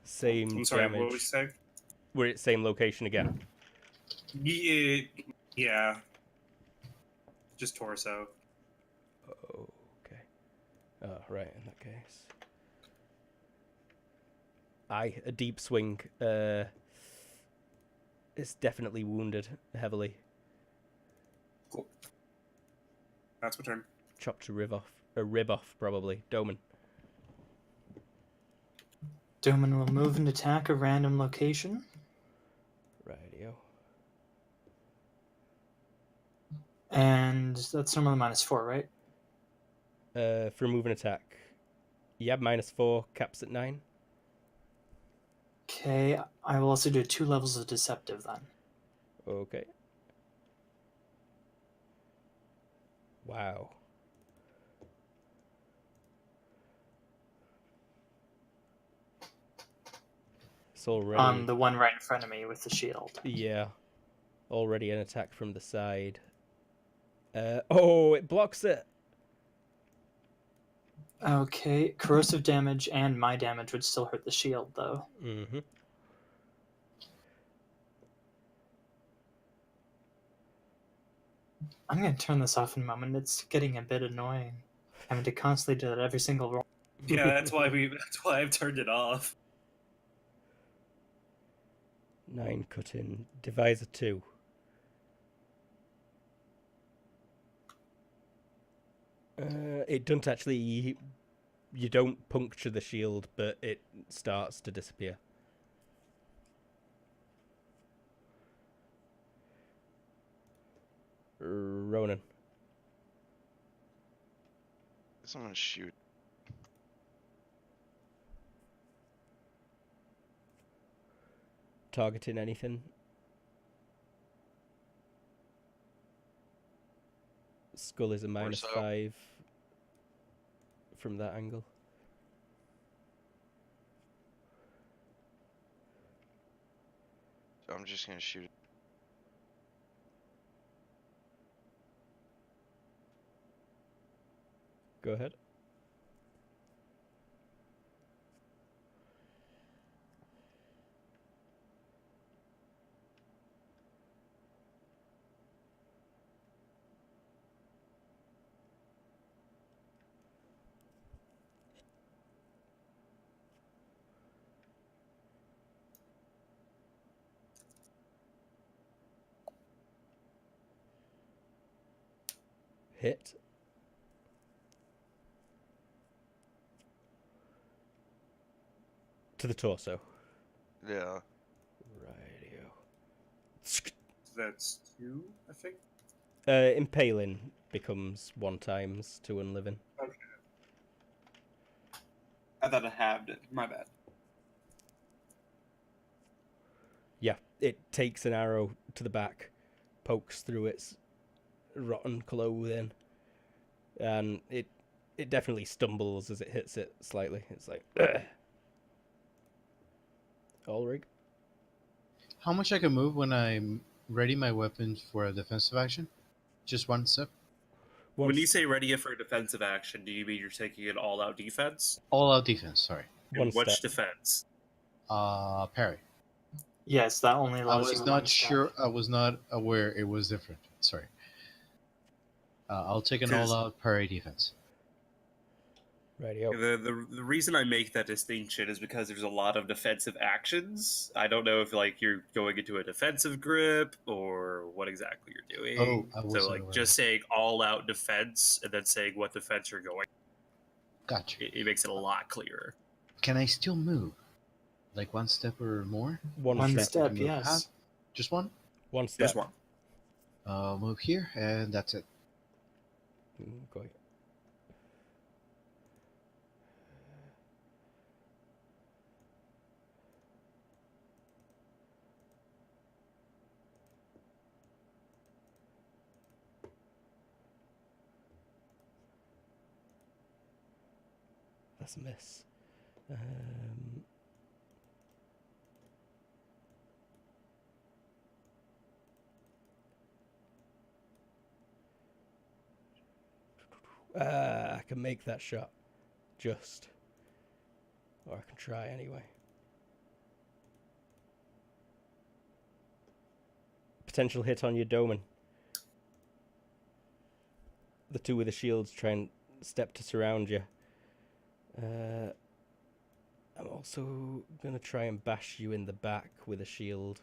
Same I'm sorry, damage. what did we say? We're at same location again. Yeah. Just torso. Okay. Oh, right, in that case. Aye, a deep swing. It's definitely wounded heavily. Cool. That's my turn. Chopped a rib off, probably. Doman. Doman will move and attack a random location. Rightio. And that's normally -4, right? For move and attack. Yeah, -4, caps at 9. Okay, I will also do 2 levels of deceptive then. Okay. Wow. It's already... On the one right in front of me with the shield. Yeah. Already an attack from the side. Oh, it blocks it! Okay, corrosive damage and my damage would still hurt the shield, though. Mm-hmm. I'm going to turn this off in a moment. It's getting a bit annoying. Having to constantly do that every single roll. Yeah, that's why I've turned it off. 9 cut in. Divisor 2. It doesn't actually... You don't puncture the shield, but it starts to disappear. Ronan. Someone shoot. Targeting anything? Skull is a -5 from that angle. So I'm just gonna shoot it. Go ahead. Hit. To the torso. Yeah. Rightio. That's 2, I think. Impaling becomes 1 times to unliving. Okay. I thought I halved it. My bad. Yeah, it takes an arrow to the back, pokes through its rotten clothing, and it definitely stumbles as it hits it slightly. It's like, ugh. Ulrich? How much I can move when I'm ready my weapons for a defensive action? Just 1 step? When you Once- say ready for a defensive action, do you mean you're taking an all-out defense? All out defense, sorry. one And which step. defense? Parry. Yes, that only I allows was you not one sure. step. I was not aware it was different. Sorry. I'll take an 'Cause- all out parry defense. Radio. The reason I make that distinction is because there's a lot of defensive actions. I don't know if like you're going into a defensive grip or what exactly you're doing. Oh, I so wasn't like aware. just saying all out defense and then saying what defense you're going, Gotcha. it makes it a lot clearer. Can I still move? Like one step or more? One One step. step, Move yes. half? Just one? One step. Just one. Move here, and that's it. Okay. That's a miss. I can make that shot. Just. Or I can try anyway. Potential hit on your Doman. The two with the shields try and step to surround you. I'm also going to try and bash you in the back with a shield.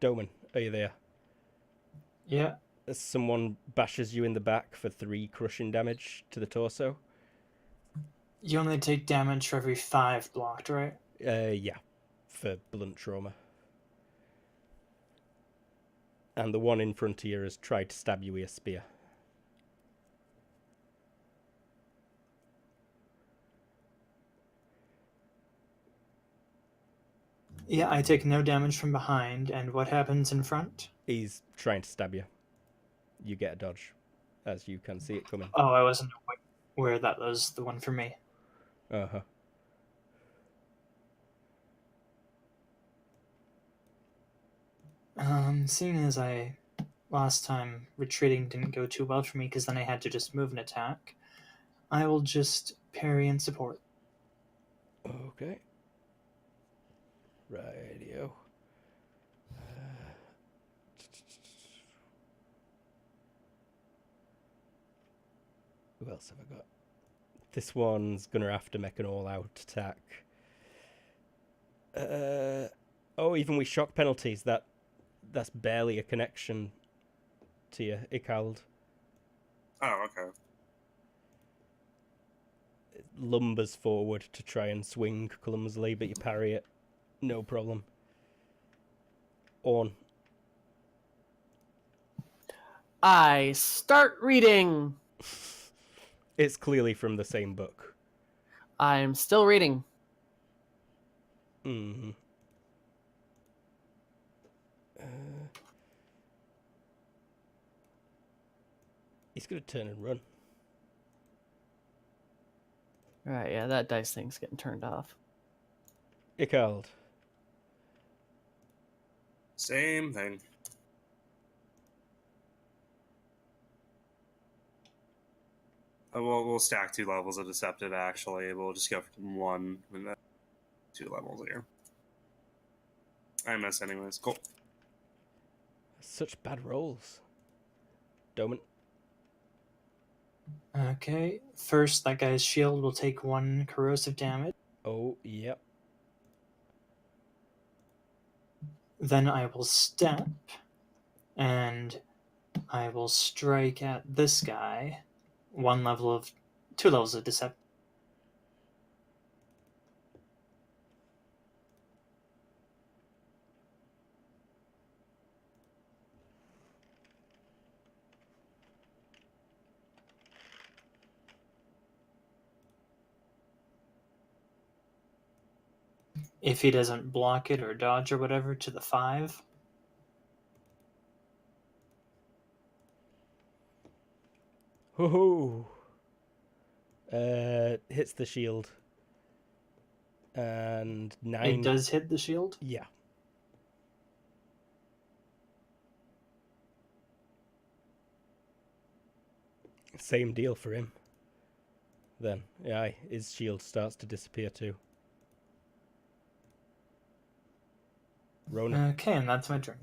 Doman, are you there? Yeah. Someone bashes you in the back for 3 crushing damage to the torso. You only take damage for every 5 blocked, right? Yeah, for blunt trauma. And the one in front of you has tried to stab you with a spear. Yeah, I take no damage from behind, and what happens in front? He's trying to stab you. You get a dodge, as you can see it coming. Oh, I wasn't aware that was the one for me. Uh-huh. Seeing as last time retreating didn't go too well for me because then I had to just move and attack, I will just parry and support. Okay. Radio. Who else have I got? This one's gonna have to make an all-out attack. Oh, even with shock penalties, that's barely a connection to you, Ikald. Oh, okay. It lumbers forward to try and swing clumsily, but you parry it. No problem. On. I start reading. It's clearly from the same book. I'm still reading. Mm-hmm. He's gonna turn and run. Right, yeah, that dice thing's getting turned off. Ikald. Same thing. We'll stack 2 levels of deceptive. Actually, we'll just go from 1 and then 2 levels here. I miss anyways. Cool. Such bad rolls. Doman. Okay, first that guy's shield will take 1 corrosive damage. Oh, yep. Then I will step, and I will strike at this guy. 2 levels of deception. If he doesn't block it or dodge or whatever, to the 5. Ho ho! Hits the shield. And 9. It does hit the shield? Yeah. Same deal for him. Then, yeah, his shield starts to disappear too. Rona. Okay, and that's my turn.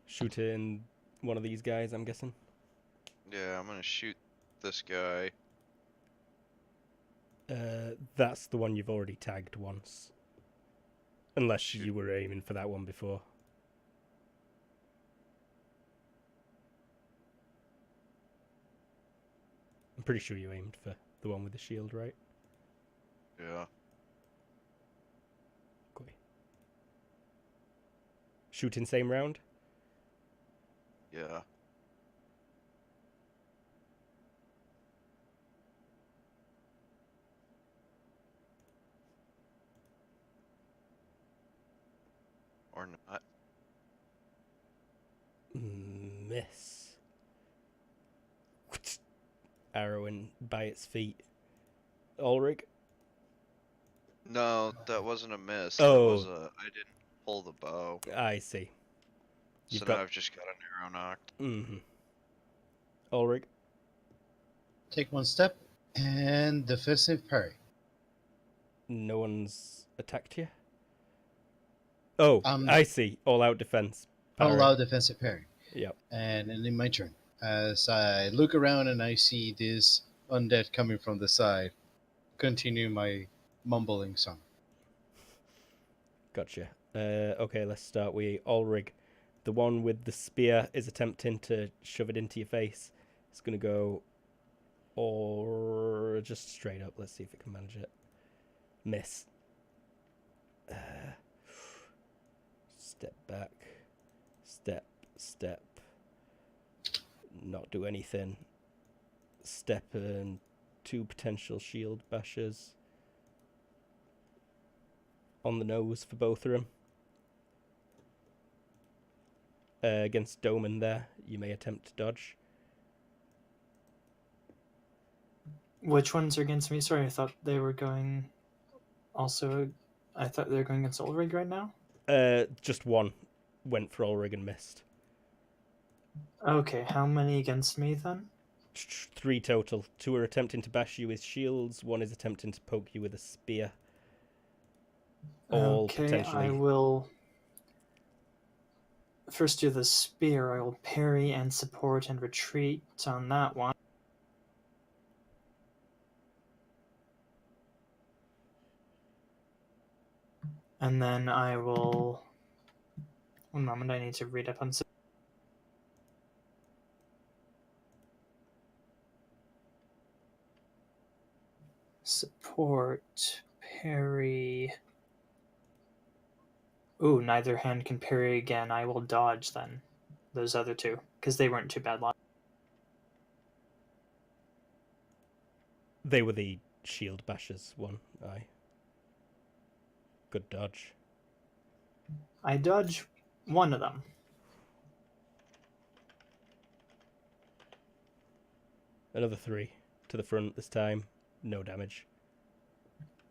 Shoot in one of these guys, I'm guessing. Yeah, I'm gonna shoot this guy. That's the one you've already tagged once. Unless Shoot. you were aiming for that one before. I'm pretty sure you aimed for the one with the shield, right? Yeah. Okay. Shooting same round? Yeah. Or not. Miss. Arrow in by its feet. Ulrich? No, that wasn't a miss. Oh. That was a. I didn't pull the bow. I see. So You've now got... I've just got an arrow knocked. Mm-hmm. Ulrich? Take one step and defensive parry. No one's attacked you? Oh, Um, I see. All out defense. All Parry. out defensive parry. Yep. And then in my turn, as I look around and I see this undead coming from the side, continue my mumbling song. Gotcha. Okay, let's start with Ulrich. The one with the spear is attempting to shove it into your face. It's going to go or just straight up. Let's see if it can manage it. Miss. Step back. Step. Not do anything. Step and 2 potential shield bashes. On the nose for both of them. Against Doman there, you may attempt to dodge. Which ones are against me? Sorry, I thought they were going. Also, I thought they were going against Ulrich right now. Just one went for Ulrich and missed. Okay, how many against me then? 3 total. 2 are attempting to bash you with shields. 1 is attempting to poke you with a spear. All Okay, potentially. I will first do the spear. I will parry and support and retreat on that one. And then I will... One moment, I need to read up on... Support, parry... Ooh, neither hand can parry again. I will dodge then. Those other 2, because they weren't too bad. They were the shield bashers one. Aye. Good dodge. I dodge one of them. Another 3 to the front this time. No damage.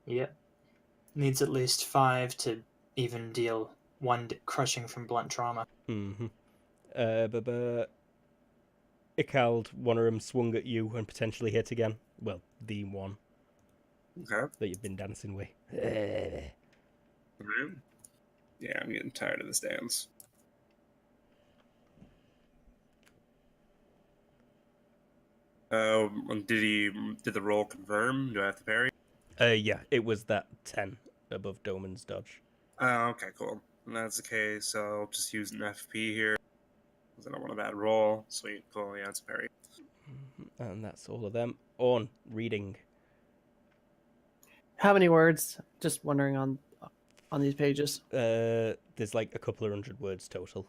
Yep. Needs at least 5 to even deal 1 crushing from blunt trauma. Mm-hmm. Ikald, one of them swung at you and potentially hit again. Well, the one Okay. that you've been dancing with. Alright. Yeah, I'm getting tired of this dance. Did the roll confirm? Do I have to parry? Yeah, it was that 10 above Doman's dodge. Okay, cool. And that's the case, so I'll just use an FP here. Because I don't want a bad roll. Sweet, cool, yeah, it's a parry. And that's all of them. On reading. How many words? Just wondering on these pages. There's like a couple of 100 words total.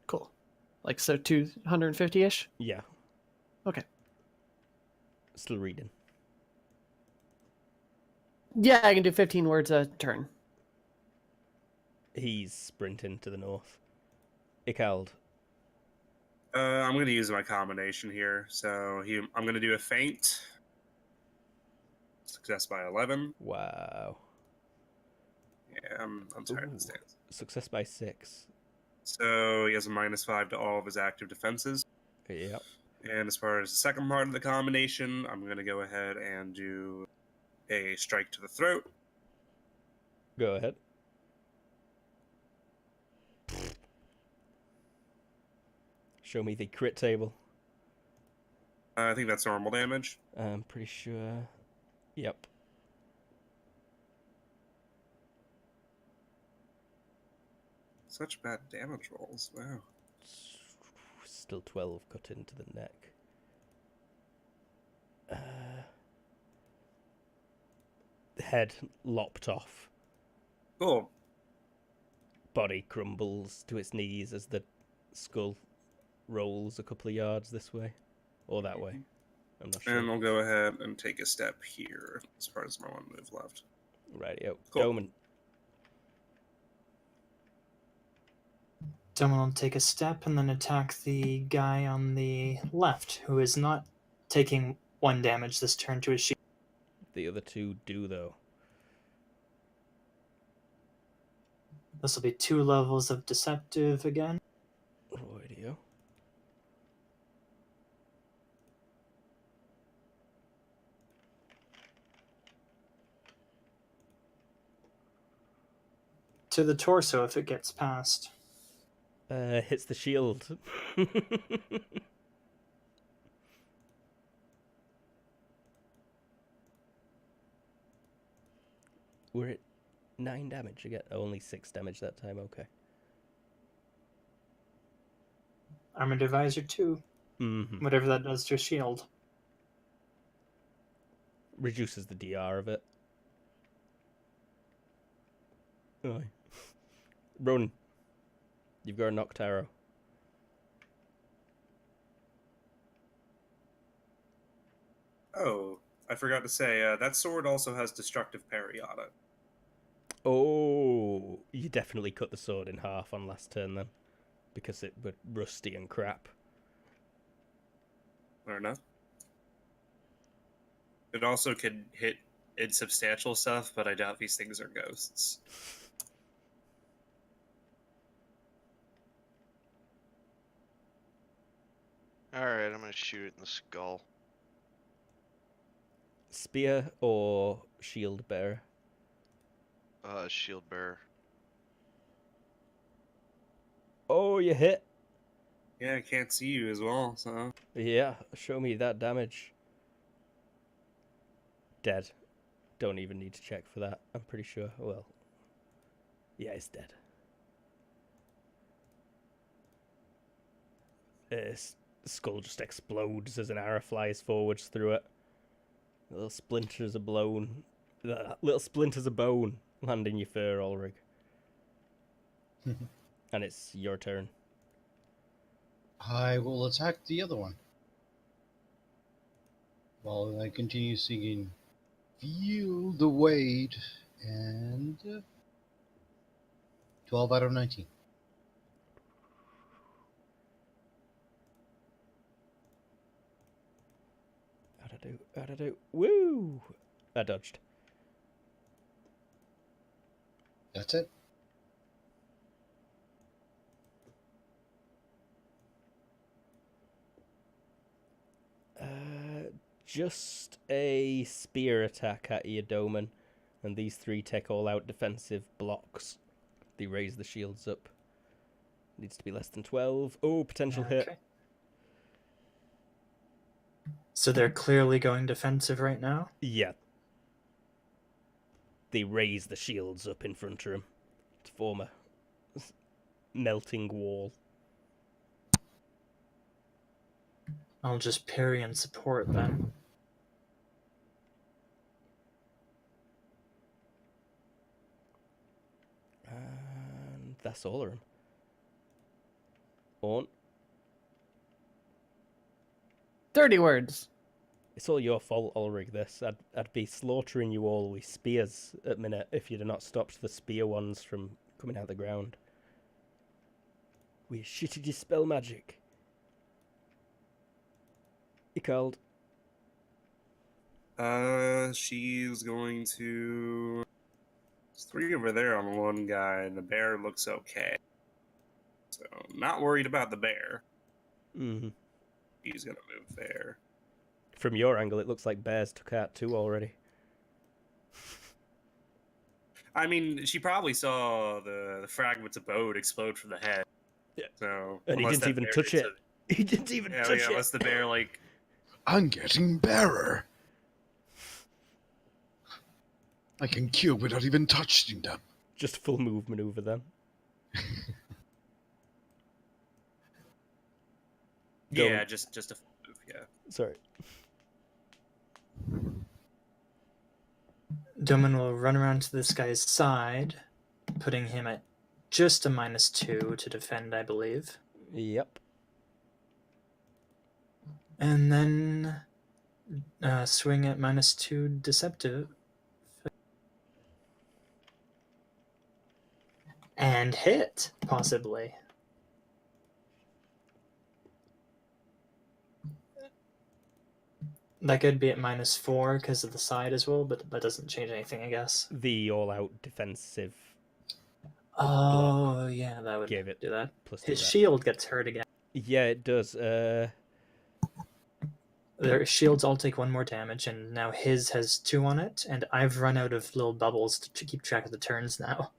Cool. Like, so 250-ish? Yeah. Okay. Still reading. Yeah, I can do 15 words a turn. He's sprinting to the north. Icald. I'm going to use my combination here. So I'm going to do a feint. Success by 11. Wow. Yeah, I'm tired of the stance. Success by 6. So he has a -5 to all of his active defenses. Yep. And as far as the second part of the combination, I'm going to go ahead and do a strike to the throat. Go ahead. Show me the crit table. I think that's normal damage. I'm pretty sure. Yep. Such bad damage rolls. Wow. Still 12 cut into the neck. Head lopped off. Cool. Body crumbles to its knees as the skull rolls a couple of yards this way. Or that way. I'm not sure. And I'll go ahead and take a step here as far as my one move left. Rightio. Cool. Doman. Someone will take a step and then attack the guy on the left, who is not taking 1 damage this turn to his shield. The other two do, though. This will be 2 levels of deceptive again. Rightio. To the torso if it gets past. Hits the shield. We're at 9 damage again. Only 6 damage that time, okay. Armored Advisor 2. Mm-hmm. Whatever that does to a shield. Reduces the DR of it. Aye. Ronan, you've got a knocked arrow. Oh, I forgot to say, that sword also has destructive parry on it. Oh, you definitely cut the sword in half on last turn then. Because it was rusty and crap. Fair enough. It also could hit insubstantial stuff, but I doubt these things are ghosts. Alright, I'm gonna shoot it in the skull. Spear or shield bearer? Shield bearer. Oh, you hit. Yeah, I can't see you as well, so... Yeah, show me that damage. Dead. Don't even need to check for that, I'm pretty sure. Well, yeah, it's dead. His skull just explodes as an arrow flies forwards through it. Little splinters of bone. Little splinters of bone land in your fur, Ulrich. And it's your turn. I will attack the other one. While I continue singing Feel the Weight, and 12 out of 19. How'd I do? Woo! I dodged. That's it. Just a spear attack at you, Doman. And these 3 take all out defensive blocks. They raise the shields up. Needs to be less than 12. Oh, potential hit. So they're clearly going defensive right now? Yeah. They raise the shields up in front of him to form a melting wall. I'll just parry and support then. And that's all of them. On. 30 words. It's all your fault, Ulrich, this. I'd be slaughtering you all with spears at minute if you'd have not stopped the spear ones from coming out of the ground. We shitty dispel magic. He called. She's going to. There's 3 over there on one guy, and the bear looks okay. So, not worried about the bear. Mm-hmm. He's gonna move there. From your angle, it looks like bears took out 2 already. I mean, she probably saw the fragments of boat explode from the head. Yeah. So, And he unless didn't that even bear touch hits it. He didn't even touch it. unless the bear, like... I'm getting bearer. I can kill without even touching them. Just full movement over them. Yeah, Don't. just a full move, yeah. Sorry. Doman will run around to this guy's side, putting him at just a -2 to defend, I believe. Yep. And then swing at -2 deceptive. And hit, possibly. That could be at -4 because of the side as well, but that doesn't change anything, I guess. The all-out defensive Oh, yeah, that would gave it do that. plus His that. shield gets hurt again. Yeah, it does. Their shields all take 1 more damage, and now his has 2 on it, and I've run out of little bubbles to keep track of the turns now.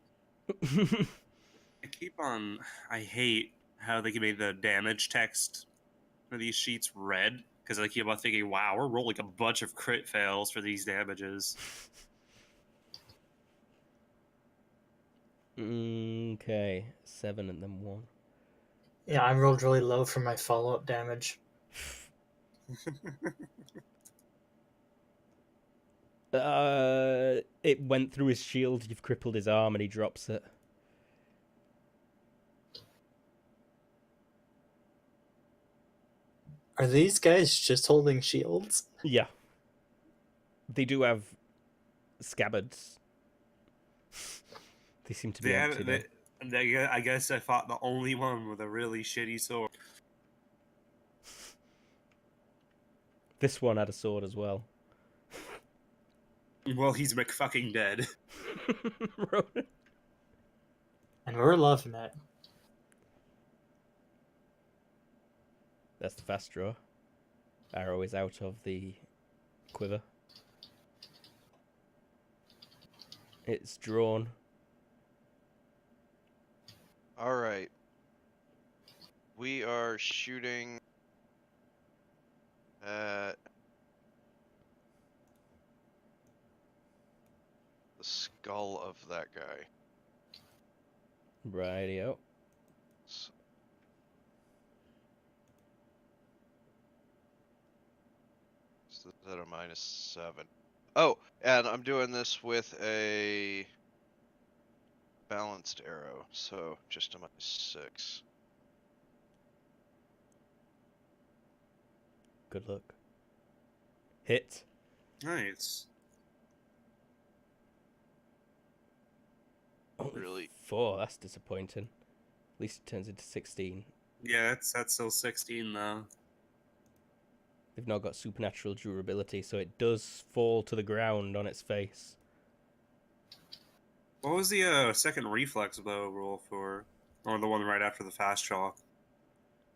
I hate how they can make the damage text for these sheets red, because I keep on thinking, wow, we're rolling a bunch of crit fails for these damages. Okay, 7 and then 1. Yeah, I rolled really low for my follow-up damage. It went through his shield, you've crippled his arm, and he drops it. Are these guys just holding shields? Yeah. They do have scabbards. They seem to be empty, though. I guess I fought the only one with a really shitty sword. This one had a sword as well. Well, he's McFucking dead. Ronan. And we're loving it. That's the fast draw. Arrow is out of the quiver. It's drawn. Alright. We are shooting at the skull of that guy. Rightio. So, is that a -7? Oh, and I'm doing this with a balanced arrow, so just a -6. Good luck. Hit. Nice. Only Really? 4. That's disappointing. At least it turns into 16. Yeah, that's still 16 though. They've not got supernatural durability, so it does fall to the ground on its face. What was the second reflex blow roll for? Or the one right after the fast draw?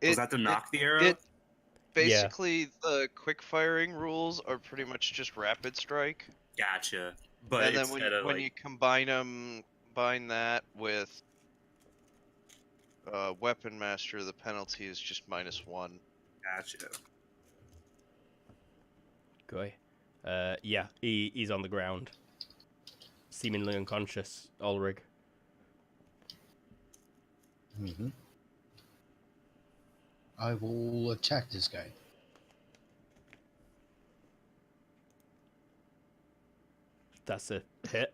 Was that to knock the arrow? Basically, the quick firing rules are pretty much just rapid strike. Gotcha. But And then instead of when you combine that with Weapon Master, the penalty is just -1. Gotcha. Go yeah, he's on the ground. Seemingly unconscious, Ulrig. Mm-hmm. I will attack this guy. That's a hit.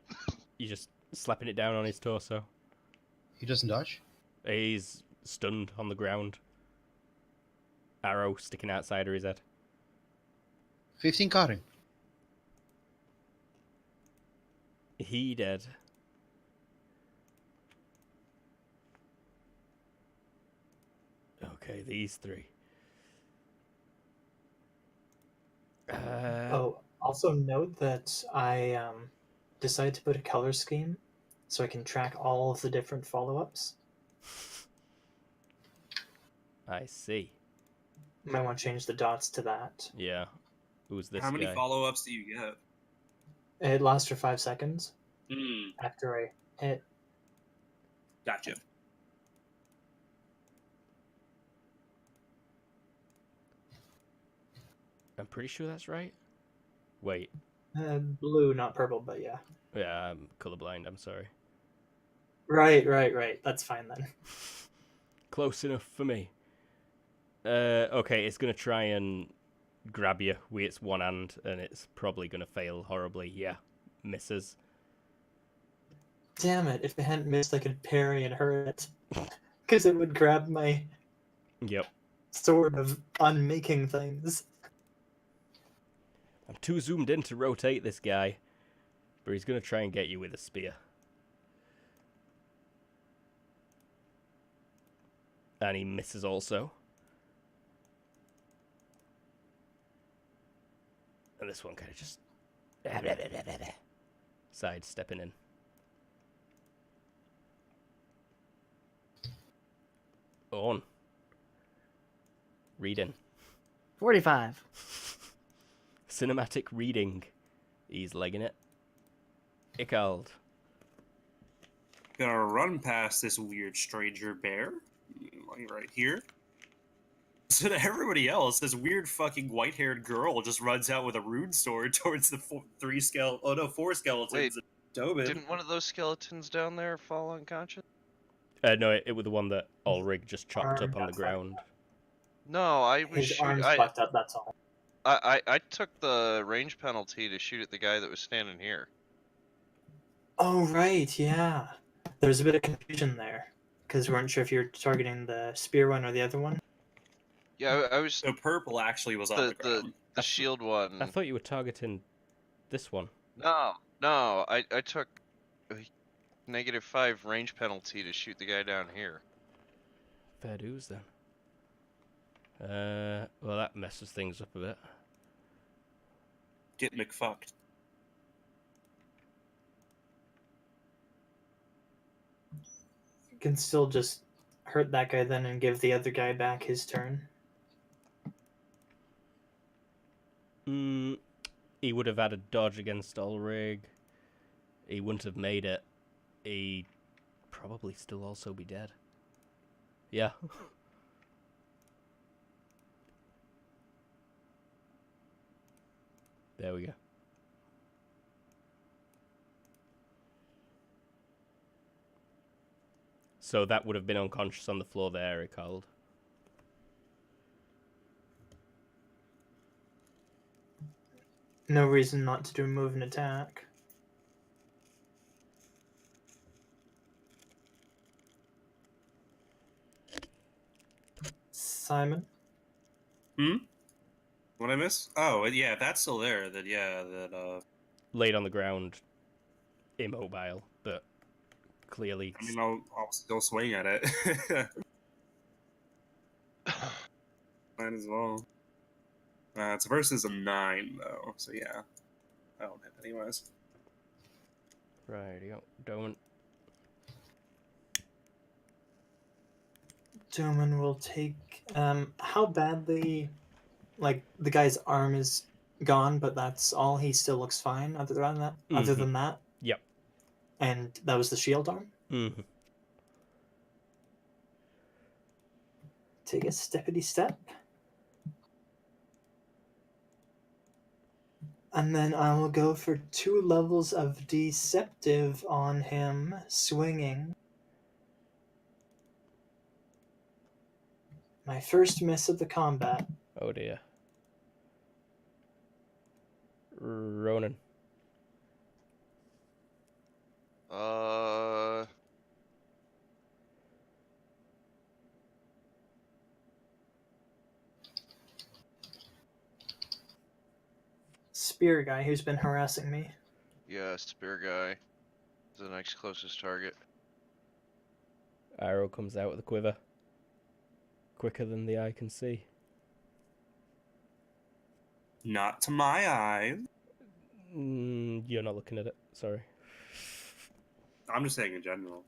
You're just slapping it down on his torso. He doesn't dodge? He's stunned on the ground. Arrow sticking outside of his head. 15 cutting. He dead. Okay, these three. Oh, also note that I decided to put a color scheme so I can track all of the different follow-ups. I see. Might want to change the dots to that. Yeah. Who's this How many guy? follow-ups do you get? It lasts for 5 seconds Hmm. after I hit. Gotcha. I'm pretty sure that's right. Wait. Blue, not purple, but yeah. Yeah, I'm colorblind. I'm sorry. Right. That's fine then. Close enough for me. Okay, it's gonna try and grab you with its one hand, and it's probably gonna fail horribly. Yeah, misses. Damn it, if it hadn't missed, I could parry and hurt it. Because it would grab my Yep. sword of unmaking things. I'm too zoomed in to rotate this guy, but he's gonna try and get you with a spear. And he misses also. And this one kind of just sidestepping in. On. Reading. 45. Cinematic reading. He's legging it. Icald. Gonna run past this weird stranger bear, like right here. So to everybody else, this weird fucking white-haired girl just runs out with a rune sword towards the four skeletons. Wait, of Tobin. Didn't one of those skeletons down there fall unconscious? No, it was the one that Ulrich just chopped Arm up on the got ground. No, I was His shooting. arm's fucked up, that's all. I took the range penalty to shoot at the guy that was standing here. Oh, right, yeah. There's a bit of confusion there. Because we weren't sure if you were targeting the spear one or the other one. Yeah, I was So purple actually was on the the ground. shield one. I thought you were targeting this one. No, I took a -5 range penalty to shoot the guy down here. Fair dues then. Well, that messes things up a bit. Get McFucked. You can still just hurt that guy then and give the other guy back his turn. He would have had a dodge against Ulrich. He wouldn't have made it. He'd probably still also be dead. Yeah. There we go. So that would have been unconscious on the floor there, Icald. No reason not to do move and attack. Simon? What I miss? Oh, yeah, that's still there. Laid on the ground, immobile, but clearly... I mean, I'll still swing at it. Might as well. It's versus a 9, though, so yeah. I don't hit anyways. Right, don't... Doman will take. How badly. Like, the guy's arm is gone, but that's all. He still looks fine other than that. Other than that? Yep. And that was the shield arm? Mm-hmm. Take a steppity step. And then I will go for 2 levels of deceptive on him, swinging. My first miss of the combat. Oh dear. Ronan. Spear guy who's been harassing me. Yeah, spear guy is the next closest target. Arrow comes out of the quiver. quicker than the eye can see. Not to my eye. You're not looking at it. Sorry. I'm just saying in general.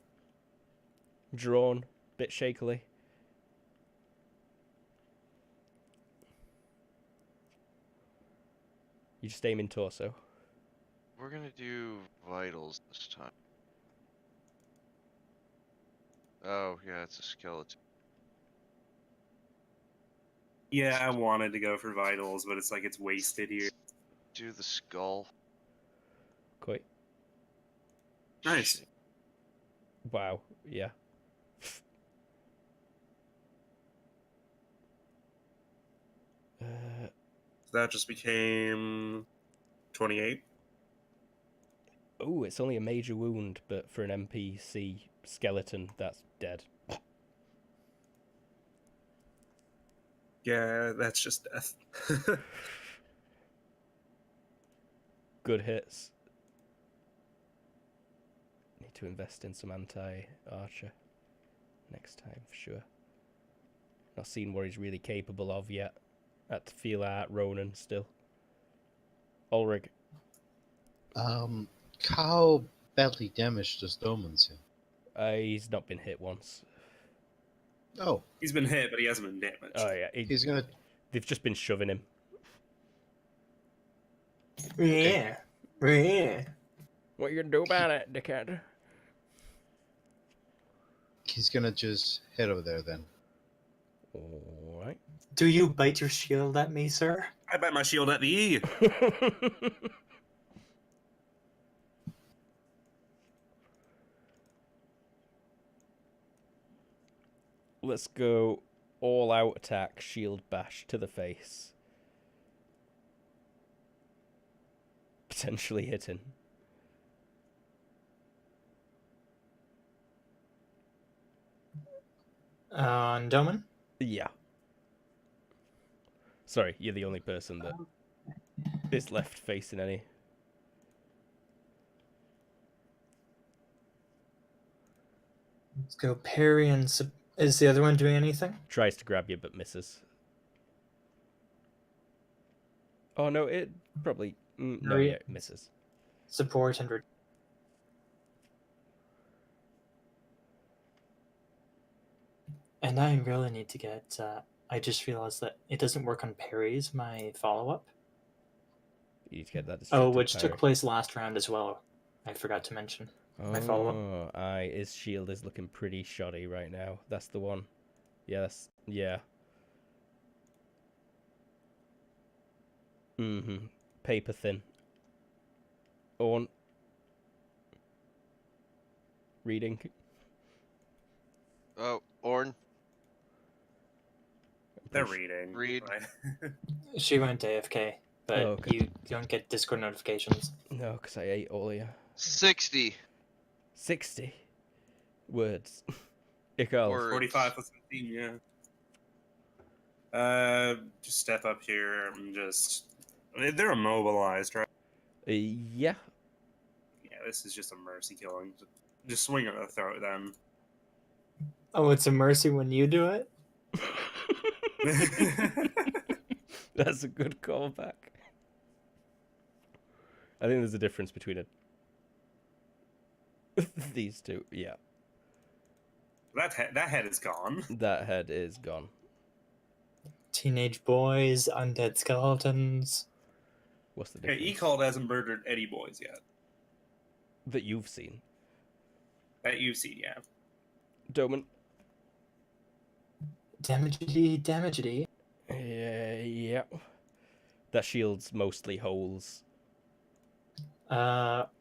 Drawn, bit shakily. You just aim in torso. We're gonna do vitals this time. Oh, yeah, it's a skeleton. Yeah, I wanted to go for vitals, but it's like it's wasted here. Do the skull. Quite. Nice. Wow. Yeah. So that just became 28. Oh, it's only a major wound, but for an NPC skeleton, that's dead. Yeah, that's just death. Good hits. Need to invest in some anti-archer next time for sure. Not seen what he's really capable of yet. Had to feel out Ronan still. Ulrich. How badly damaged does Doman seem? He's not been hit once. Oh, He's been hit, but he hasn't been damaged. Oh yeah, he's gonna. they've just been shoving him. Yeah. Yeah. What you gonna do about it, dickhead? He's gonna just head over there then. Alright. Do you bite your shield at me, sir? I bite my shield at thee. Let's go all out attack, shield bash to the face. Potentially hitting. On Doman? Yeah. Sorry, you're the only person that is left facing any. Let's go parry and... Is the other one doing anything? Tries to grab you but misses. Oh no, it probably... no, Parry. yeah, it misses. Support and... And I really need to get... I just realized that it doesn't work on parries, my follow-up. You need to get that Oh, destructive which parry. took place last round as well. I forgot to mention. My follow-up. Oh, aye, his shield is looking pretty shoddy right now. That's the one. Yes, yeah. Mm-hmm. Paper thin. On. Reading. Oh, Orn. They're reading. Read. She went AFK, but Oh, okay. you don't get Discord notifications. No, because I ate all of you. 60. 60 words. Ikal. Words. 45 plus 15, yeah. Just step up here and just... They're immobilized, right? Yeah. Yeah, this is just a mercy killing. Just swing at the throat, then. Oh, it's a mercy when you do it? That's a good callback. I think there's a difference between these two. Yeah. That head is gone. That head is gone. Teenage boys, undead skeletons. What's the Yeah, difference? Ecald hasn't murdered any boys yet. That you've seen. That you've seen, yeah. Doman. Damagedy, damagedy. Yeah. That shield's mostly holes.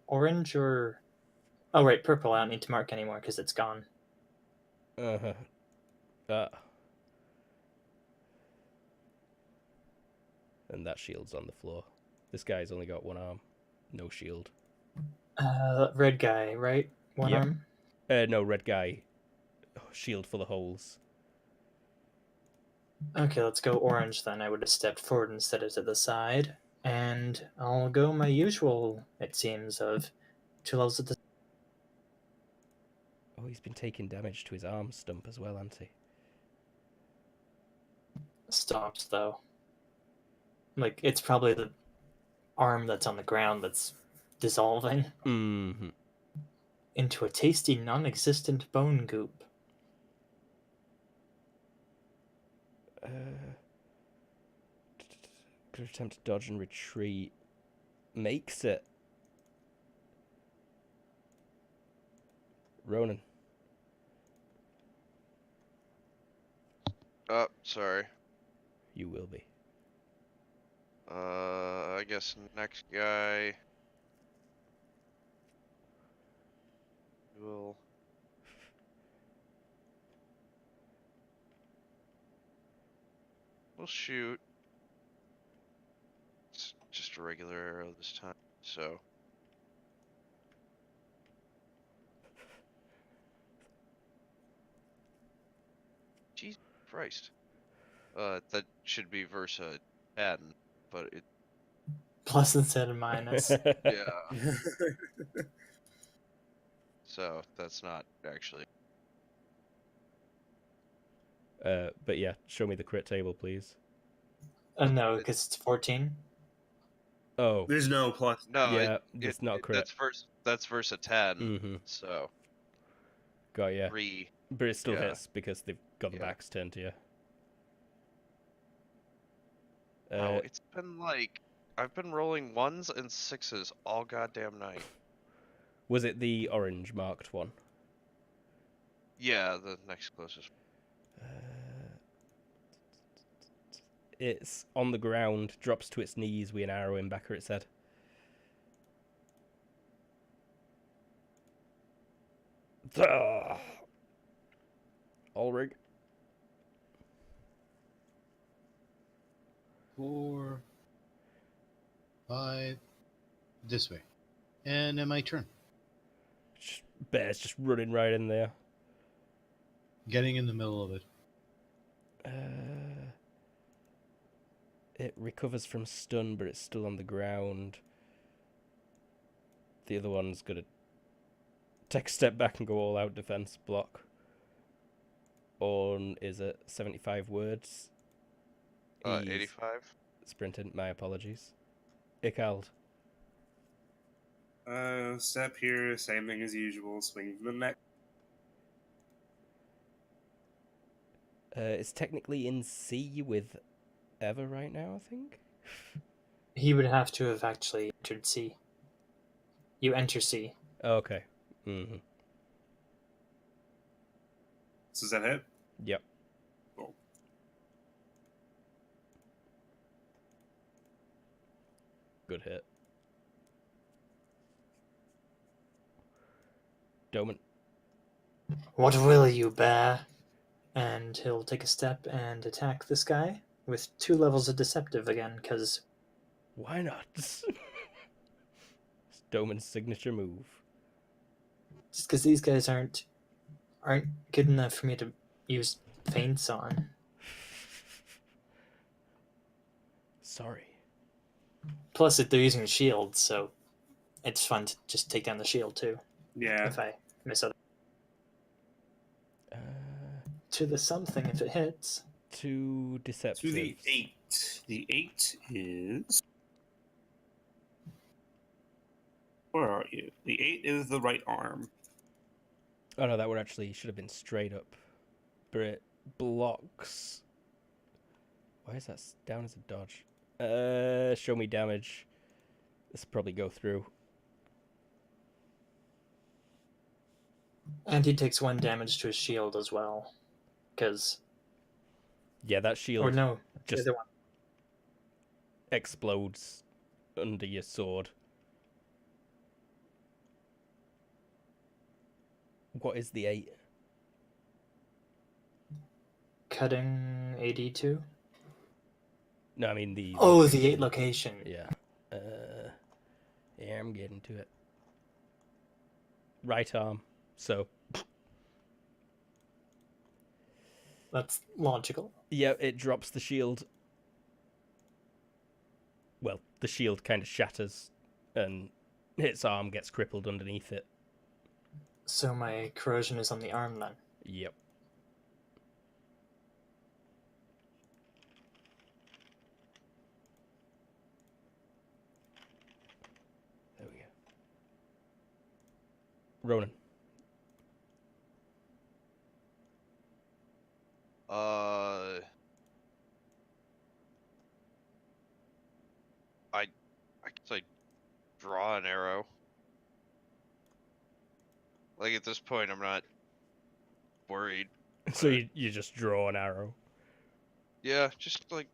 Orange or... Oh, right, purple. I don't need to mark anymore because it's gone. Uh-huh. And that shield's on the floor. This guy's only got one arm. No shield. Red guy, right? One Yep. arm? No, red guy. Shield full of holes. Okay, let's go orange then. I would have stepped forward instead of to the side. And I'll go my usual, it seems, of 2 levels at the... Oh, he's been taking damage to his arm stump as well, hasn't he? stops, though. Like, it's probably the arm that's on the ground that's dissolving Mm-hmm. into a tasty, non-existent bone goop. Could attempt to dodge and retreat. Makes it. Ronan. Oh, sorry. You will be. I guess next guy will. We'll shoot. It's just a regular arrow this time, so. Jesus Christ. That should be Versa 10, but it. Plus instead of minus. Yeah. So that's not actually. But yeah, show me the crit table, please. No, because it's 14. Oh, There's no plus. No, yeah, it's not a crit. That's Versa 10. Mm-hmm. So Got ya. 3. But it still Yeah. hits because they've got the Yeah. backs turned to you. Oh, it's been like I've been rolling 1s and 6s all goddamn night. Was it the orange marked one? Yeah, the next closest. It's on the ground, drops to its knees with an arrow in back of its head. Ulrig. 4, 5, this way. And then my turn. Bear's just running right in there. Getting in the middle of it. It recovers from stun, but it's still on the ground. The other one's gonna take a step back and go all out defense block. On is it 75 words? He's 85. sprinting. My apologies. Ikald. Step here, same thing as usual. Swing from the neck. It's technically in C with Eva right now, I think. He would have to have actually entered C. You enter C. Okay. Mm-hmm. So does that hit? Yep. Cool. Good hit. Doman. What will you, bear? And he'll take a step and attack this guy with 2 levels of deceptive again, because Why not? It's Doman's signature move. just because these guys aren't good enough for me to use feints on. Sorry. Plus, they're using a shield, so it's fun to just take down the shield too. Yeah. If I miss other Uh, to the something if it hits. 2 deceptive. To the 8. The 8 is. Where are you? The 8 is the right arm. Oh no, that would actually should have been straight up. But it blocks. Why is that down as a dodge? Show me damage. This will probably go through. And he takes 1 damage to his shield as well. Because. Yeah, that shield Or no, just the other one. explodes under your sword. What is the 8? Cutting 82. No, I mean the. Oh, the 8 location. Yeah. Yeah, I'm getting to it. Right arm. So. That's logical. Yeah, it drops the shield. Well, the shield kind of shatters, and its arm gets crippled underneath it. So my corrosion is on the arm then. Yep. Ronan. I guess I draw an arrow. Like at this point, I'm not worried. So you just draw an arrow. Yeah, just like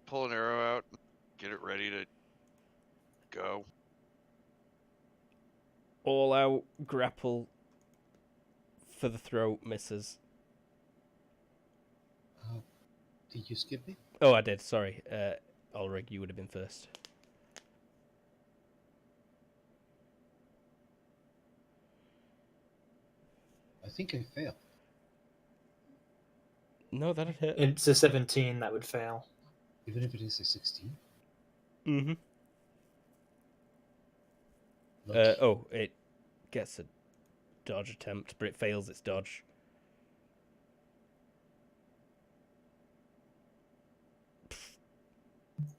pull an arrow out, get it ready to go. All out grapple for the throat misses. Did you skip me? Oh, I did. Sorry, Ulrich, you would have been first. I think I failed. No, that'd hit. It's a 17 that would fail. Even if it is a 16? Mm-hmm. Lucky. It gets a dodge attempt, but it fails its dodge.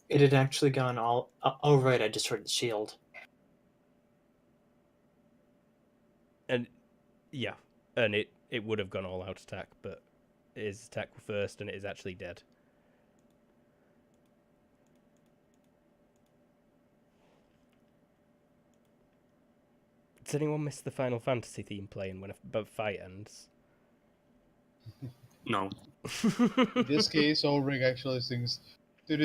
It had actually gone all. Oh, right, I just heard the shield. And yeah, and it would have gone all out attack, but it is attack first, and it is actually dead. Does anyone miss the Final Fantasy theme playing when a fight ends? No. In this case, Ulrich actually sings. That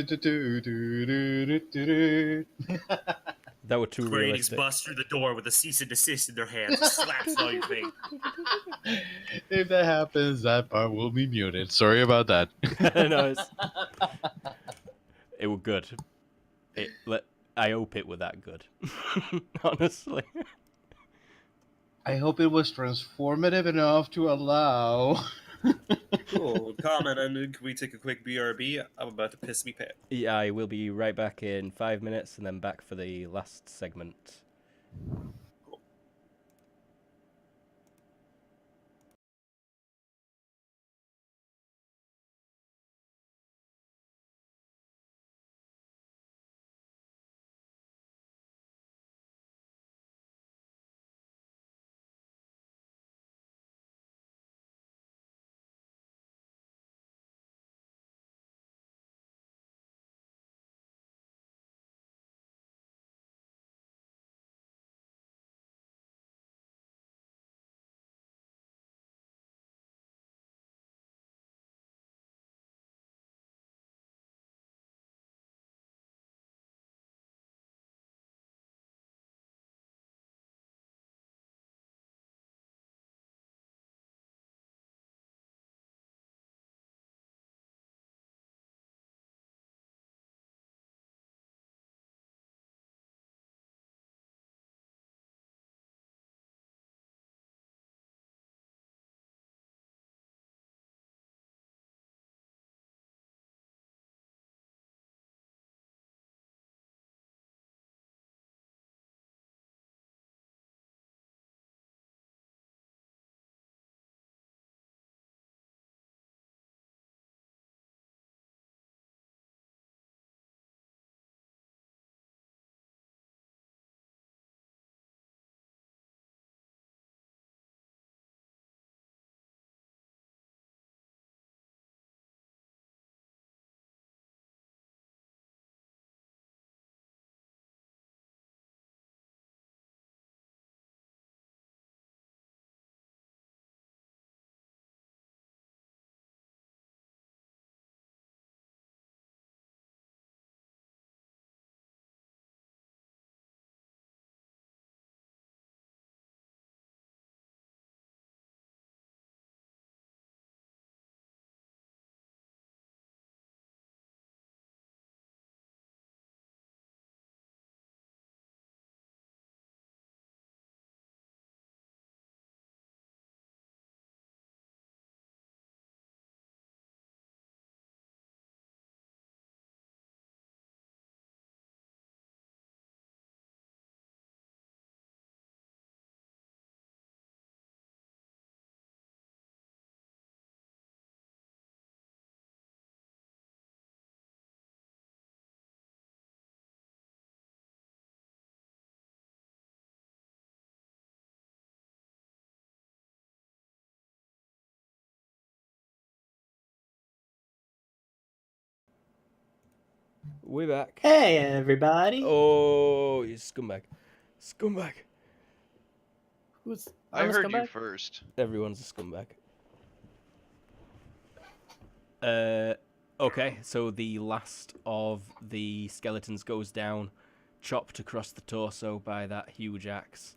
were too Ladies realistic. bust through the door with a cease and desist in their hands, slaps it on your face. If that happens, that part will be muted. Sorry about that. No, it was good. I hope it were that good. Honestly. I hope it was transformative enough to allow. Cool. Comment ended. Can we take a quick BRB? I'm about to piss me pants. Yeah, I will be right back in 5 minutes and then back for the last segment. We're back. Hey, everybody. Oh, you scumbag. Scumbag. Who's? I I'm a heard you scumbag? first. Everyone's a scumbag. Okay, so the last of the skeletons goes down, chopped across the torso by that huge axe.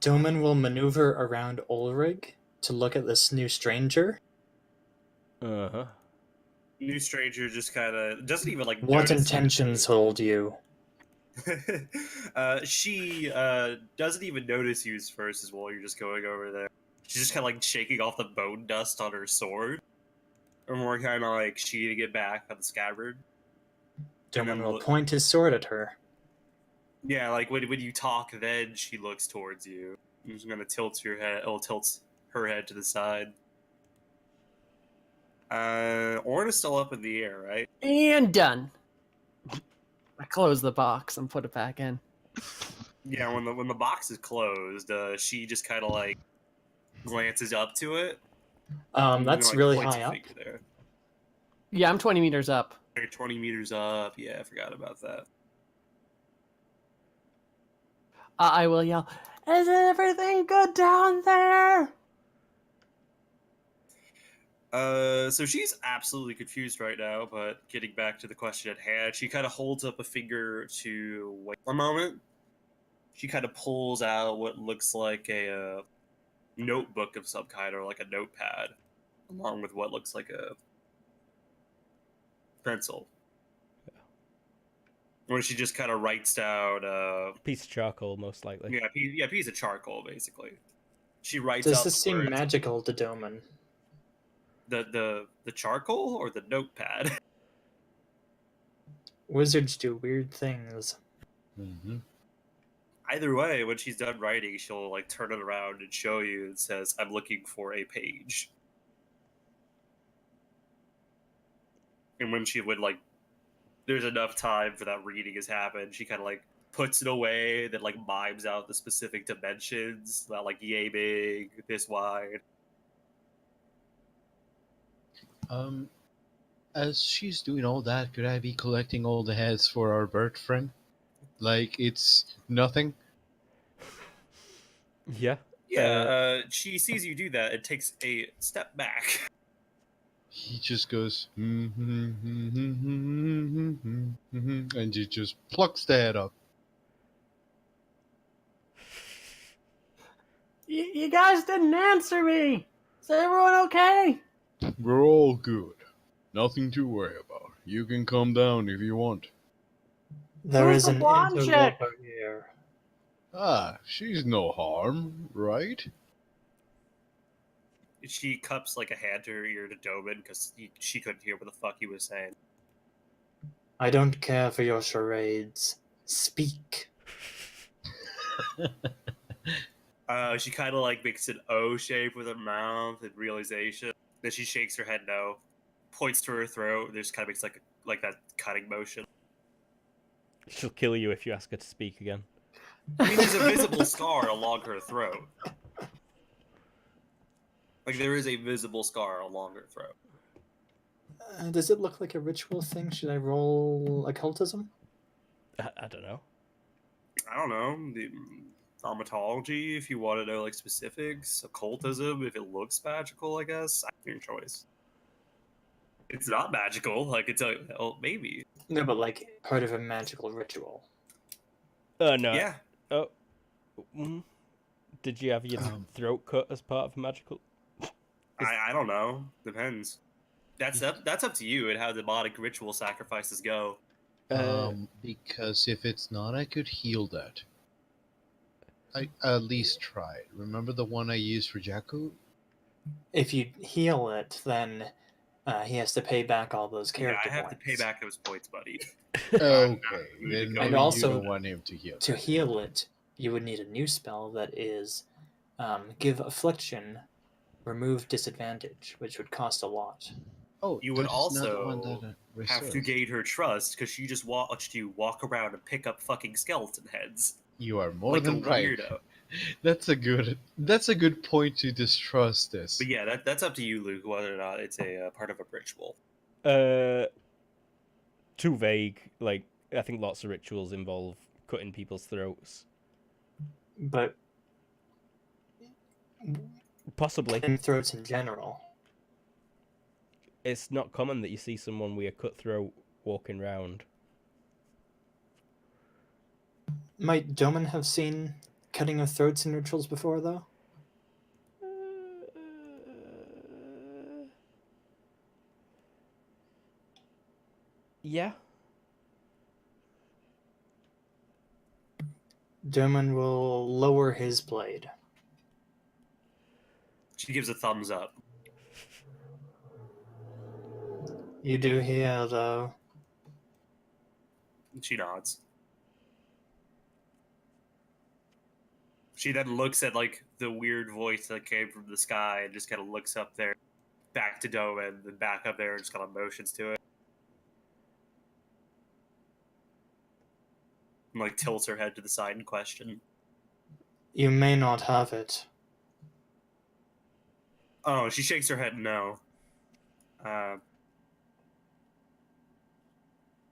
Doman will maneuver around Ulrich to look at this new stranger. Uh-huh. New stranger just kind of doesn't even like. What notice intentions hold you? you. She doesn't even notice you first as well. You're just going over there. She's just kind of like shaking off the bone dust on her sword, or more kind of like sheeting it back on the scabbard. Doman then will look- point his sword at her. Yeah, like when you talk, then she looks towards you. You're just gonna tilt your head. It'll tilt her head to the side. Orn is still up in the air, right? And done. I close the box and put it back in. Yeah. When the box is closed, she just kind of like glances up to it. And That's like, really points high a up. finger there. Yeah, I'm 20 meters up. Like 20 meters up. Yeah, I forgot about that. I will yell, "Is everything good down there?" So she's absolutely confused right now, but getting back to the question at hand, she kind of holds up a finger to wait a moment. She kind of pulls out what looks like a notebook of some kind, or like a notepad, along with what looks like a pencil. Where she just kind of writes down, Piece of charcoal, most likely. piece of charcoal, basically. She writes Does out this the seem words. magical to Doman? The charcoal or the notepad? Wizards do weird things. Mm-hmm. Either way, when she's done writing, she'll like turn it around and show you and says, "I'm looking for a page." And when she would like, there's enough time for that reading has happened, she kind of like puts it away, then like mimes out the specific dimensions, that like yay big, this wide. As she's doing all that, could I be collecting all the heads for our bird friend? Like it's nothing? Yeah. Yeah, she sees you do that and takes a step back. He just goes, and he just plucks the head up. You guys didn't answer me. Is everyone okay? We're all good. Nothing to worry about. You can come down if you want. There Who's is the an blonde chick? interloper here. Ah, she's no harm, right? She cups like a hand to her ear to Doman because she couldn't hear what the fuck he was saying. I don't care for your charades. Speak. She kind of like makes an O shape with her mouth in realization. Then she shakes her head no, points to her throat, and just kind of makes like that cutting motion. She'll kill you if you ask her to speak again. I mean, there's a visible scar along her throat. Like there is a visible scar along her throat. Does it look like a ritual thing? Should I roll occultism? I don't know. I don't know. The thaumatology, if you want to know like specifics, occultism, if it looks magical, I guess. Your choice. It's not magical. Like it's a maybe. No, but like part of a magical ritual. No. Yeah. Oh. Did you have your throat cut as part of magical? I don't know. Depends. That's up to you and how demonic ritual sacrifices go. Because if it's not, I could heal that. I at least try it. Remember the one I used for Jakku? If you heal it, then he has to pay back all those Yeah, character I have points. to pay back those points, buddy. Okay, then And maybe also, you don't want him to heal. To heal it, you would need a new spell that is Give Affliction, Remove Disadvantage, which would cost a lot. Oh, You would that is not the one also that I have to reserved. gain her trust because she just watched you walk around and pick up fucking skeleton heads. You are more Like a than right. weirdo. That's a good point to distrust this. But yeah, that's up to you, Luke, whether or not it's a part of a ritual. Too vague. Like, I think lots of rituals involve cutting people's throats. But Possibly. cutting throats in general. It's not common that you see someone with a cut throat walking round. Might Doman have seen cutting of throats in rituals before, though? Yeah. Doman will lower his blade. She gives a thumbs up. You do hear, though. She nods. She then looks at like the weird voice that came from the sky and just kind of looks up there, back to Doman, then back up there and just kind of motions to it. And like tilts her head to the side in question. You may not have it. Oh, she shakes her head no.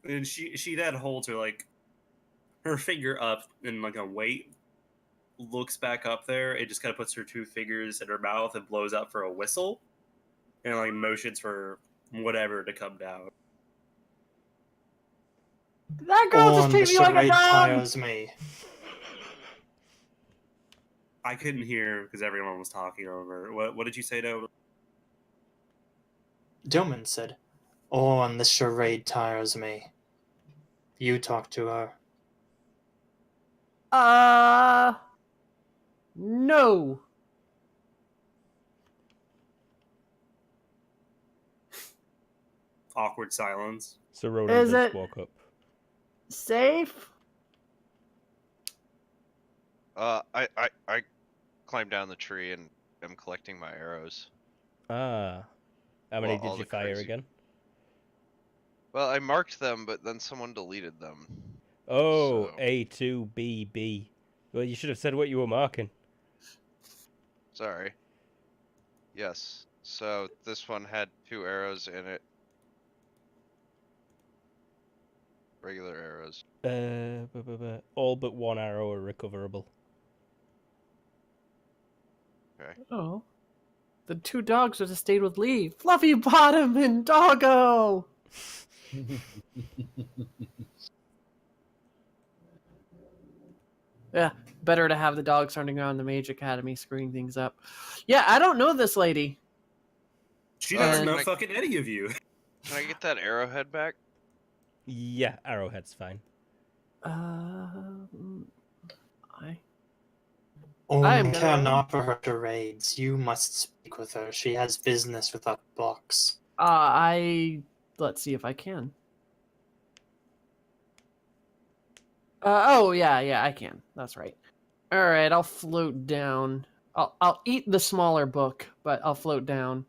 And she then holds her finger up in like a weight, looks back up there, and just kind of puts her two fingers in her mouth and blows out for a whistle, and like motions for whatever to come down. That girl just On treated the me like a charade dog! tires me. I couldn't hear because everyone was talking over. What did you say, Doman? Doman said, on the charade tires me. You talk to her. No. Awkward silence. So Ronan Is does it- walk up. Safe? I climb down the tree and am collecting my arrows. Ah. How many Well, all did you the fire crazy- again? Well, I marked them, but then someone deleted them. Oh, So- A2BB. Well, you should have said what you were marking. Sorry. Yes. So this one had 2 arrows in it. Regular arrows. All but one arrow are recoverable. Oh. The two dogs would have stayed with Lee. Fluffy Bottom and Doggo! Yeah, better to have the dogs running around the Mage Academy screwing things up. Yeah, I don't know this lady. She doesn't know Can I- fucking any of you. Can I get that arrowhead back? Yeah, arrowhead's fine. I Orm am gonna- cannot offer her charades. You must speak with her. She has business with that box. let's see if I can. Oh yeah, I can. That's right. All right, I'll float down. I'll eat the smaller book, but I'll float down.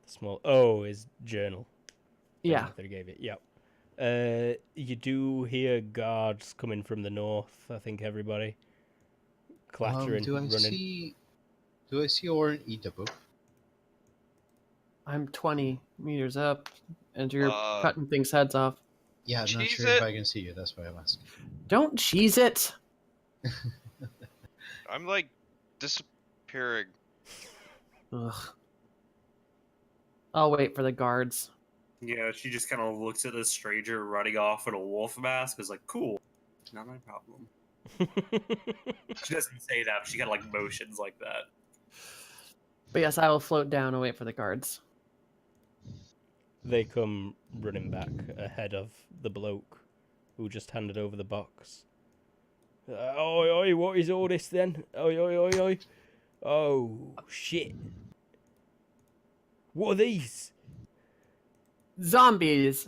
Small. Oh, his journal. Yeah. That he gave it. Yep. You do hear guards coming from the north. I think everybody clattering, Do I running. see Orin eat the book? I'm 20 meters up, and you're Uh, cutting things heads off. Yeah, I'm not Cheese sure it. if I can see you. That's why I'm asking. Don't cheese it. I'm like disappearing. Ugh. I'll wait for the guards. Yeah, she just kind of looks at this stranger running off in a wolf mask. Is like, cool, not my problem. She doesn't say that, but she kind of like motions like that. But yes, I will float down and wait for the guards. They come running back ahead of the bloke who just handed over the box. Oi, oi, what is all this then? Oi, oi, oi, oi. Oh, shit. What are these? Zombies.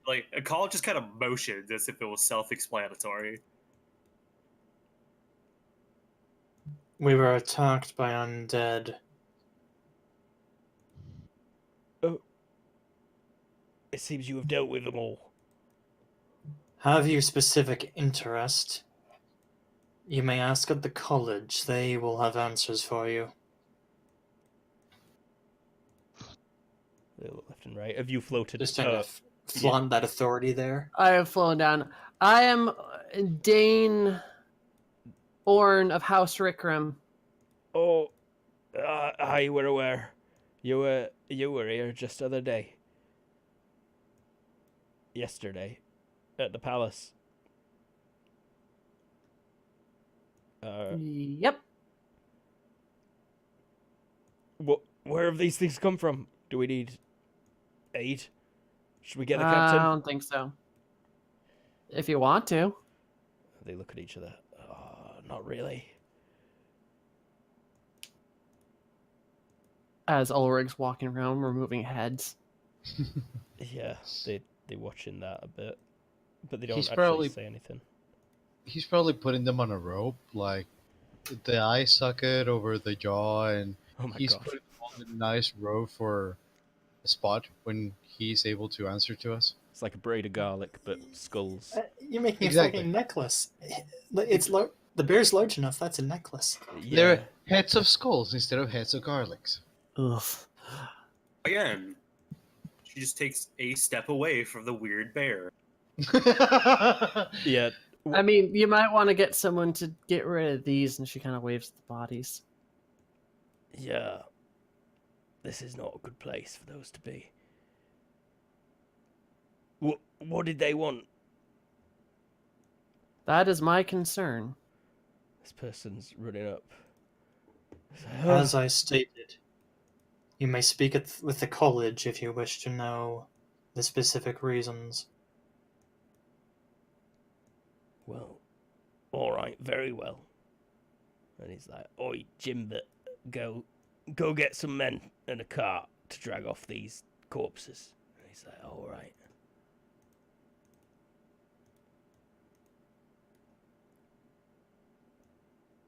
Like, a call just kind of motioned as if it was self-explanatory. We were attacked by undead. It seems you have dealt with them all. Have you specific interest? You may ask at the college. They will have answers for you. captain, right? Have you floated? Just trying to flaunt that authority there. I have flown down. I am Dane Orn of House Rickram. Oh, I were aware. You were here just the other day. Yesterday, at the palace. Yep. Where have these things come from? Do we need aid? Should we get the I captain? don't think so. If you want to. They look at each other. Not really. As Ulrich's walking around removing heads. Yeah, they watching that a bit, but they don't He's actually probably- say anything. He's probably putting them on a rope, like the eye socket over the jaw, and Oh my he's god! putting them on a nice row for a spot when he's able to answer to us. It's like a braid of garlic, but skulls. You're making Exactly. a fucking necklace. The bear's large enough. That's a necklace. Yeah. They're heads of skulls instead of heads of garlics. Ugh. Again, she just takes a step away from the weird bear. Yeah. I mean, you might want to get someone to get rid of these, and she kind of waves at the bodies. Yeah. This is not a good place for those to be. What did they want? That is my concern. This person's running up. As I stated, you may speak with the college if you wish to know the specific reasons. Well, all right, very well. And he's like, "Oi, Jimbert, go get some men and a cart to drag off these corpses." And he's like, "All right."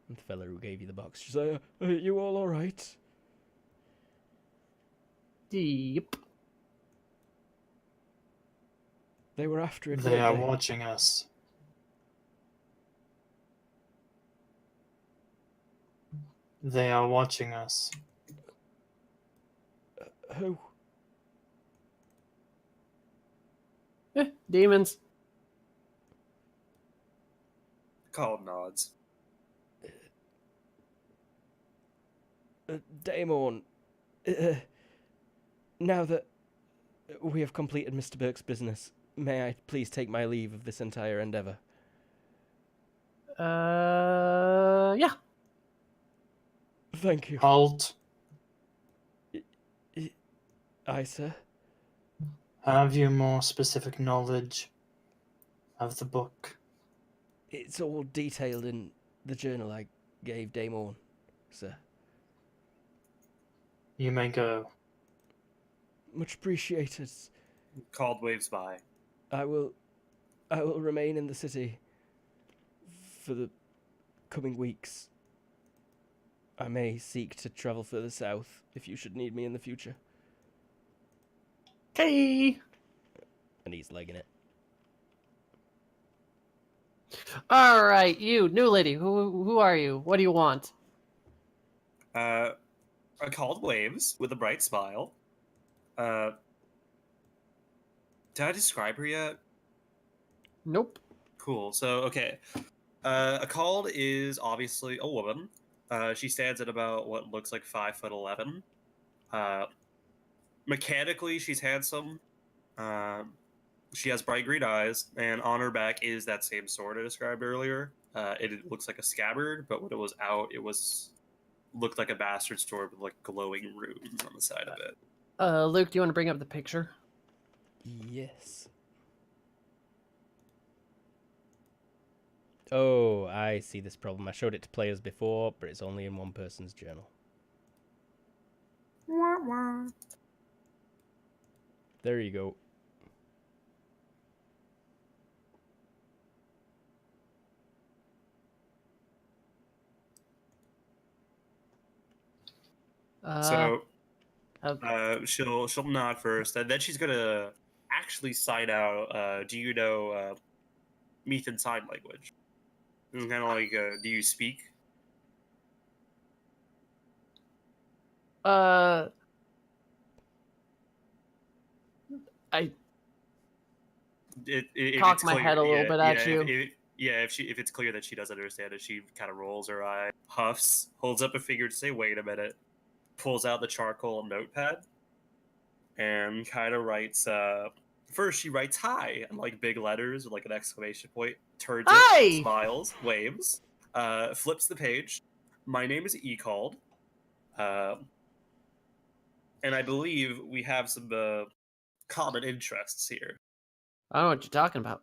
And the fella who gave you the box, she's like, "Are you all right?" Yep. They were after it. They are weren't watching us. They are watching us. Who? Demons. Called nods. Damon, now that we have completed Mr. Burke's business, may I please take my leave of this entire endeavour? Yeah. Thank you. Halt. Aye, sir. Have you more specific knowledge of the book? It's all detailed in the journal I gave Damon, sir. You may go. Much appreciated. Called waves by. I will remain in the city for the coming weeks. I may seek to travel further south if you should need me in the future. Okay. And he's legging it. All right, you new lady. Who are you? What do you want? I called waves with a bright smile. Did I describe her yet? Nope. Cool. So, okay. A called is obviously a woman. She stands at about what looks like 5'11". Mechanically, she's handsome. She has bright green eyes, and on her back is that same sword I described earlier. It looks like a scabbard, but when it was out, looked like a bastard sword with like glowing runes on the side of it. Luke, do you want to bring up the picture? Yes. Oh, I see this problem. I showed it to players before, but it's only in one person's journal. There you go. She'll nod first, and then she's gonna actually sign out. Do you know Methan sign language? Kind of like, do you speak? If cock it's my clear, head a little bit at you. If it's clear that she doesn't understand it, she kind of rolls her eye, huffs, holds up a finger to say, "Wait a minute," pulls out the charcoal notepad, and kind of writes. First, she writes "hi" in like big letters with like an exclamation point. Turns Hi! it, smiles, waves, flips the page. My name is Ecalled, and I believe we have some common interests here. I don't know what you're talking about.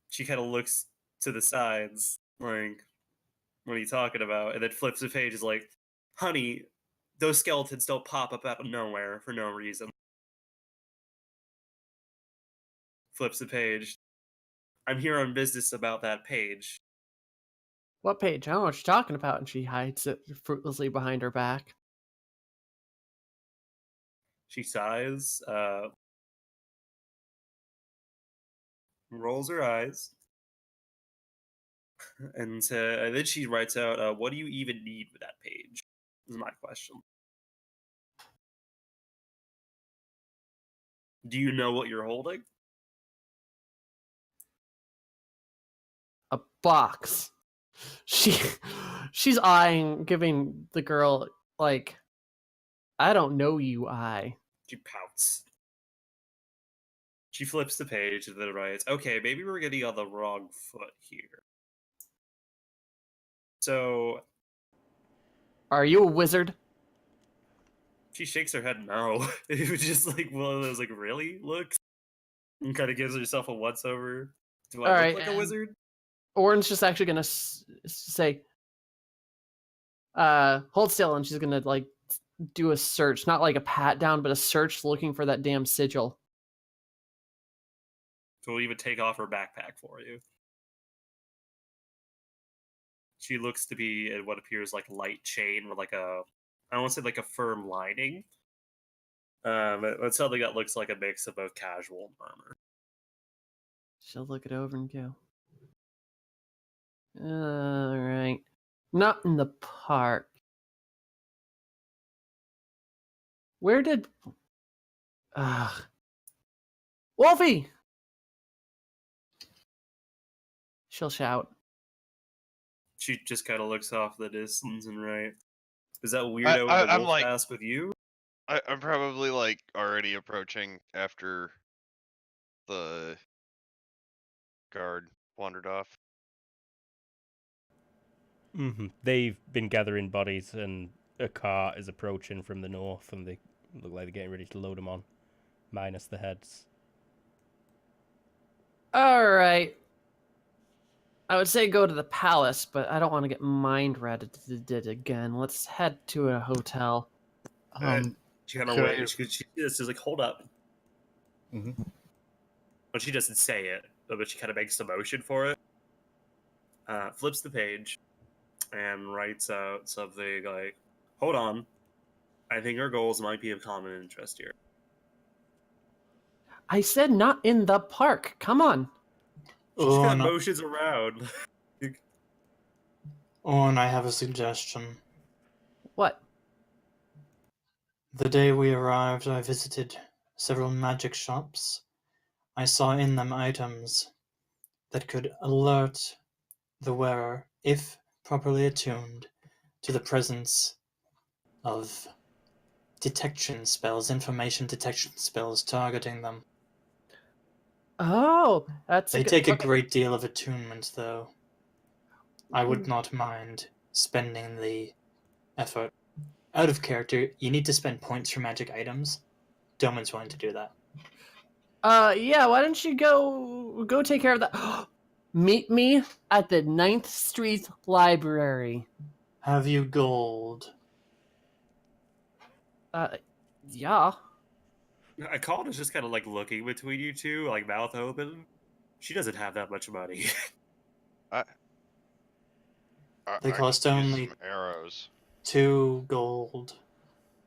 She kind of looks to the sides, like, what are you talking about? And then flips the page, is like, honey, those skeletons don't pop up out of nowhere for no reason. Flips the page. I'm here on business about that page. What page? I don't know what you're talking about. And she hides it fruitlessly behind her back. She sighs, rolls her eyes, and then she writes out, what do you even need with that page? Is my question. Do you know what you're holding? A box. She's eyeing, giving the girl, like, I don't know you eye. She pouts. She flips the page and then writes, okay, maybe we're getting on the wrong foot here. So, Are you a wizard? she shakes her head no. It was just like one of those like really looks, and kind of gives herself a once over. Do I Alright, look like a wizard? Orin's just actually gonna say, hold still, and she's gonna like do a search, not like a pat down, but a search looking for that damn sigil. So we'll even take off her backpack for you. She looks to be in what appears like light chain with like a, I don't want to say like a firm lining. It's something that looks like a mix of both casual and armor. She'll look it over and go, alright. Not in the park. Where did... Wolfie! She'll shout. She just kind of looks off the distance and right. Is that weirdo with the I'm wolf like- mask with you? I'm probably like already approaching after the guard wandered off. They've been gathering bodies, and a cart is approaching from the north, and they look like they're getting ready to load them on, minus the heads. Alright. I would say go to the palace, but I don't want to get mind read again. Let's head to a hotel. She kind of could waits. She's like, hold up. Mhm. But she doesn't say it, but she kind of makes the motion for it. Flips the page and writes out something like, hold on. I think our goals might be of common interest here. I said not in the park. Come on. She just kind of no. motions around. Oh, and I have a suggestion. What? The day we arrived, I visited several magic shops. I saw in them items that could alert the wearer, if properly attuned, to the presence of detection spells, information detection spells targeting them. Oh, that's They good. take a Okay. great deal of attunement, though. I would not mind spending the effort. Out of character, you need to spend points for magic items. Doman's willing to do that. Yeah, why don't you go take care of that? Meet me at the 9th Street Library. Have you gold? Yeah. Icon is just kind of like looking between you two, like mouth open. She doesn't have that much money. They I cost could use only some arrows. 2 gold.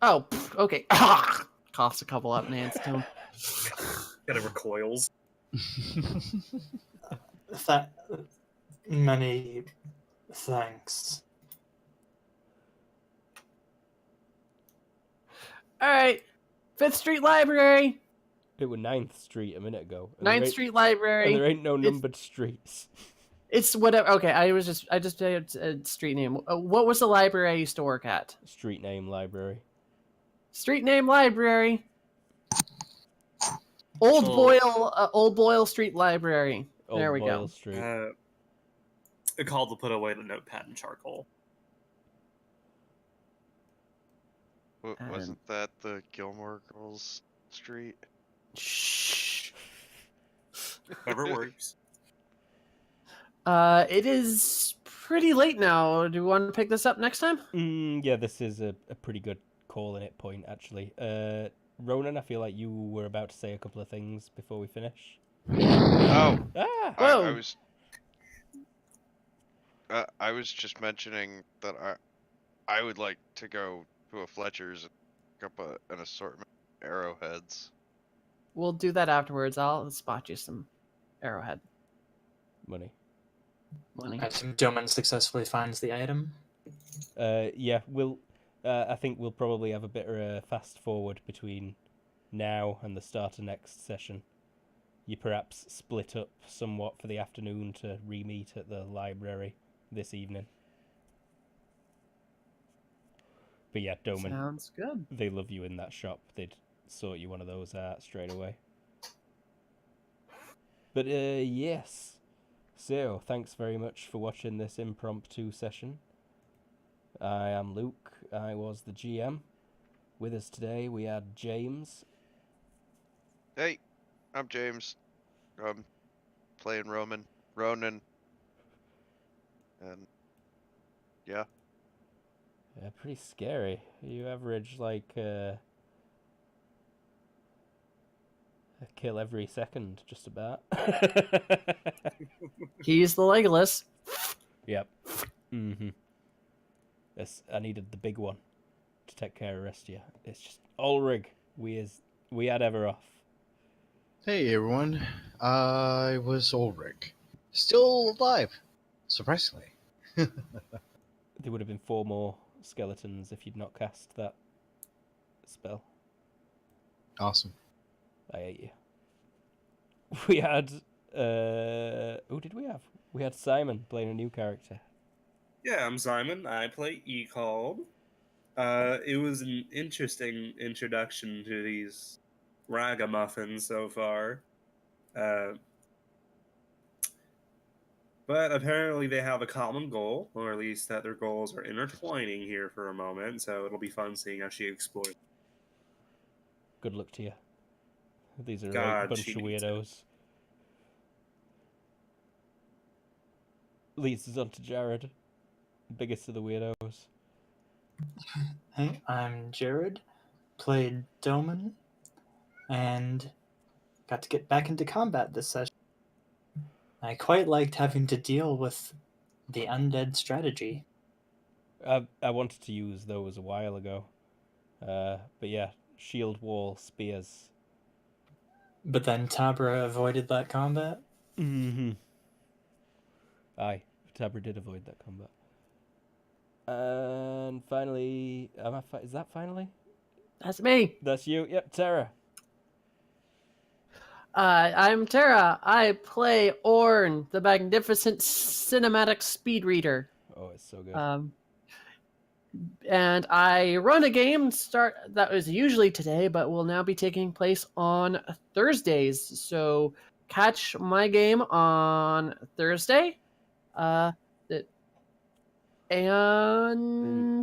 Oh, okay. Costs a couple up, Nance, to him. Kind of recoils. Many thanks. Alright. 5th Street Library. It was 9th Street a minute ago. And 9th there ain't- Street Library. And there ain't no numbered streets. It's whatever. Okay, I just said a street name. What was the library I used to work at? Street name library. Street name library. Old Boyle Street Library. There Old we Boyle go. Street. It called to put away the notepad and charcoal. Wasn't that the Gilmore Girls Street? Shh. Whatever works. It is pretty late now. Do we want to pick this up next time? Yeah, this is a pretty good calling it point, actually. Ronan, I feel like you were about to say a couple of things before we finish. Oh, Ah! Whoa. I was just mentioning that I would like to go to a Fletcher's and pick up an assortment of arrowheads. We'll do that afterwards. I'll spot you some arrowhead Money. money. I assume Doman successfully finds the item. Yeah, we'll. I think we'll probably have a bit of a fast forward between now and the start of next session. You perhaps split up somewhat for the afternoon to re-meet at the library this evening. But yeah, Doman, Sounds good. they love you in that shop. They'd sort you one of those out straight away. But yes. So, thanks very much for watching this impromptu session. I am Luke. I was the GM. With us today we had James. Hey, I'm James. I'm playing Ronan. And yeah. Yeah, pretty scary. You average like a kill every second, just about. He's the Legolas. Yep. Yes, I needed the big one to take care of the rest of you. It's just Ulrig. We had ever off. Hey everyone, I was Ulrich. Still alive, surprisingly. There would have been 4 more skeletons if you'd not cast that spell. Awesome. I hate you. We had who did we have? We had Simon playing a new character. Yeah, I'm Simon. I play Ecalled. It was an interesting introduction to these ragamuffins so far. But apparently they have a common goal, or at least that their goals are intertwining here for a moment, so it'll be fun seeing how she explores. Good luck to you. These are a God, bunch she of needs it. weirdos. Leads us on to Jared, biggest of the weirdos. Hey, I'm Jared, played Doman, and got to get back into combat this session. I quite liked having to deal with the undead strategy. I wanted to use those a while ago, but yeah, shield wall spears. But then Tabra avoided that combat. Aye, Tabra did avoid that combat. And finally, is that finally? That's me. That's you. Yep, Tara. I'm Tara. I play Orn, the magnificent cinematic speed reader. Oh, it's so good. And I run a game that was usually today, but will now be taking place on Thursdays. So catch my game on Thursday. And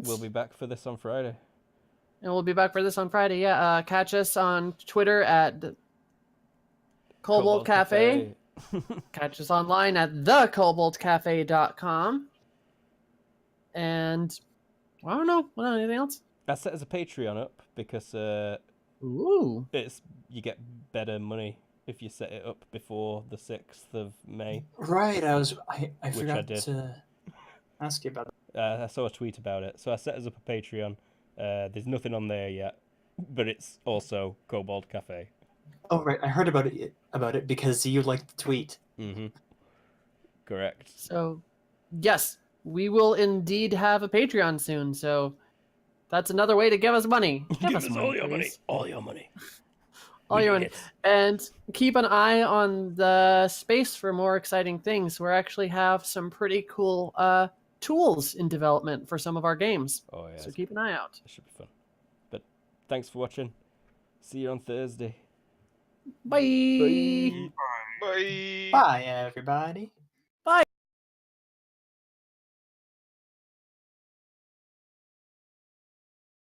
We'll be back for this on Friday. we'll be back for this on Friday. Yeah. Catch us on Twitter at Cobalt Cafe. Catch us online at thecobaltcafe.com. And I don't know. Anything else? I set as a Patreon up because Ooh. you get better money if you set it up before the 6th of May. Right, I I forgot did. to ask you about that. I saw a tweet about it, so I set us up a Patreon. There's nothing on there yet, but it's also Cobalt Cafe. Oh right, I heard about it because you liked the tweet. Correct. So, yes, we will indeed have a Patreon soon. So, That's another way to give us money. Give us all your money. please. All your money. All We your need money. it. And keep an eye on the space for more exciting things. We actually have some pretty cool tools in development for some of our games. Oh, yeah. So keep an eye out. It should be fun. But thanks for watching. See you on Thursday. Bye. Bye. Bye. Bye, everybody.